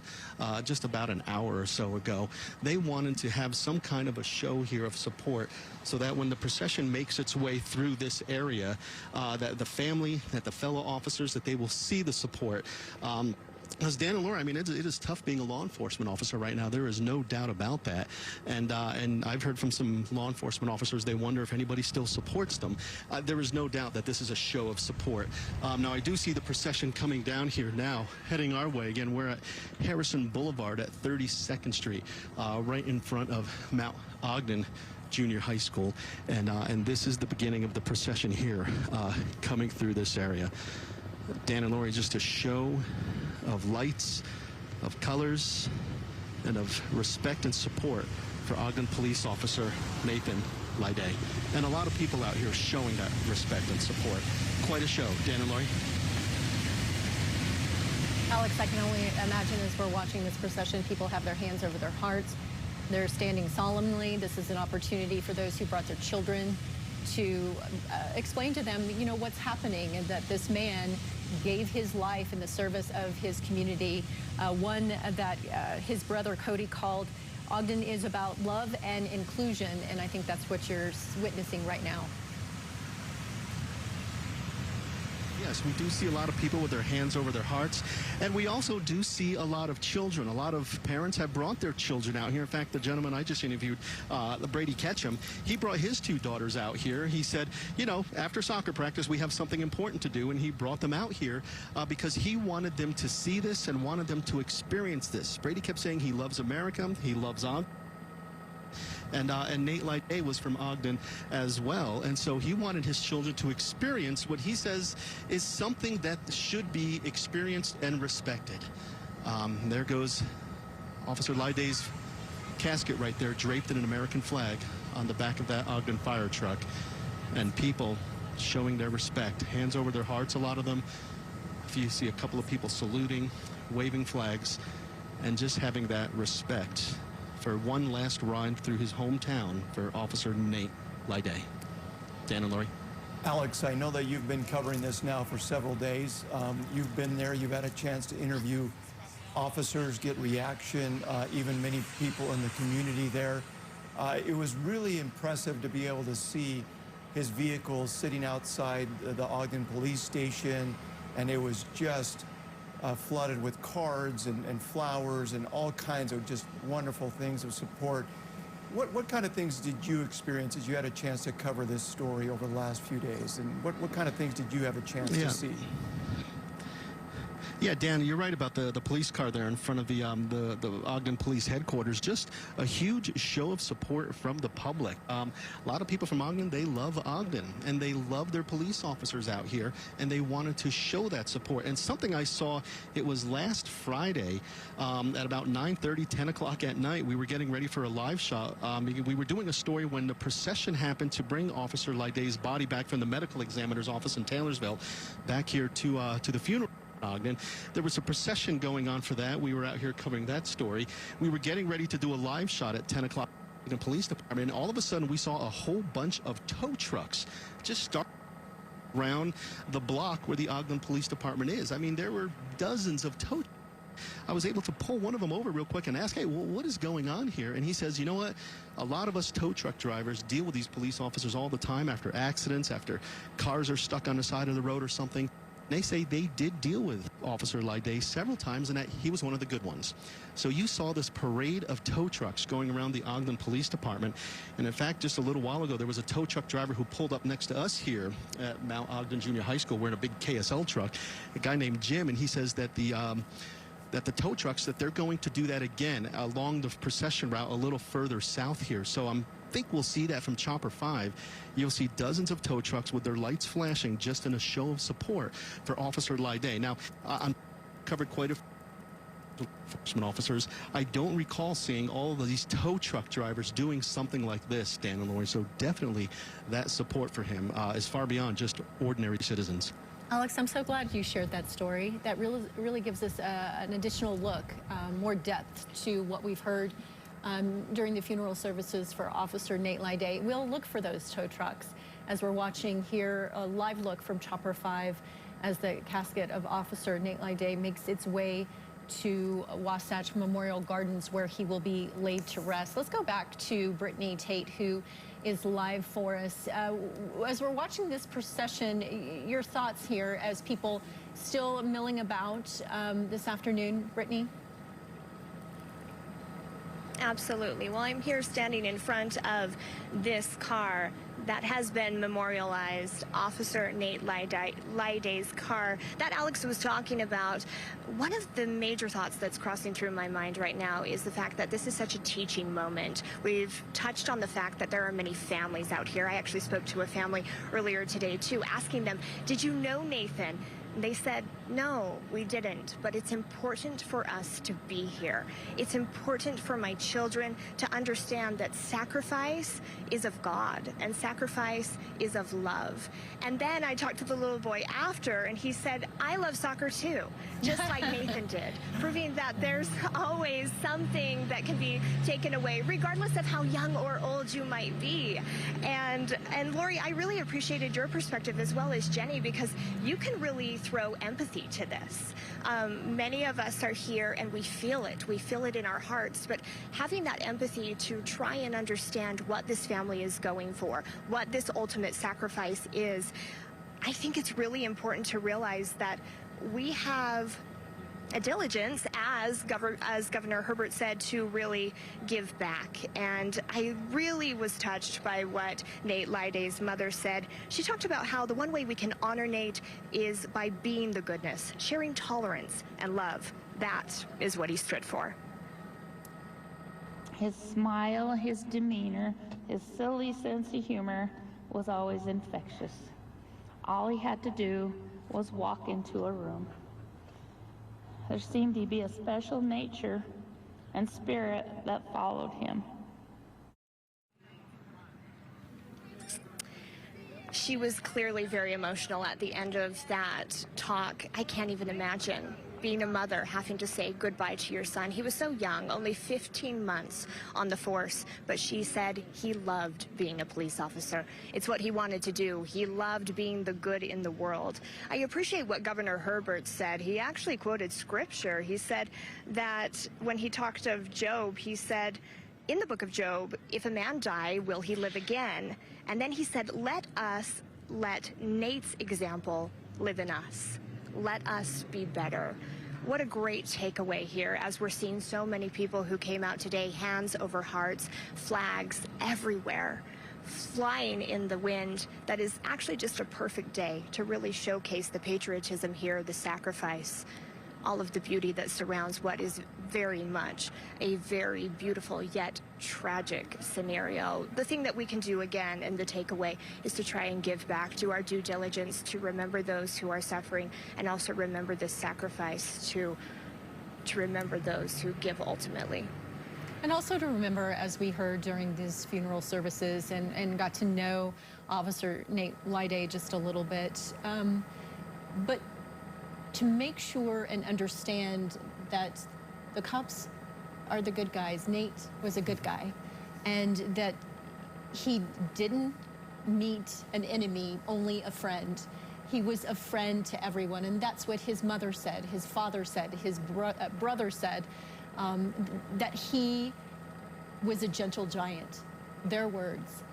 just about an hour or so ago. They wanted to have some kind of a show here of support so that when the procession makes its way through this area, that the family, that the fellow officers, that they will see the support. As Dan and Laura, I mean, it is tough being a law enforcement officer right now. There is no doubt about that. And I've heard from some law enforcement officers, they wonder if anybody still supports them. There is no doubt that this is a show of support. Now, I do see the procession coming down here now, heading our way. Again, we're at Harrison Boulevard at 32nd Street, right in front of Mount Ogden Junior High School. And this is the beginning of the procession here, coming through this area. Dan and Lori, just a show of lights, of colors, and of respect and support for Ogden Police Officer Nathan Lide. And a lot of people out here showing that respect and support. Quite a show. Dan and Lori? Alex, I can only imagine as we're watching this procession, people have their hands over their hearts. They're standing solemnly. This is an opportunity for those who brought their children to explain to them, what's happening, and that this man gave his life in the service of his community, one that his brother Cody called Ogden is about love and inclusion, and I think that's what you're witnessing right now. Yes, we do see a lot of people with their hands over their hearts, and we also do see a lot of children. A lot of parents have brought their children out here. In fact, the gentleman I just interviewed, Brady Ketchum, he brought his two daughters out here. He said, after soccer practice, we have something important to do, and he brought them out here because he wanted them to see this and wanted them to experience this. Brady kept saying he loves America, he loves Ogden. And Nate Lide was from Ogden as well. And so he wanted his children to experience what he says is something that should be experienced and respected. There goes Officer Lide's casket right there, draped in an American flag on the back of that Ogden fire truck. And people showing their respect, hands over their hearts, a lot of them. If you see a couple of people saluting, waving flags, and just having that respect for one last ride through his hometown for Officer Nate Lide. Dan and Lori. Alex, I know that you've been covering this now for several days. You've been there, you've had a chance to interview officers, get reaction, even many people in the community there. It was really impressive to be able to see his vehicle sitting outside the Ogden Police Station, and it was just flooded with cards and flowers and all kinds of just wonderful things of support. What kind of things did you experience as you had a chance to cover this story over the last few days? And what kind of things did you have a chance to see? Yeah, Dan, you're right about the police car there in front of the Ogden Police Headquarters. Just a huge show of support from the public. A lot of people from Ogden, they love Ogden, and they love their police officers out here, and they wanted to show that support. And something I saw, it was last Friday at about 9:30, 10 o'clock at night, we were getting ready for a live shot. We were doing a story when the procession happened to bring Officer Lyday's body back from the medical examiner's office in Taylorsville back here to the funeral. Ogden. There was a procession going on for that. We were out here covering that story. We were getting ready to do a live shot at 10 o'clock in the police department, and all of a sudden we saw a whole bunch of tow trucks just start around the block where the Ogden Police Department is. I mean, there were dozens of tow trucks. I was able to pull one of them over real quick and ask, hey, well, what is going on here? And he says, you know what? A lot of us tow truck drivers deal with these police officers all the time after accidents, after cars are stuck on the side of the road or something. They say they did deal with Officer Lyday several times, and that he was one of the good ones. So you saw this parade of tow trucks going around the Ogden Police Department. And in fact, just a little while ago, there was a tow truck driver who pulled up next to us here at Mount Ogden Junior High School wearing a big KSL truck, a guy named Jim, and he says that the tow trucks, that they're going to do that again along the procession route a little further south here. So I think we'll see that from Chopper 5. You'll see dozens of tow trucks with their lights flashing just in a show of support for Officer Lyday. Now, I'm covered quite a few enforcement officers. I don't recall seeing all of these tow truck drivers doing something like this, Dan and Lori. So definitely that support for him is far beyond just ordinary citizens. Alex, I'm so glad you shared that story. That really gives us an additional look, more depth to what we've heard during the funeral services for Officer Nate Lyday. We'll look for those tow trucks as we're watching here a live look from Chopper 5 as the casket of Officer Nate Lyday makes its way to Wasatch Memorial Gardens, where he will be laid to rest. Let's go back to Brittany Tate, who is live for us. As we're watching this procession, your thoughts here as people still milling about this afternoon, Brittany? Absolutely. Well, I'm here standing in front of this car that has been memorialized, Officer Nate Lyday's car that Alex was talking about. One of the major thoughts that's crossing through my mind right now is the fact that this is such a teaching moment. We've touched on the fact that there are many families out here. I actually spoke to a family earlier today, too, asking them, did you know Nathan? They said, no, we didn't, but it's important for us to be here. It's important for my children to understand that sacrifice is of God and sacrifice is of love. And then I talked to the little boy after, and he said, I love soccer too, just like Nathan did, proving that there's always something that can be taken away, regardless of how young or old you might be. And Lori, I really appreciated your perspective as well as Jenny, because you can really throw empathy to this. Many of us are here and we feel it in our hearts, but having that empathy to try and understand what this family is going for, what this ultimate sacrifice is, I think it's really important to realize that we have a diligence, as Governor Herbert said, to really give back. And I really was touched by what Nate Lyday's mother said. She talked about how the one way we can honor Nate is by being the goodness, sharing tolerance and love. That is what he stood for. His smile, his demeanor, his silly sense of humor was always infectious. All he had to do was walk into a room. There seemed to be a special nature and spirit that followed him. She was clearly very emotional at the end of that talk. I can't even imagine being a mother, having to say goodbye to your son. He was so young, only 15 months on the force, but she said he loved being a police officer. It's what he wanted to do. He loved being the good in the world. I appreciate what Governor Herbert said. He actually quoted scripture. He said that when he talked of Job, he said, in the book of Job, if a man die, will he live again? And then he said, let Nate's example live in us. Let us be better. What a great takeaway here, as we're seeing so many people who came out today, hands over hearts, flags everywhere, flying in the wind. That is actually just a perfect day to really showcase the patriotism here, the sacrifice. all of the beauty that surrounds what is very much a very beautiful yet tragic scenario. The thing that we can do again, and the takeaway, is to try and give back, do our due diligence to remember those who are suffering, and also remember the sacrifice to remember those who give ultimately. And also to remember, as we heard during these funeral services and got to know Officer Nate Lyday just a little bit, but to make sure and understand that the cops are the good guys. Nate was a good guy, and that he didn't meet an enemy, only a friend. He was a friend to everyone, and that's what his mother said, his father said, his brother said, that he was a gentle giant, their words.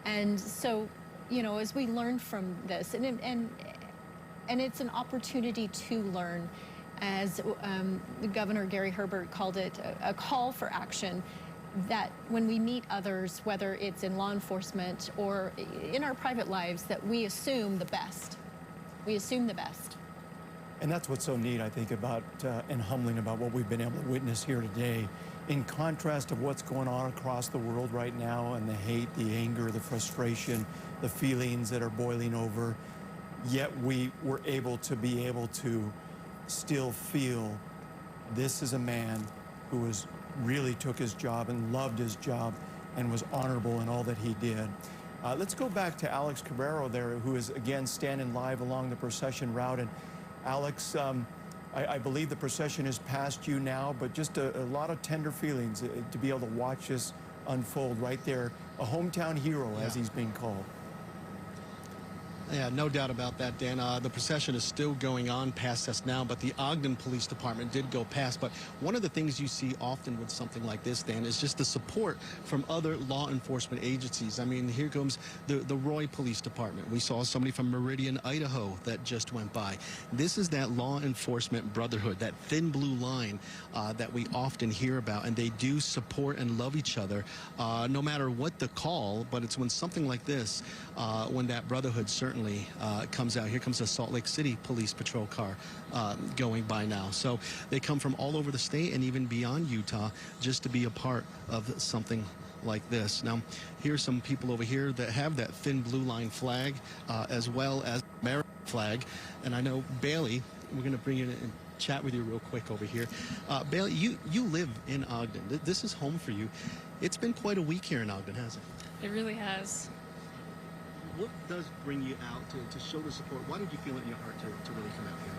And so, you know, as we learn from this, and it's an opportunity to learn, as Governor Gary Herbert called it, a call for action, that when we meet others, whether it's in law enforcement or in our private lives, that we assume the best. We assume the best. And that's what's so neat, I think, about and humbling about what we've been able to witness here today. In contrast of what's going on across the world right now, and the hate, the anger, the frustration, the feelings that are boiling over, yet we were able to still feel this is a man who really took his job and loved his job and was honorable in all that he did. Let's go back to Alex Cabrero there, who is again standing live along the procession route. And Alex, I believe the procession is past you now, but just a lot of tender feelings to be able to watch this unfold right there. A hometown hero, as he's being called. Yeah, no doubt about that, Dan. The procession is still going on past us now, but the Ogden Police Department did go past. But one of the things you see often with something like this, Dan, is just the support from other law enforcement agencies. I mean, here comes the Roy Police Department. We saw somebody from Meridian, Idaho that just went by. This is that law enforcement brotherhood, that thin blue line that we often hear about, and they do support and love each other no matter what the call. But it's when something like this, when that brotherhood certainly comes out. Here comes a Salt Lake City Police Patrol car going by now. So they come from all over the state and even beyond Utah just to be a part of something like this. Now, here's some people over here that have that thin blue line flag as well as the American flag. And I know, Bailey, we're going to bring you in and chat with you real quick over here. Bailey, you live in Ogden. This is home for you. It's been quite a week here in Ogden, hasn't it? It really has. What does bring you out to show the support? Why did you feel it in your heart to really come out here?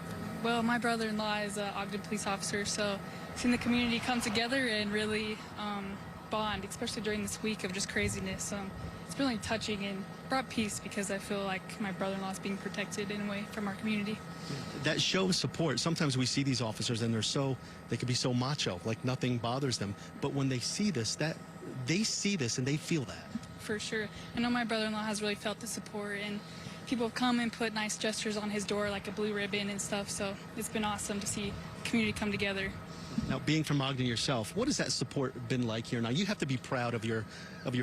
Well, my brother-in-law is an Ogden police officer, so seeing the community come together and really bond, especially during this week of just craziness, it's really touching and brought peace, because I feel like my brother-in-law is being protected in a way from our community. That shows support. Sometimes we see these officers and they can be so macho, like nothing bothers them. But when they see this, they see this and they feel that. For sure. I know my brother-in-law has really felt the support, and people have come and put nice gestures on his door, like a blue ribbon and stuff, so it's been awesome to see the community come together. Now, being from Ogden yourself, what has that support been like here? Now, you have to be proud of your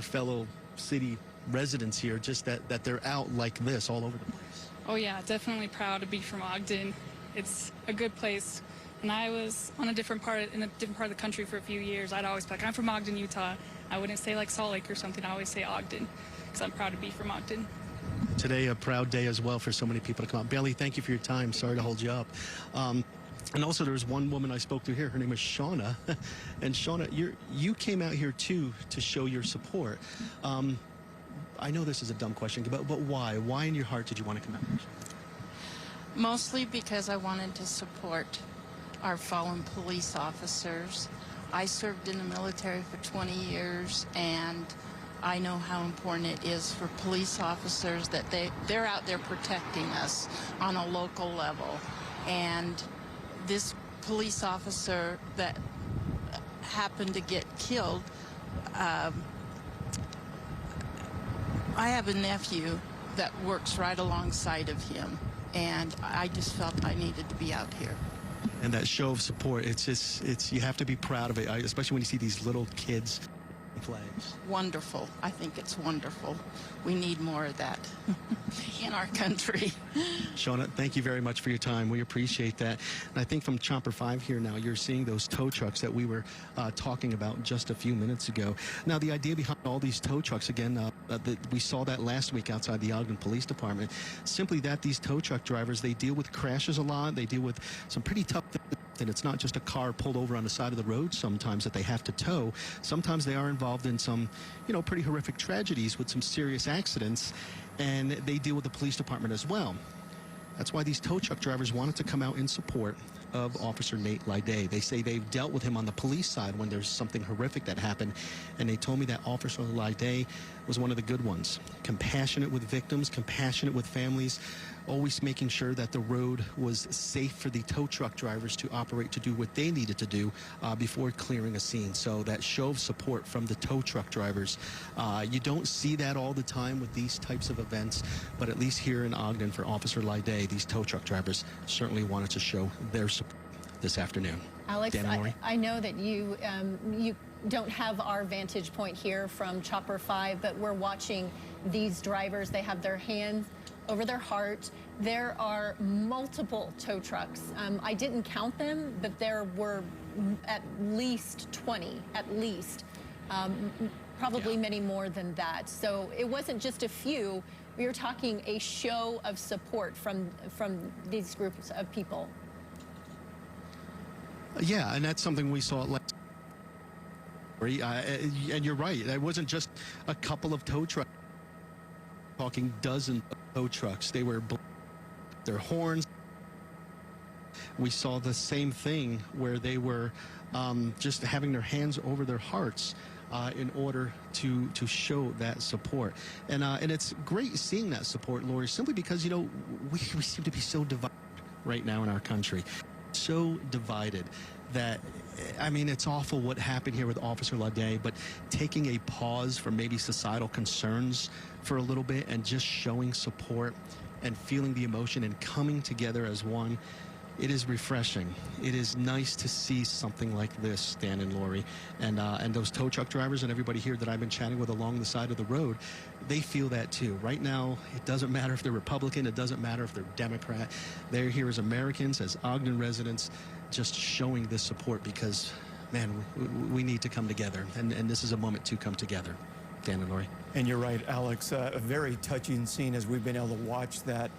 fellow city residents here, just that they're out like this all over the place. Oh yeah, definitely proud to be from Ogden. It's a good place. And I was in a different part of the country for a few years. I'd always be like, I'm from Ogden, Utah. I wouldn't say like Salt Lake or something. I always say Ogden, because I'm proud to be from Ogden. Today, a proud day as well for so many people to come out. Bailey, thank you for your time. Sorry to hold you up. And also, there was one woman I spoke to here. Her name is Shauna. And Shauna, you came out here too to show your support. I know this is a dumb question, but why? Why in your heart did you want to come out here? Mostly because I wanted to support our fallen police officers. I served in the military for 20 years, and I know how important it is for police officers that they're out there protecting us on a local level. And this police officer that happened to get killed, I have a nephew that works right alongside of him, and I just felt I needed to be out here. And that show of support, you have to be proud of it, especially when you see these little kids flags. Wonderful. I think it's wonderful. We need more of that in our country. Shawna, thank you very much for your time. We appreciate that. And I think from Chopper 5 here now, you're seeing those tow trucks that we were talking about just a few minutes ago. Now, the idea behind all these tow trucks, again, we saw that last week outside the Ogden Police Department, simply that these tow truck drivers, they deal with crashes a lot. They deal with some pretty tough things. And it's not just a car pulled over on the side of the road sometimes that they have to tow. Sometimes they are involved in some, pretty horrific tragedies with some serious accidents, and they deal with the police department as well. That's why these tow truck drivers wanted to come out in support of Officer Nate Lyday. They say they've dealt with him on the police side when there's something horrific that happened, and they told me that Officer Lyday was one of the good ones. Compassionate with victims, compassionate with families, always making sure that the road was safe for the tow truck drivers to operate, to do what they needed to do before clearing a scene. So that show of support from the tow truck drivers, you don't see that all the time with these types of events, but at least here in Ogden for Officer Lyday, these tow truck drivers certainly wanted to show their support this afternoon. Alex, Dan and Lori? I know that you don't have our vantage point here from Chopper 5, but we're watching these drivers. They have their hands over their heart. There are multiple tow trucks. I didn't count them, but there were at least 20, at least. Probably many more than that. So it wasn't just a few. We were talking a show of support from these groups of people. Yeah, and that's something we saw last. And you're right. It wasn't just a couple of tow trucks. Talking dozens of tow trucks. They were their horns. We saw the same thing where they were just having their hands over their hearts in order to show that support. And it's great seeing that support, Lori, simply because, we seem to be so divided right now in our country. So divided that, it's awful what happened here with Officer Lyday, but taking a pause from maybe societal concerns for a little bit and just showing support and feeling the emotion and coming together as one, it is refreshing. It is nice to see something like this, Dan and Lori, and those tow truck drivers and everybody here that I've been chatting with along the side of the road, they feel that too. Right now, it doesn't matter if they're Republican, it doesn't matter if they're Democrat. They're here as Americans, as Ogden residents, just showing this support because, man, we need to come together, and this is a moment to come together. Dan and Lori. And you're right, Alex, a very touching scene as we've been able to watch that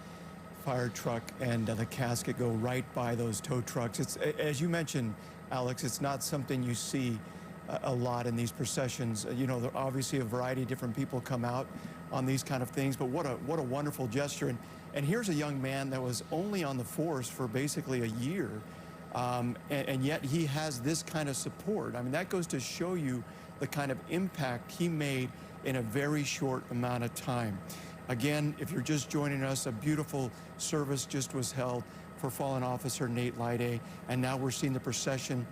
fire truck and the casket go right by those tow trucks. It's, as you mentioned, Alex, it's not something you see a lot in these processions. There are obviously a variety of different people come out on these kind of things, but what a wonderful gesture. And here's a young man that was only on the force for basically a year, and yet he has this kind of support. That goes to show you the kind of impact he made in a very short amount of time. Again, if you're just joining us, a beautiful service just was held for fallen officer Nate Lyday, and now we're seeing the procession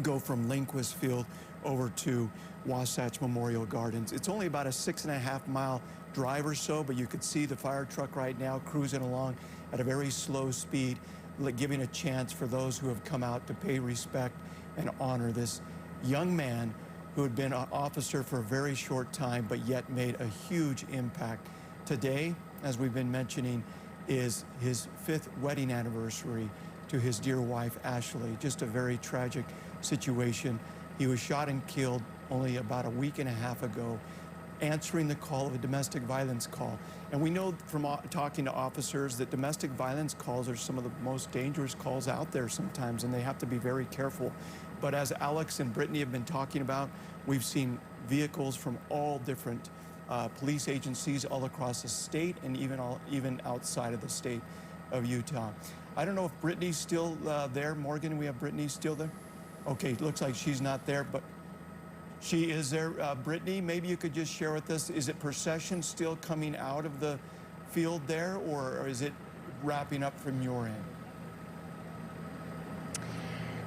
go from Lindquist Field over to Wasatch Memorial Gardens. It's only about a 6.5 mile drive or so, but you could see the fire truck right now cruising along at a very slow speed, giving a chance for those who have come out to pay respect and honor this young man who had been an officer for a very short time, but yet made a huge impact. Today, as we've been mentioning, is his 5th wedding anniversary to his dear wife, Ashley. Just a very tragic situation. He was shot and killed only about a week and a half ago, answering the call of a domestic violence call. And we know from talking to officers that domestic violence calls are some of the most dangerous calls out there sometimes, and they have to be very careful. But as Alex and Brittany have been talking about, we've seen vehicles from all different police agencies all across the state and even outside of the state of Utah. I don't know if Brittany's still there. Morgan, we have Brittany still there? Okay, looks like she's not there, but she is there. Brittany, maybe you could just share with us, is it procession still coming out of the field there, or is it wrapping up from your end?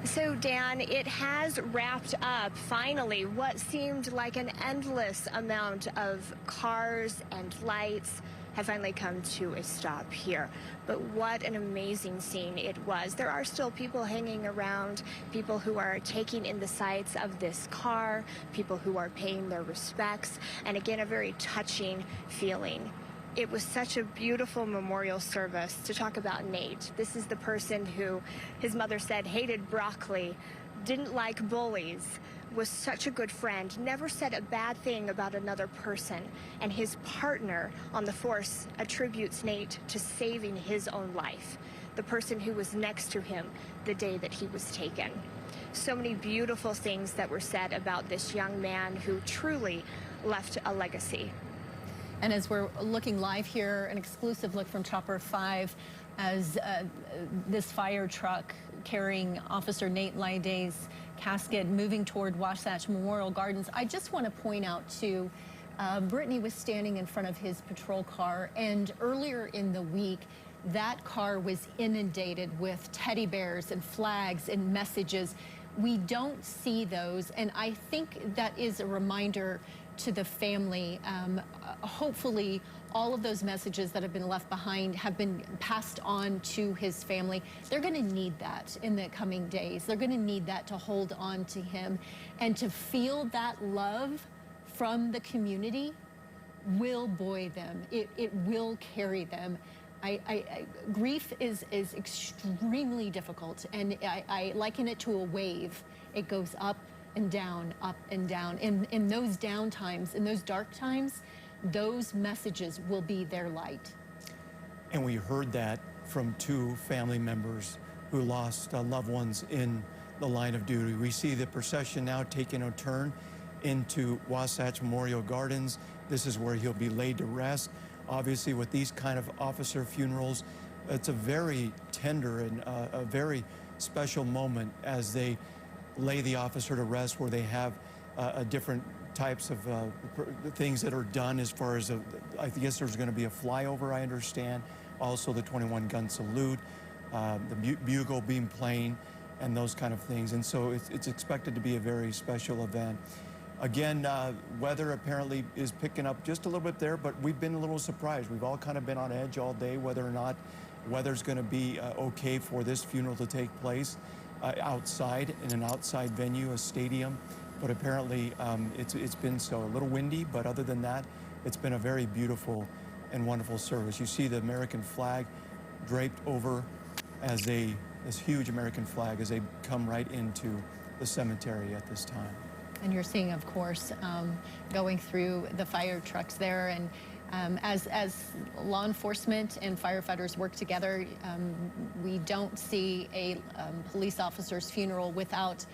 So, Dan, it has wrapped up, finally, what seemed like an endless amount of cars and lights have finally come to a stop here. But what an amazing scene it was. There are still people hanging around, people who are taking in the sights of this car, people who are paying their respects, and again, a very touching feeling. It was such a beautiful memorial service to talk about Nate. This is the person who, his mother said, hated broccoli, didn't like bullies, was such a good friend, never said a bad thing about another person, and his partner on the force attributes Nate to saving his own life, the person who was next to him the day that he was taken. So many beautiful things that were said about this young man who truly left a legacy. And as we're looking live here, an exclusive look from Chopper 5 as this fire truck carrying Officer Nate Laiday's casket moving toward Wasatch Memorial Gardens. I just want to point out, too, Brittany was standing in front of his patrol car, and earlier in the week, that car was inundated with teddy bears and flags and messages. We don't see those, and I think that is a reminder to the family. Hopefully, all of those messages that have been left behind have been passed on to his family. They're going to need that in the coming days. They're going to need that to hold on to him, and to feel that love from the community will buoy them. It will carry them. Grief is extremely difficult, and I liken it to a wave. It goes up and down, up and down. In those down times, in those dark times, those messages will be their light. And we heard that from two family members who lost loved ones in the line of duty. We see the procession now taking a turn into Wasatch Memorial Gardens. This is where he'll be laid to rest. Obviously, with these kind of officer funerals, it's a very tender and a very special moment as they lay the officer to rest, where they have different types of things that are done as far as, I guess there's going to be a flyover, I understand, also the 21-gun salute, the bugle being playing, and those kind of things. And so it's expected to be a very special event. Again, weather apparently is picking up just a little bit there, but we've been a little surprised. We've all kind of been on edge all day whether or not weather's going to be okay for this funeral to take place outside, in an outside venue, a stadium. But apparently it's been so. A little windy, but other than that, it's been a very beautiful and wonderful service. You see the American flag draped over as this huge American flag as they come right into the cemetery at this time. And you're seeing, of course, going through the fire trucks there. And as law enforcement and firefighters work together, we don't see a police officer's funeral without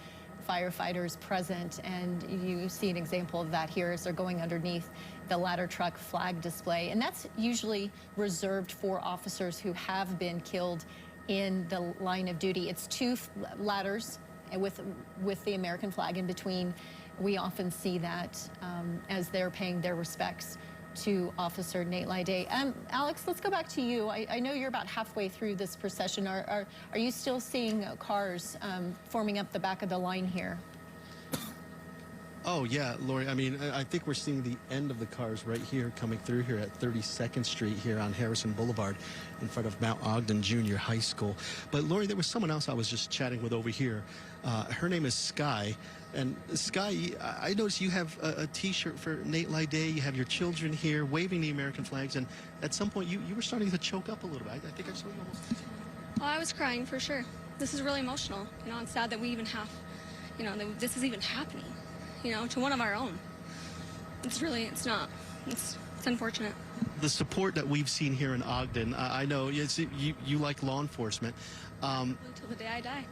firefighters present. And you see an example of that here as they're going underneath the ladder truck flag display. And that's usually reserved for officers who have been killed in the line of duty. It's two ladders with the American flag in between. We often see that as they're paying their respects to Officer Nate Laiday. Alex, let's go back to you. I know you're about halfway through this procession. Are you still seeing cars forming up the back of the line here? Oh, yeah, Lori, I mean, I think we're seeing the end of the cars right here coming through here at 32nd Street here on Harrison Boulevard in front of Mount Ogden Junior High School. But, Lori, there was someone else I was just chatting with over here. Her name is Sky. And, Sky, I noticed you have a T-shirt for Nate Laiday. You have your children here waving the American flags. And at some point, you were starting to choke up a little bit. I think I saw you almost. Oh, I was crying for sure. This is really emotional. You know, it's sad that we even have, you know, that this is even happening. You know, to one of our own. It's unfortunate. The support that we've seen here in Ogden, I know you like law enforcement. Until the day I die.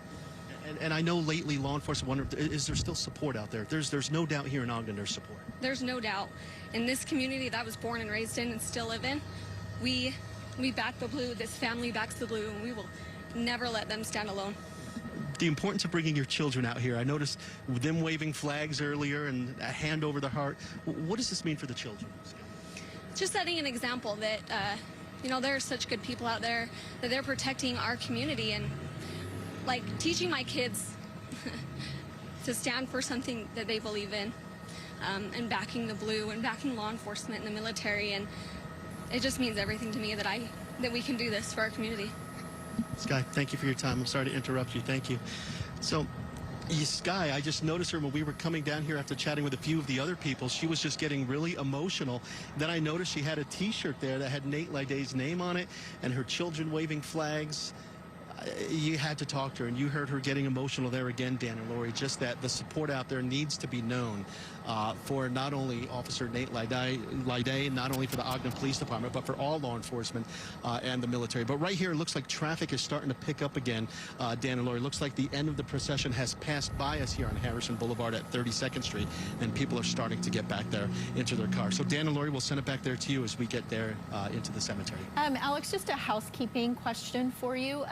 And I know lately law enforcement, is there still support out there? There's no doubt here in Ogden there's support. There's no doubt. In this community that I was born and raised in and still live in, we back the blue, this family backs the blue, and we will never let them stand alone. The importance of bringing your children out here. I noticed them waving flags earlier and a hand over the heart. What does this mean for the children? Just setting an example that, you know, there are such good people out there, that they're protecting our community, and like teaching my kids to stand for something that they believe in, and backing the blue and backing law enforcement and the military. And it just means everything to me that we can do this for our community. Sky, thank you for your time. I'm sorry to interrupt you. Thank you. So, Sky, I just noticed her when we were coming down here after chatting with a few of the other people. She was just getting really emotional. Then I noticed she had a T-shirt there that had Nate Liday's name on it and her children waving flags. You had to talk to her, and you heard her getting emotional there again, Dan and Lori, just that the support out there needs to be known for not only Officer Nate Liday, not only for the Ogden Police Department, but for all law enforcement and the military. But right here, it looks like traffic is starting to pick up again, Dan and Lori. Looks like the end of the procession has passed by us here on Harrison Boulevard at 32nd Street, and people are starting to get back there into their cars. So Dan and Lori, we'll send it back there to you as we get there into the cemetery. Alex, just a housekeeping question for you.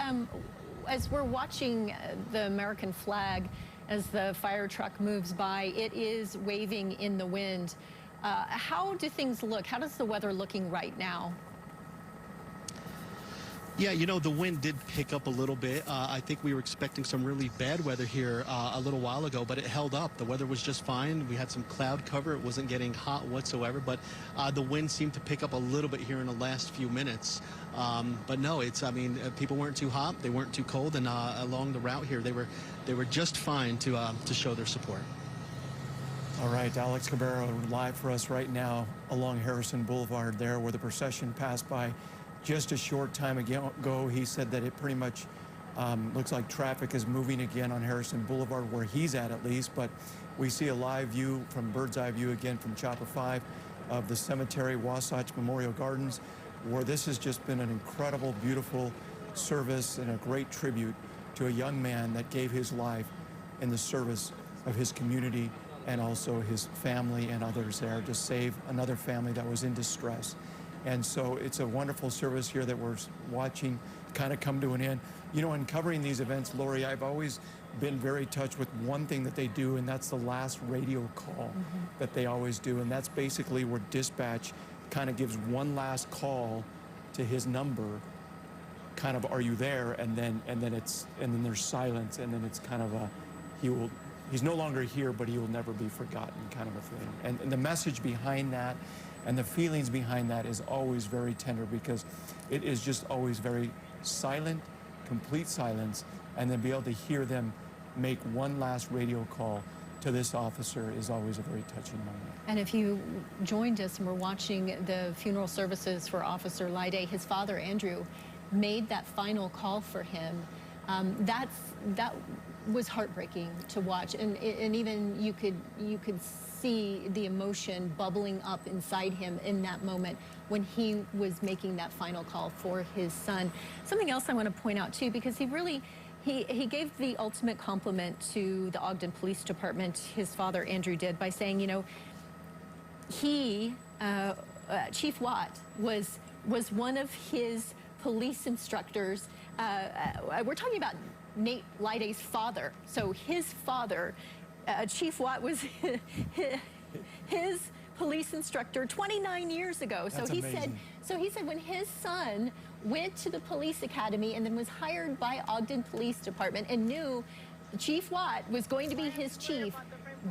As we're watching the American flag as the fire truck moves by, it is waving in the wind. How do things look? How does the weather looking right now? Yeah, you know, the wind did pick up a little bit. I think we were expecting some really bad weather here a little while ago, but it held up. The weather was just fine. We had some cloud cover. It wasn't getting hot whatsoever, but the wind seemed to pick up a little bit here in the last few minutes. But no, I mean, people weren't too hot. They weren't too cold. And along the route here, they were just fine to show their support. All right, Alex Cabrera live for us right now along Harrison Boulevard there where the procession passed by just a short time ago. He said that it pretty much looks like traffic is moving again on Harrison Boulevard, where he's at least. But we see a live view from bird's eye view again from Chopper 5 of the cemetery, Wasatch Memorial Gardens, where this has just been an incredible, beautiful service and a great tribute to a young man that gave his life in the service of his community and also his family and others there to save another family that was in distress. And so it's a wonderful service here that we're watching kind of come to an end. You know, in covering these events, Lori, I've always been very touched with one thing that they do, and that's the last radio call that they always do. And that's basically where dispatch kind of gives one last call to his number, kind of, are you there? And then there's silence, and then it's kind of he's no longer here, but he will never be forgotten kind of a thing. And the message behind that and the feelings behind that is always very tender, because it is just always very silent, complete silence, and then be able to hear them make one last radio call to this officer is always a very touching moment. And if you joined us and were watching the funeral services for Officer Liday, his father, Andrew, made that final call for him. That was heartbreaking to watch, and even you could see the emotion bubbling up inside him in that moment when he was making that final call for his son. Something else I want to point out too, because he gave the ultimate compliment to the Ogden Police Department, his father Andrew did, by saying, you know, Chief Watt was one of his police instructors. We're talking about Nate Liday's father. So his father, Chief Watt, was his police instructor 29 years ago. So he said when his son went to the police academy and then was hired by Ogden Police Department and knew Chief Watt was going to be his chief,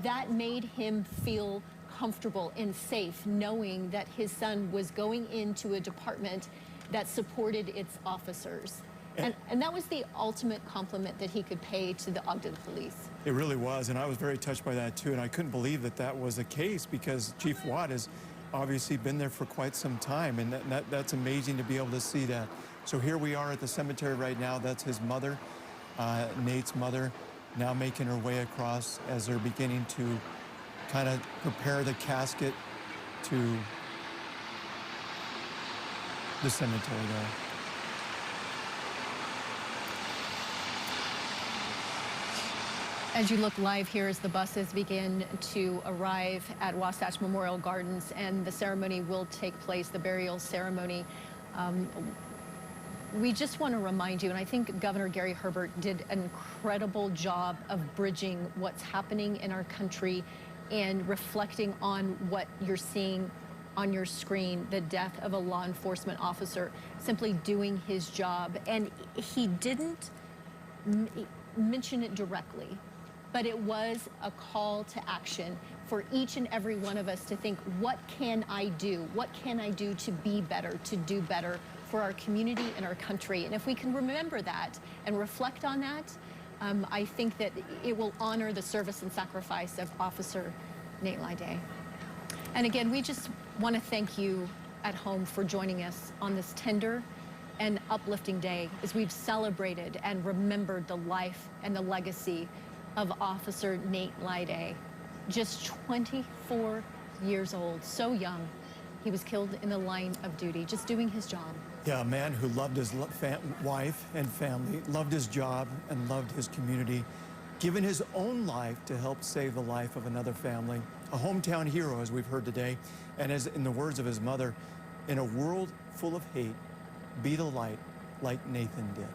that made him feel comfortable and safe knowing that his son was going into a department that supported its officers. And that was the ultimate compliment that he could pay to the Ogden Police. It really was, and I was very touched by that too, and I couldn't believe that that was the case, because Chief Watt has obviously been there for quite some time, and that's amazing to be able to see that. So here we are at the cemetery right now. That's his mother, Nate's mother, now making her way across as they're beginning to kind of prepare the casket to the cemetery there. As you look live here as the buses begin to arrive at Wasatch Memorial Gardens and the ceremony will take place, the burial ceremony, we just want to remind you, and I think Governor Gary Herbert did an incredible job of bridging what's happening in our country and reflecting on what you're seeing on your screen, the death of a law enforcement officer simply doing his job. And he didn't mention it directly, but it was a call to action for each and every one of us to think, what can I do? What can I do to be better, to do better for our community and our country? And if we can remember that and reflect on that, I think that it will honor the service and sacrifice of Officer Nate Lyday. And again, we just want to thank you at home for joining us on this tender and uplifting day as we've celebrated and remembered the life and the legacy of Officer Nate Lyday. Just 24 years old, so young. He was killed in the line of duty, just doing his job. Yeah, a man who loved his wife and family, loved his job, and loved his community, given his own life to help save the life of another family. A hometown hero, as we've heard today, and as in the words of his mother, in a world full of hate, be the light like Nathan did.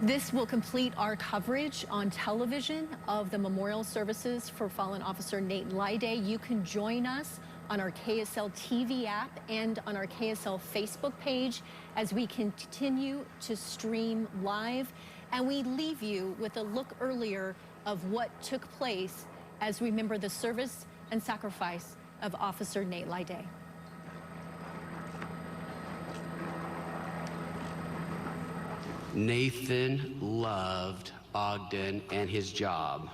This will complete our coverage on television of the memorial services for fallen Officer Nate Lyday. You can join us on our KSL TV app and on our KSL Facebook page as we continue to stream live. And we leave you with a look earlier of what took place as we remember the service and sacrifice of Officer Nate Lyday. Nathan loved Ogden and his job.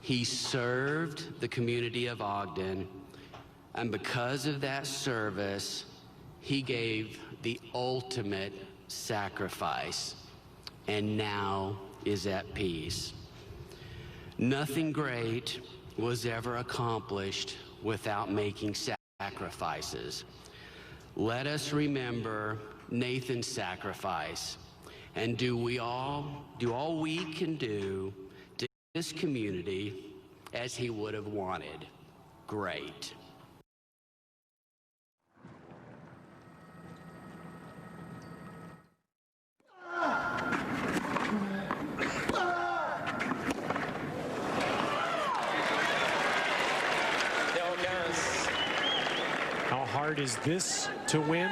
He served the community of Ogden, and because of that service, he gave the ultimate sacrifice, and now is at peace. Nothing great was ever accomplished without making sacrifices. Let us remember Nathan's sacrifice and do all we can do to this community as he would have wanted. Great. How hard is this to win?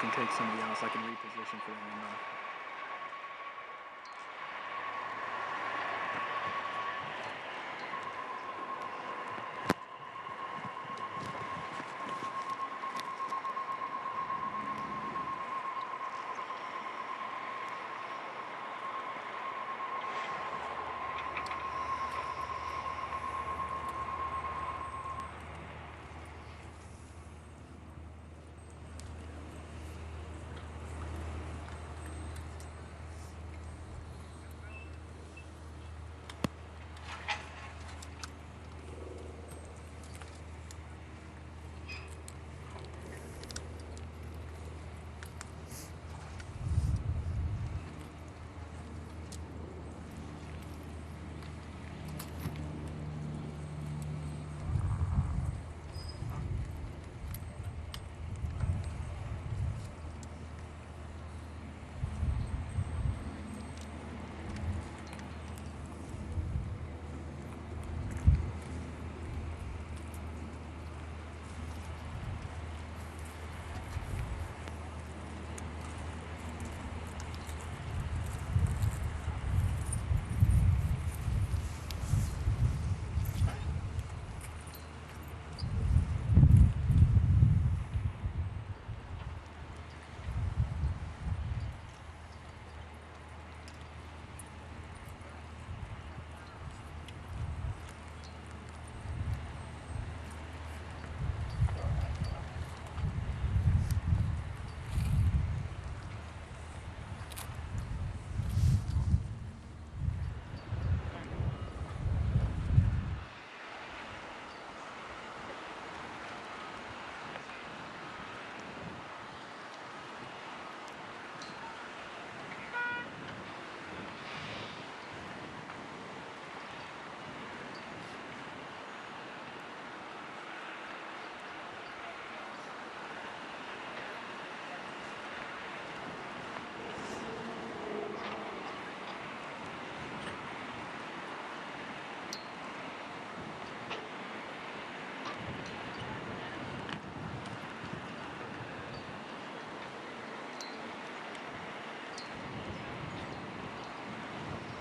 can take somebody else. I can reposition for them.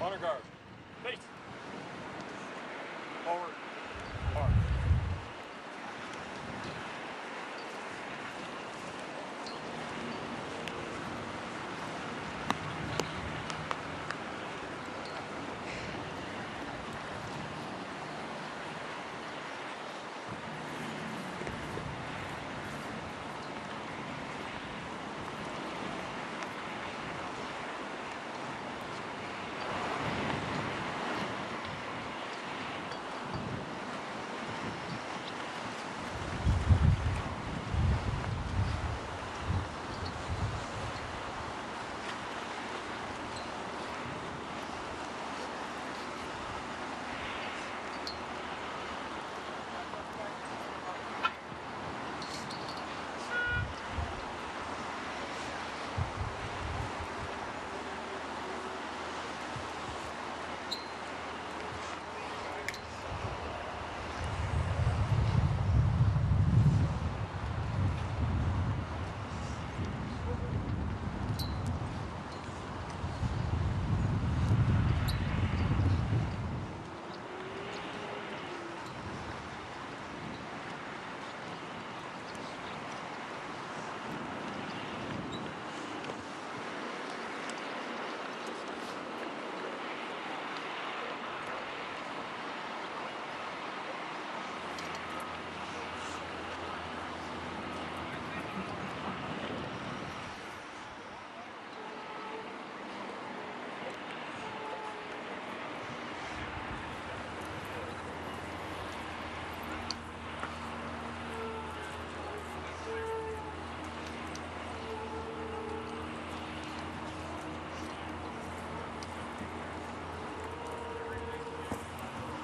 Honor guard. Face. Forward. March.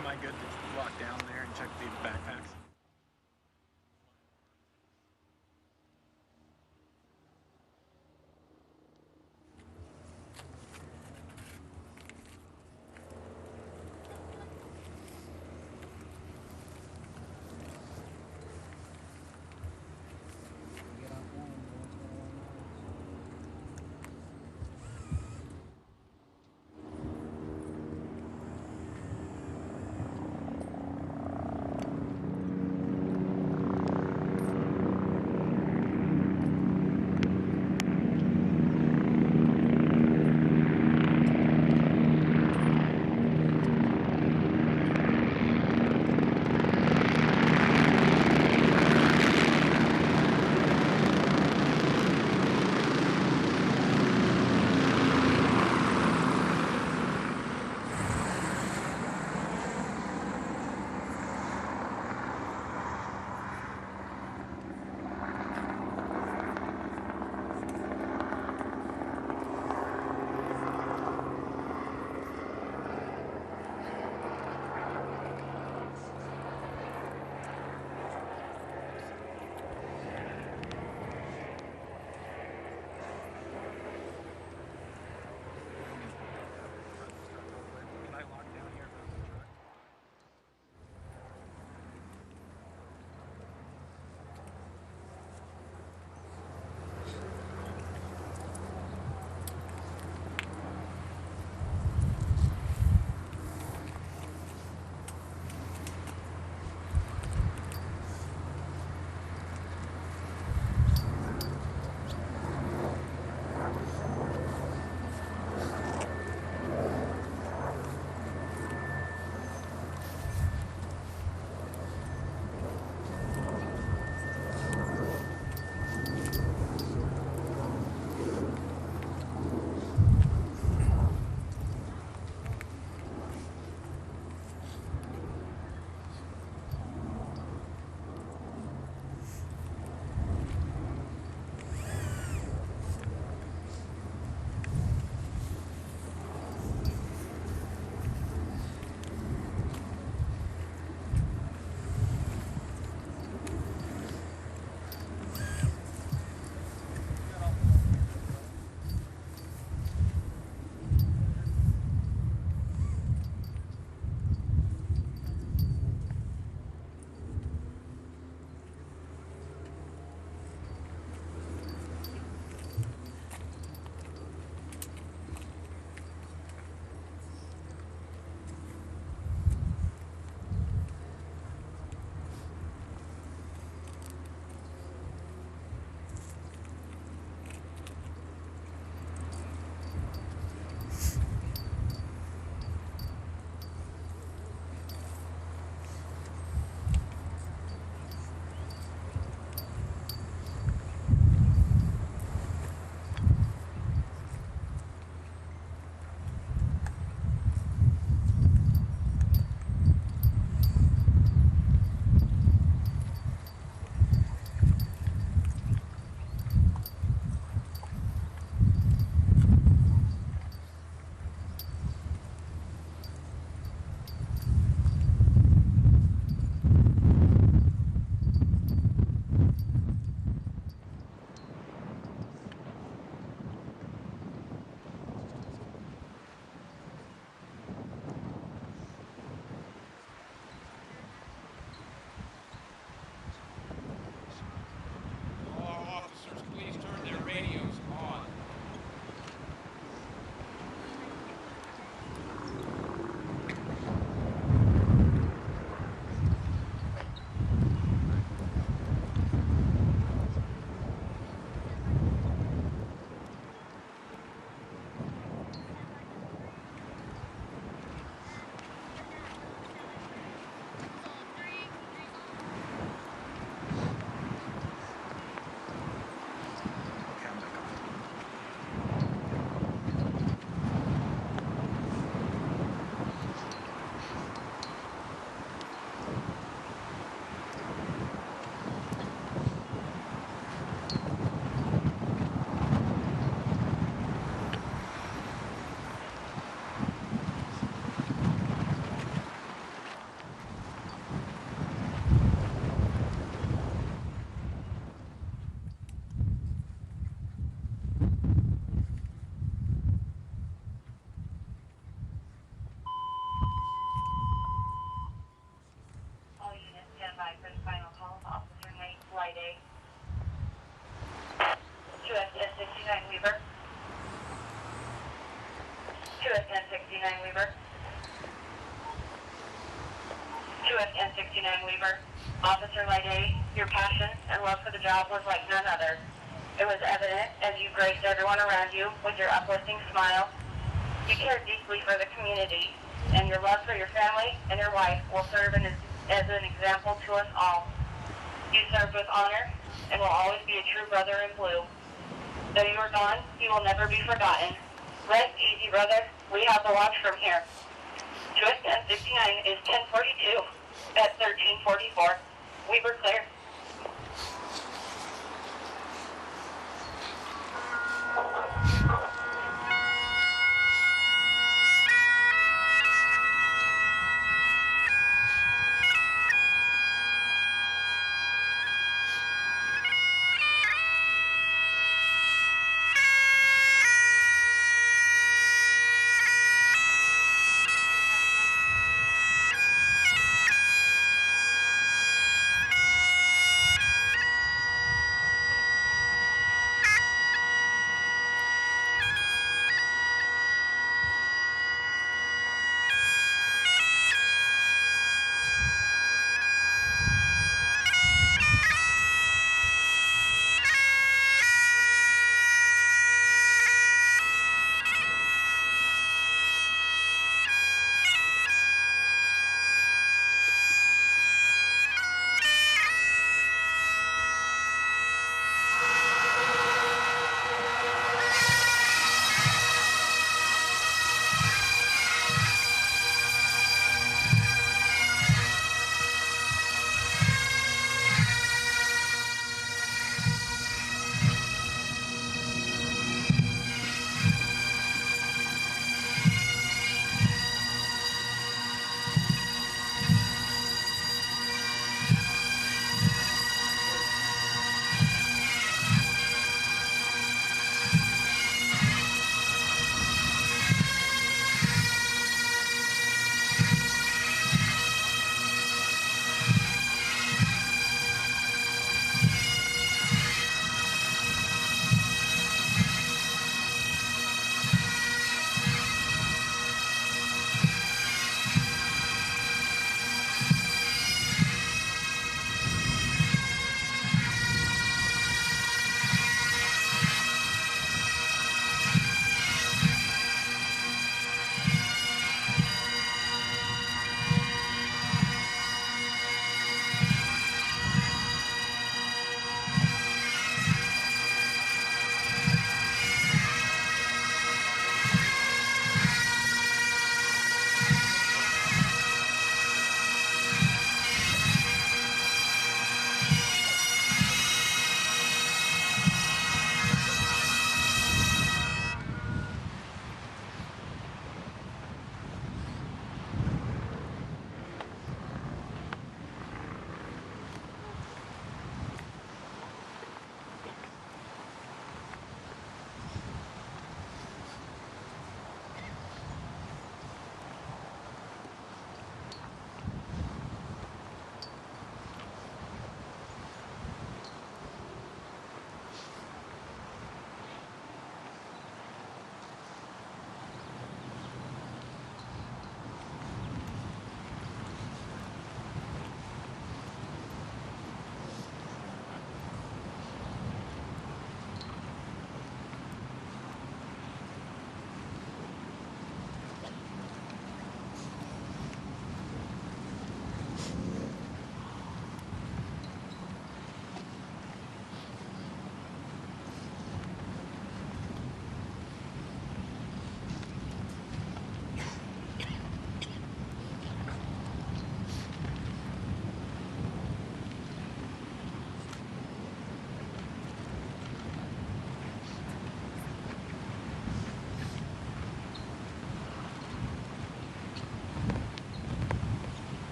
Am I good to walk down there and check the backpacks? 69 Weaver. Officer Lydie, your passion and love for the job was like none other. It was evident as you graced everyone around you with your uplifting smile. You cared deeply for the community, and your love for your family and your wife will serve as an example to us all. You served with honor and will always be a true brother in blue. Though you are gone, you will never be forgotten. Rest easy, brother. We have the watch from here. Twist M69 is 1042 at 1344. Weaver clear.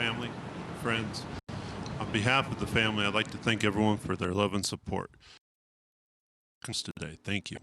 family, friends. On behalf of the family, I'd like to thank everyone for their love and support today. Thank you.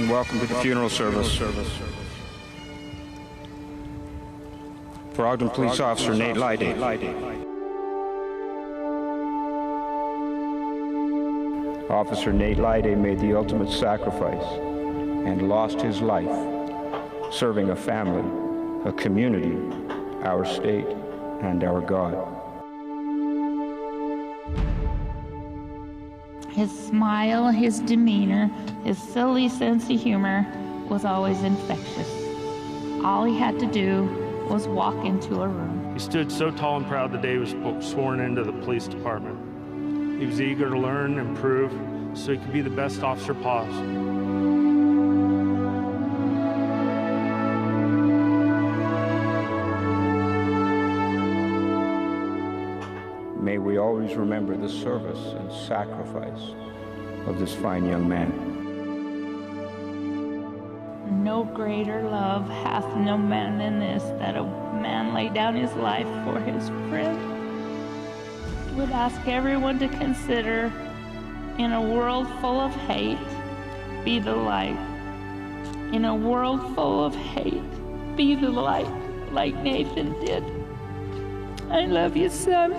And welcome to the funeral service. For Ogden Police Officer Nate Lyday. Officer Nate Lyday made the ultimate sacrifice and lost his life serving a family, a community, our state, and our God. His smile, his demeanor, his silly sense of humor was always infectious. All he had to do was walk into a room. He stood so tall and proud the day he was sworn into the police department. He was eager to learn and improve so he could be the best officer possible. May we always remember the service and sacrifice of this fine young man. No greater love hath no man than this, that a man lay down his life for his friend. Would ask everyone to consider, in a world full of hate, be the light. In a world full of hate, be the light, like Nathan did. I love you, son.